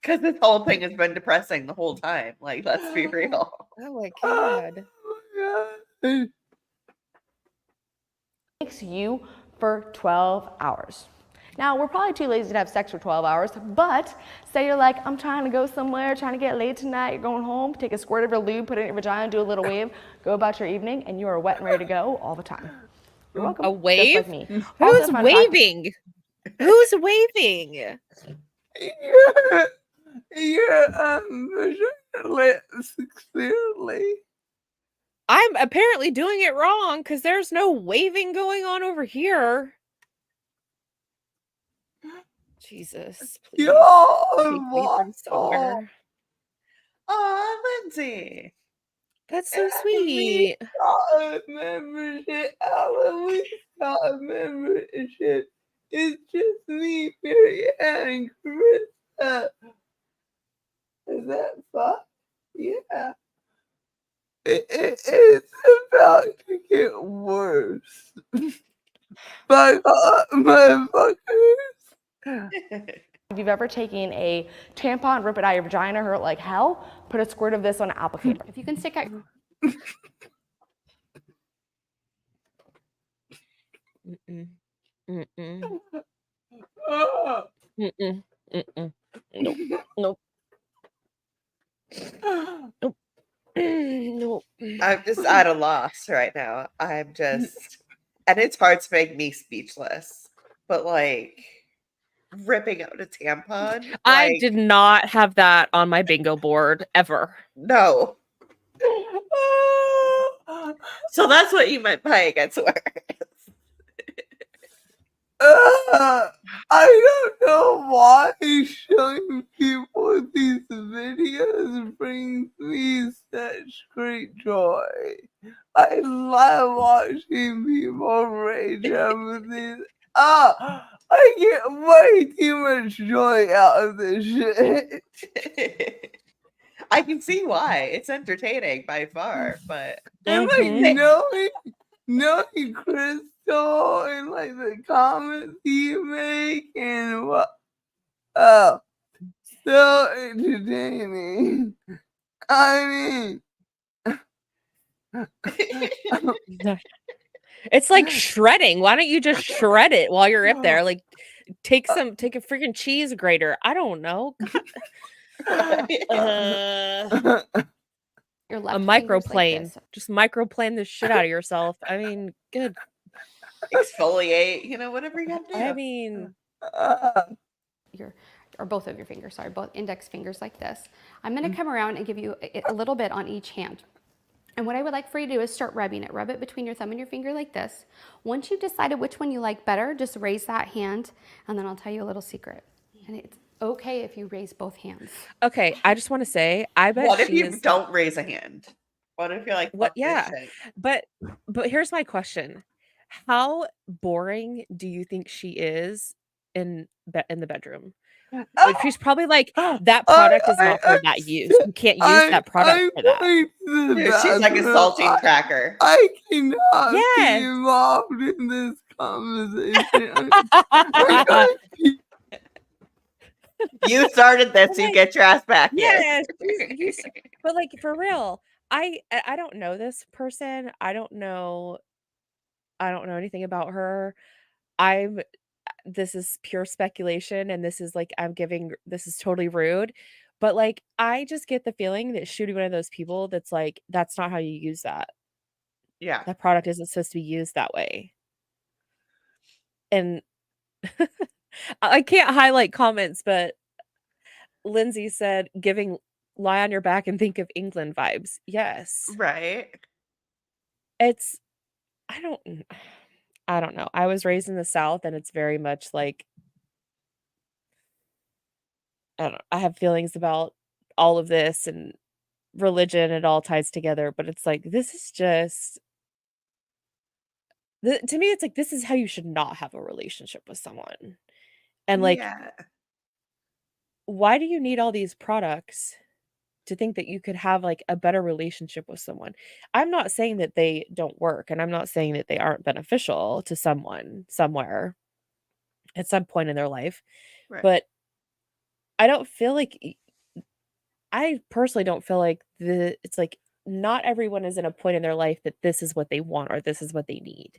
Because this whole thing has been depressing the whole time. Like, let's be real. Oh my god. you for 12 hours. Now, we're probably too lazy to have sex for 12 hours, but say you're like, I'm trying to go somewhere, trying to get laid tonight, you're going home, take a squirt of your lube, put it in your vagina, do a little wave, go about your evening, and you are wet and ready to go all the time. You're welcome. A wave? Just like me. Who's waving? Who's waving? Your lips, clearly. I'm apparently doing it wrong because there's no waving going on over here. Jesus, please. Take me from somewhere. Oh, Lindsay. That's so sweet. Got a membership. Alan, we got a membership. It's just me, Mary, and Krista. Is that fun? Yeah. It's about to get worse. By God, motherfuckers. If you've ever taken a tampon, rip it out of your vagina, hurt like hell, put a squirt of this on an applicator. If you can stick out. Mm-mm. Mm-mm. Oh. Mm-mm. Mm-mm. Nope. Nope. Nope. Nope. I'm just at a loss right now. I'm just, and it's hard to make me speechless, but like ripping out a tampon. I like, did not have that on my bingo board ever. No. So that's what you meant by it gets worse. I don't know why showing people these videos brings me such great joy. I love watching people rage over these. I get way too much joy out of this shit. I can see why. It's entertaining by far, but And like knowing Crystal and like the comments you make and what so entertaining. I mean It's like shredding. Why don't you just shred it while you're up there? Like take a freaking cheese grater. I don't know. Your A left microplane. fingers like Just microplane the shit out of yourself. I mean, good. exfoliate, whatever you gotta do. I mean, or both of your fingers, sorry, both index fingers like this. I'm gonna come around and give you a little bit on each hand. And what I would like for you to do is start rubbing it. Rub it between your thumb and your finger like this. Once you've decided which one you like better, just raise that hand, and then I'll tell you a little secret. And it's okay if you raise both hands. okay, I just want to say, I bet What if she you is don't raise a hand? What if you're like, what "Fuck this yeah. shit." But here's my question. How boring do you think she is in the bedroom? Like, she's probably like, that product is not for that use. You can't use that product for that. Dude, she's like a saltine cracker. I cannot be Yes. involved in this conversation. You started this, you get your ass back here. Yes. But like, for real, I don't know this person. I don't know anything about her. This is pure speculation, and this is like, this is totally rude, but like, I just get the feeling that she's one of those people that's like, that's not how you use that. Yeah. That product isn't supposed to be used that way. And I can't highlight comments, but Lindsay said, giving lie on your back and think of England vibes. Yes. Right. It's, I don't know. I was raised in the South, and it's very much like, I don't know, I have feelings about all of this, and religion, it all ties together, but it's like, this is just to me, it's like, this is how you should not have a relationship with someone. And like, Yeah. why do you need all these products to think that you could have like a better relationship with someone? I'm not saying that they don't work, and I'm not saying that they aren't beneficial to someone somewhere at some point in their life. Right. But I don't feel like I personally don't feel like it's like, not everyone is in a point in their life that this is what they want or this is what they need.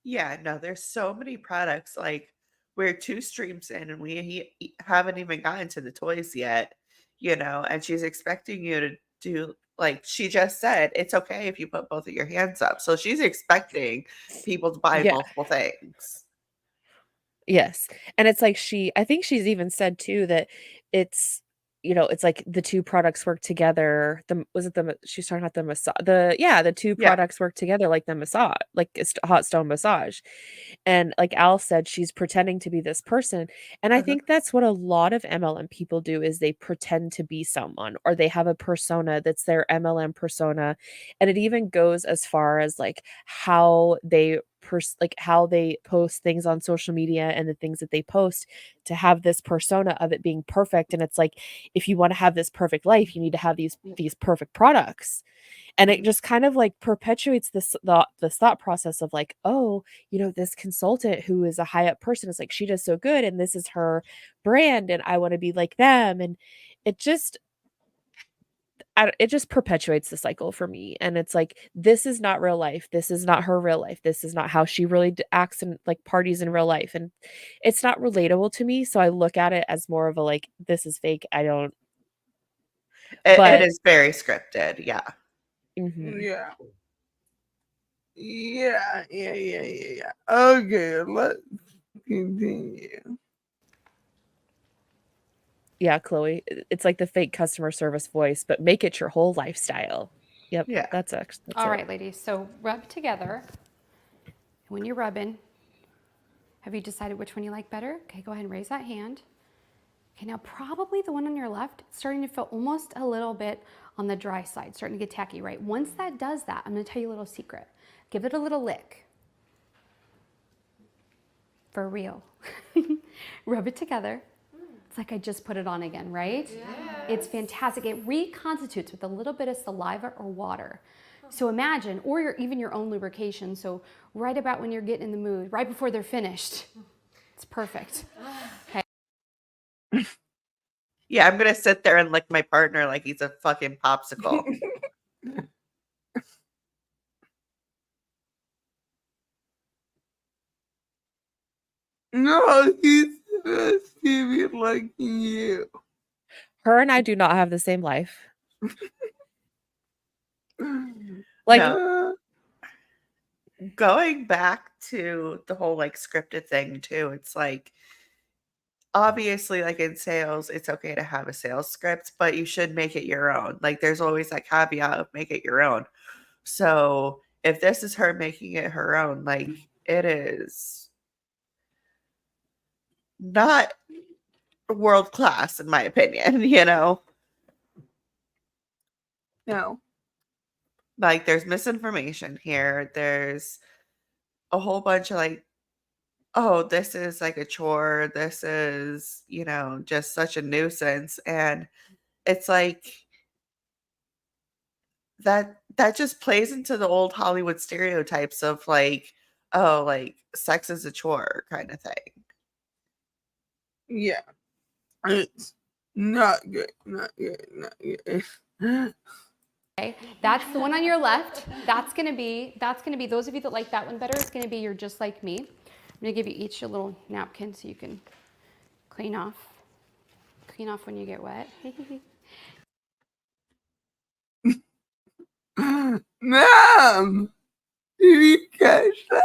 Yeah, no, there's so many products. Like, we're 2 streams in and we haven't even gotten to the toys yet, and she's expecting you to do, like she just said, it's okay if you put both of your hands up. So she's expecting people to buy Yeah. multiple things. Yes. And it's like, I think she's even said too that it's, it's like the 2 products work together. She's talking about the massage, the 2 Yeah. products work together like the massage, like it's hot stone massage. And like Al said, she's pretending to be this person. And I think that's what a lot of MLM people do, is they pretend to be someone, or they have a persona that's their MLM persona. And it even goes as far as like how they how they post things on social media, and the things that they post to have this persona of it being perfect. And it's like, if you want to have this perfect life, you need to have these perfect products. And it just kind of like perpetuates this thought process of like, oh, this consultant who is a high up person is like, she does so good, and this is her brand, and I want to be like them. And it just perpetuates the cycle for me. And it's like, this is not real life. This is not her real life. This is not how she really acts and like parties in real life. And it's not relatable to me. So I look at it as more of a like, this is fake. But it is very scripted. Yeah. Mhm. Yeah. Okay, let's continue. Yeah, Chloe, it's like the fake customer service voice, but make it your whole lifestyle. Yep. Yeah. That's it. All right, ladies. So rub together. When you're rubbing, have you decided which one you like better? Okay, go ahead and raise that hand. Okay, now probably the one on your left, it's starting to feel almost a little bit on the dry side, starting to get tacky, right? Once that does that, I'm gonna tell you a little secret. Give it a little lick. For real. Rub it together. It's like I just put it on again, right? Yes. It's fantastic. It reconstitutes with a little bit of saliva or water. So imagine, or even your own lubrication. So right about when you're getting in the mood, right before they're finished. It's perfect. Okay. Yeah, I'm gonna sit there and lick my partner like he's a fucking popsicle. No, he's supposed to be liking you. Her and I do not have the same life. Like, No. Going back to the whole like scripted thing too, it's like obviously like in sales, it's okay to have a sales script, but you should make it your own. Like there's always that caveat of make it your own. So if this is her making it her own, like it is not world class in my opinion, you know? No. Like there's misinformation here. There's a whole bunch of like, oh, this is like a chore. This is, you know, just such a nuisance. And it's like that just plays into the old Hollywood stereotypes of like, oh, like sex is a chore kind of thing. Yeah. It's not good. Not good. Not good. Okay, that's the one on your left. That's gonna be those of you that like that one better, it's gonna be You're Just Like Me. I'm gonna give you each a little napkin so you can clean off when you get wet. Mom! Did you catch that?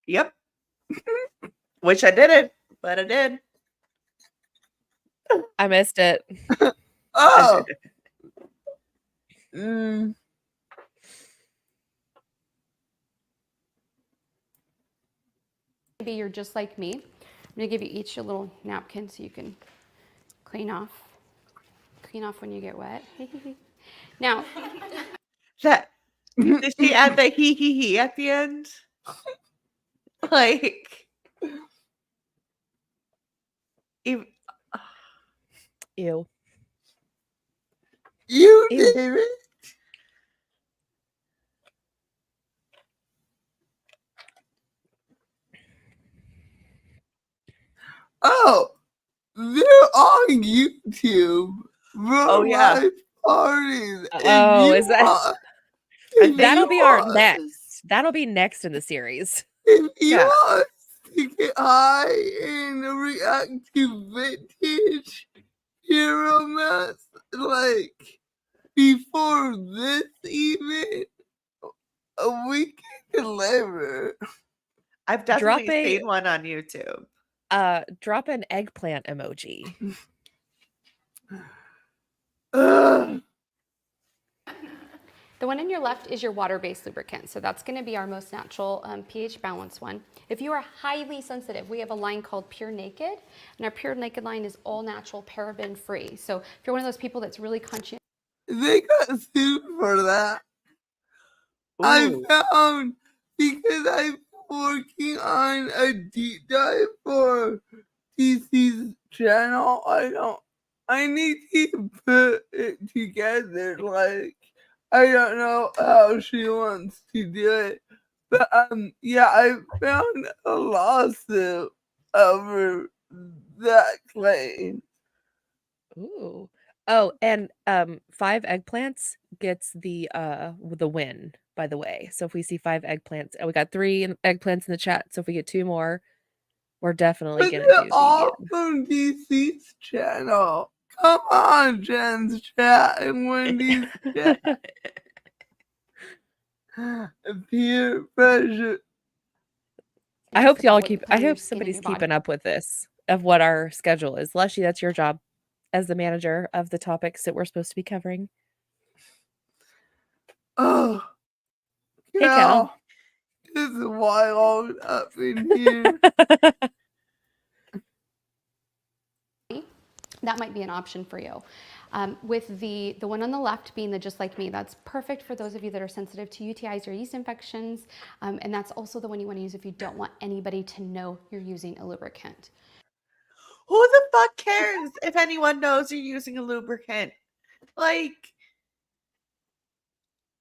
Yep. Which I didn't, but I did. I missed it. Oh! Maybe You're Just Like Me. I'm gonna give you each a little napkin so you can clean off when you get wet. Now, That did she add the he at the end? Like, even, Ew. You Ew. did it? Oh! They're on YouTube. Oh, yeah. Live parties. Oh, is that? That'll be our want- next. That'll be next in the series. If you Yeah. want to get high and react to vintage hero masks, like before this even, we can deliver. I've definitely Drop a- seen one on YouTube. Drop an eggplant emoji. Ugh. the one on your left is your water-based lubricant. So that's gonna be our most natural pH balanced one. If you are highly sensitive, we have a line called Pure Naked, and our Pure Naked line is all natural, paraben free. So if you're one of those people that's really conscious, They got sued for that. I Ooh. found, because I'm working on a deep dive for TC's channel, I need to put it together. Like, I don't know how she wants to do it. But yeah, I found a lawsuit over that claim. Ooh. Oh, and 5 eggplants gets the win, by the way. So if we see 5 eggplants, and we got 3 eggplants in the chat, so if we get 2 more, we're definitely But gonna they're do all the from DC's channel. Come on, Jen's chat and Wendy's chat. Peer pressure. I hope y'all What keep the I pain hope of skin in somebody's your body. keeping up with this of what our schedule is. Lushie, that's your job as the manager of the topics that we're supposed to be covering. Oh, Hey, Cal. it's wild up in here. That might be an option for you. With the one on the left being the Just Like Me, that's perfect for those of you that are sensitive to UTIs or yeast infections. And that's also the one you want to use if you don't want anybody to know you're using a lubricant. Who the fuck cares if anyone knows you're using a lubricant? Like,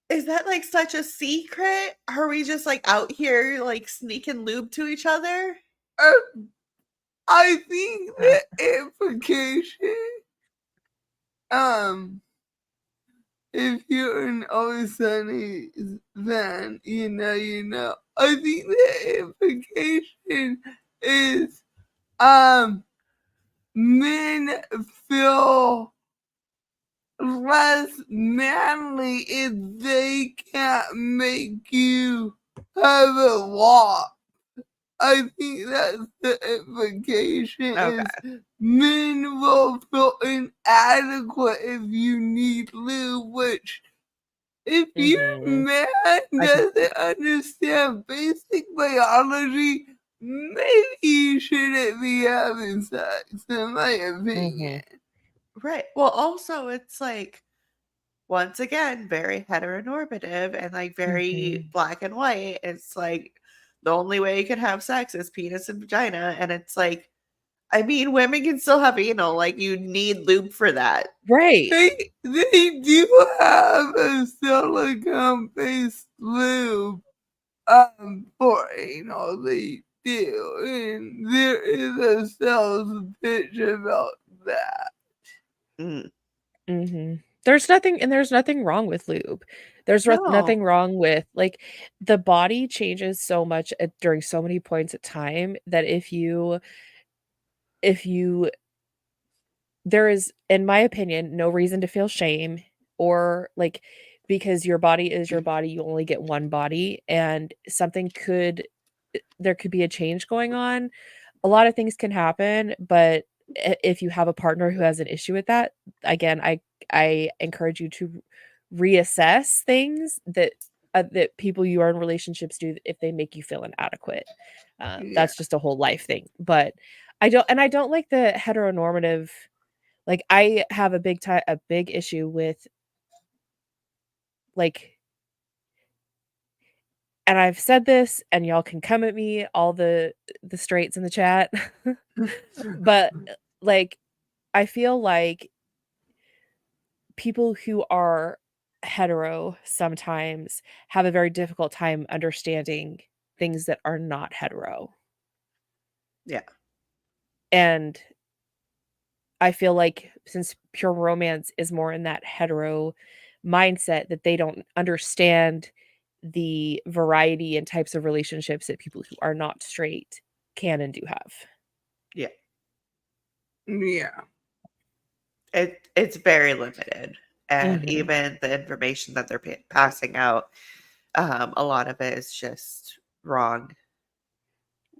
is that like such a secret? Are we just like out here like sneaking lube to each other? I think the implication, if you're an Always Sunny fan, you know. I think the implication is, men feel less manly if they can't make you have a walk. I think that's the implication. Okay. Is men will feel inadequate if you need lube, which if your man doesn't understand basic biology, maybe you shouldn't be having sex, in my opinion. Right. Well, also it's like, once again, very heteronormative and like very black and white. It's like the only way you can have sex is penis and vagina. And it's like, I mean, women can still have anal. Like, you need lube for that. Right. They do have a silicone-based lube for anal. They do, and there is a sales pitch about that. There's nothing wrong with lube. There's nothing wrong with, like, the body changes so much during so many points of time that if you there is, in my opinion, no reason to feel shame or like, because your body is your body, you only get one body, and there could be a change going on. A lot of things can happen, but if you have a partner who has an issue with that, again, I encourage you to reassess things that people you are in relationships do if they make you feel inadequate. That's just a whole life thing. But I don't like the heteronormative. Like, I have a big issue with, like, and I've said this, and y'all can come at me, all the straights in the chat, but like, I feel like people who are hetero sometimes have a very difficult time understanding things that are not hetero. Yeah. And I feel like since pure romance is more in that hetero mindset, that they don't understand the variety and types of relationships that people who are not straight can and do have. Yeah. Yeah. It's very limited. And even the information that they're passing out, a lot of it is just wrong.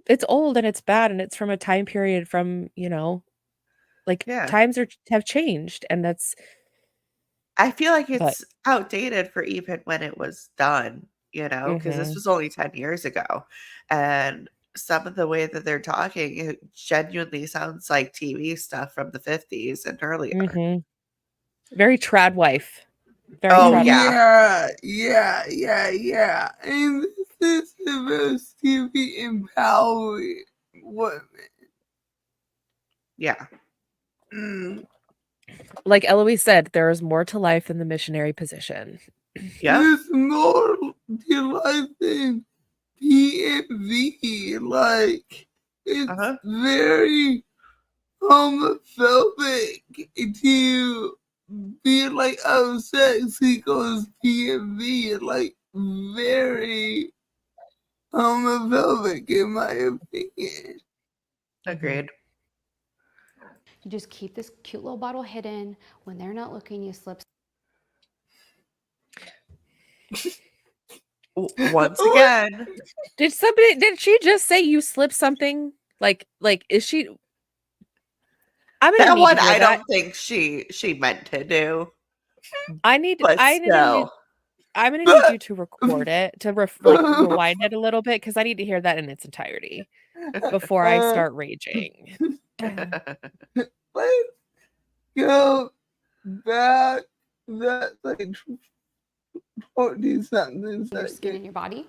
It's old and it's bad, and it's from a time period from, like, times have changed, and that's, I feel like it's outdated for even when it was done, because this was only 10 years ago. And some of the way that they're talking, it genuinely sounds like TV stuff from the 50s and earlier. Very trad wife. Yeah. And this is supposed to be empowering women. Yeah. Like Eloise said, there is more to life than the missionary position. Yeah. There's more to life than PMV. Like, it's very homophobic to be like, oh, sex equals PMV. Like, very homophobic, in my opinion. Agreed. You just keep this cute little bottle hidden. When they're not looking, you slip. Once again, did she just say you slipped something? Like, is she? I'm gonna that need one. to hear I that. don't think she meant to do. I need I'm gonna need you to record it, to rewind it a little bit, because I need to hear that in its entirety before I start raging. Let's go back. That's like 40 something Your skin seconds. in your body.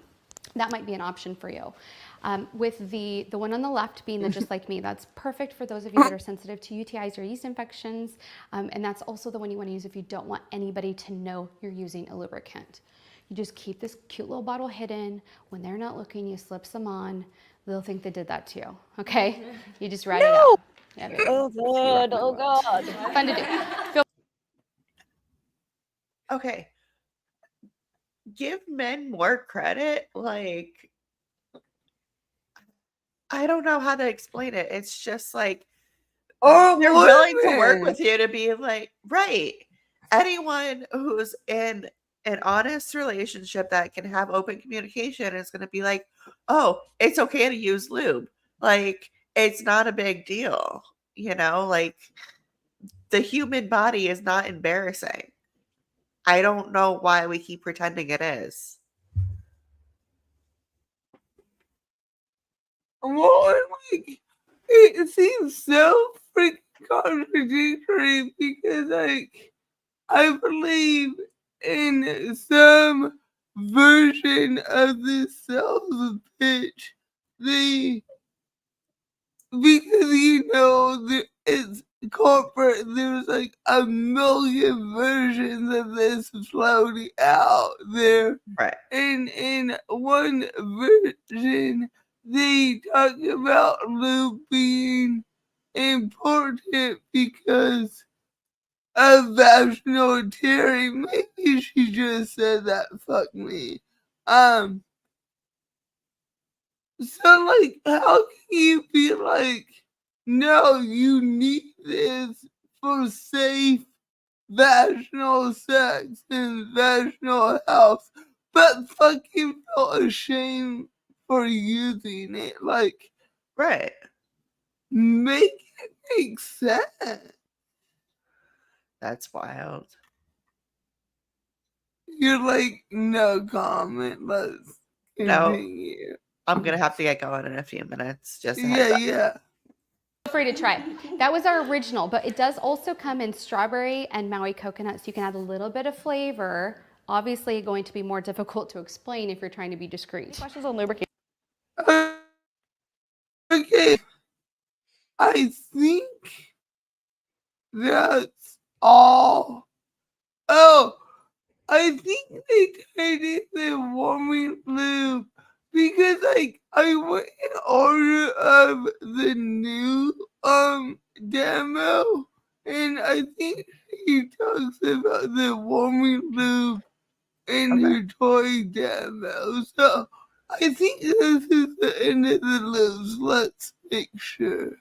That might be an option for you. With the one on the left being the Just Like Me, that's perfect for those of you that are sensitive to UTIs or yeast infections. And that's also the one you want to use if you don't want anybody to know you're using a lubricant. You just keep this cute little bottle hidden. When they're not looking, you slip some on. They'll think they did that to you, okay? You just write it out. Yeah, baby. Oh god, oh god. Fun to do. Feel Okay. Give men more credit. Like, I don't know how to explain it. It's just like they're willing to work with you to be like, right. Anyone who's in an honest relationship that can have open communication is going to be like, oh, it's okay to use lube. Like, it's not a big deal. You know, like the human body is not embarrassing. I don't know why we keep pretending it is. Well, like, it seems so freaking contradictory because, like, I believe in some version of this sales pitch, because it's corporate, there's like a million versions of this floating out there. Right. And in one version, they talk about lube being important because of vaginal tearing. Maybe she just said that. Fuck me. So, like, how can you be like, no, you need this for safe vaginal sex and vaginal health, but fucking feel ashamed for using it? Like, Right. make it make sense. That's wild. You're like, no comment, let's No. continue. I'm going to have to get going in a few minutes. Just a heads Yeah, up. yeah. Feel free to try it. That was our original, but it does also come in strawberry and Maui coconut, so you can add a little bit of flavor. Obviously, going to be more difficult to explain if you're trying to be discreet. Questions on lubrication? Okay. I think that's all. Oh, I think they turned it the warming lube because, like, I went in order of the new demo, and I think he talks about the warming lube in her toy demo. So I think this is the end of the lubes. Let's make sure.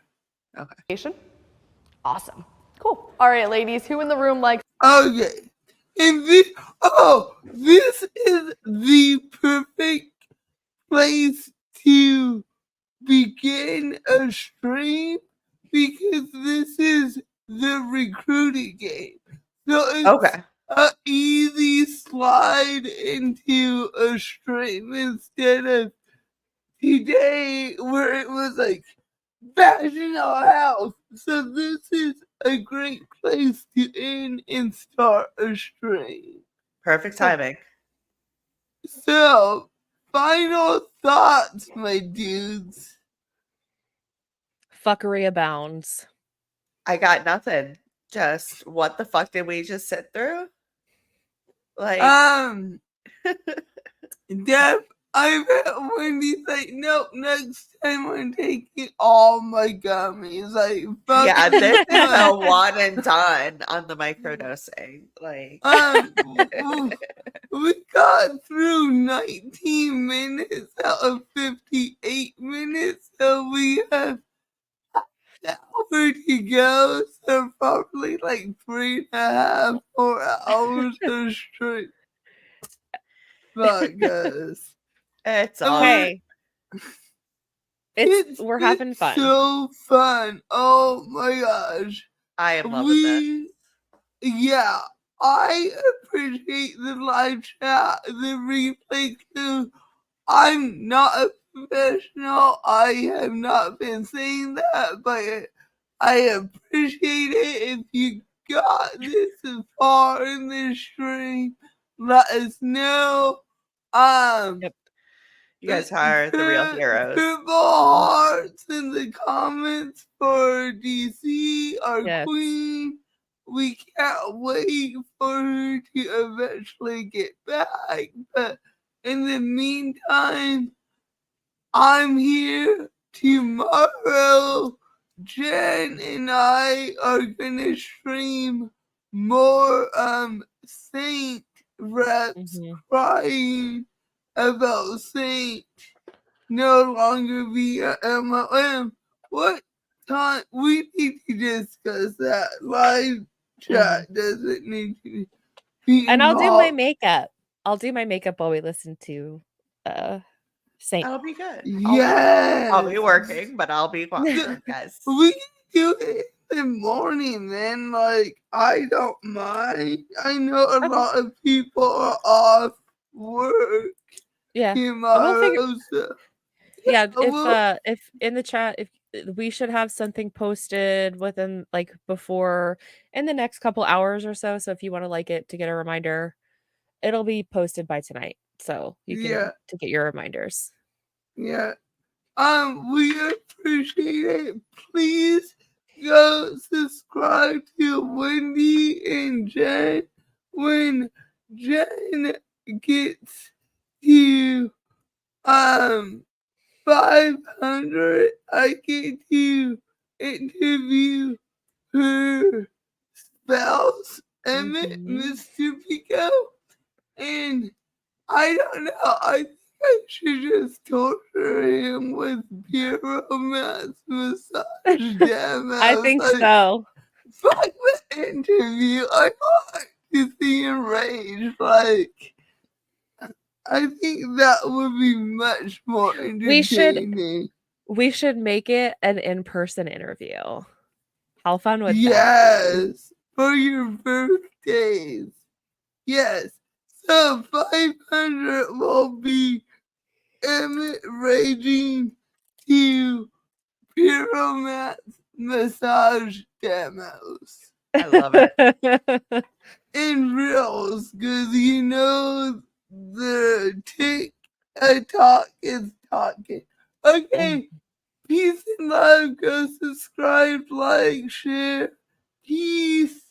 Awesome. Cool. All right, ladies, who in the room likes Okay. And this is the perfect place to begin a stream because this is the recruiting game. So it's an easy slide into a stream instead of today where it was like vaginal health. So this is a great place to end and start a stream. Perfect timing. So, final thoughts, my dudes. Fuckery abounds. I got nothing. Just what the fuck did we just sit through? Like, Deb, I've had Wendy say, nope, next time I'm taking all my gummies. Like, fuck yeah, this is no. a one and done on the microdosing. Like, we got through 19 minutes out of 58 minutes, so we have an hour to go. So probably like 3.5, 4 hours of straight. Fuck us. it's all Okay. We're having fun. So fun. Oh my gosh. I am loving this. Yeah. I appreciate the live chat, the replay too. I'm not a professional. I have not been saying that, but I appreciate it. If you got this far in the stream, let us know. Yep. You guys are the real heroes. Purple hearts in the comments for DC, our Yes. queen. We can't wait for her to eventually get back. But in the meantime, I'm here tomorrow. Jen and I are gonna stream more Saint reps crying about Saint no longer via MLM. What time? We need to discuss that. Live chat doesn't need to be And I'll do my involved. makeup. I'll do my makeup while we listen to Saint. That'll be good. Yes. I'll be working, but I'll be watching, guys. We can do it in the morning then. Like, I don't mind. I know a lot of people are off work Yeah. tomorrow. So Yeah, we'll- if in the chat, if we should have something posted within like before in the next couple hours or so. So if you want to like it to get a reminder, it'll be posted by tonight. So you can to get your reminders. Yeah. We appreciate it. Please go subscribe to Wendy and Jen. When Jen gets to 500, I get to interview her spouse, Emmett, Mr. Pico, and I don't know, I think I should just torture him with pure romance massage demos. I think so. Fuck the interview. I want to see him rage. Like, I think that would be much more entertaining. We should make it an in-person interview. How fun would that be? Yes, for your birthdays. Yes. So 500 will be Emmett raging to pure romance massage demos. I love it. In reels, because you know the TikTok is talking. Okay, peace and love. Go subscribe, like, share. Peace.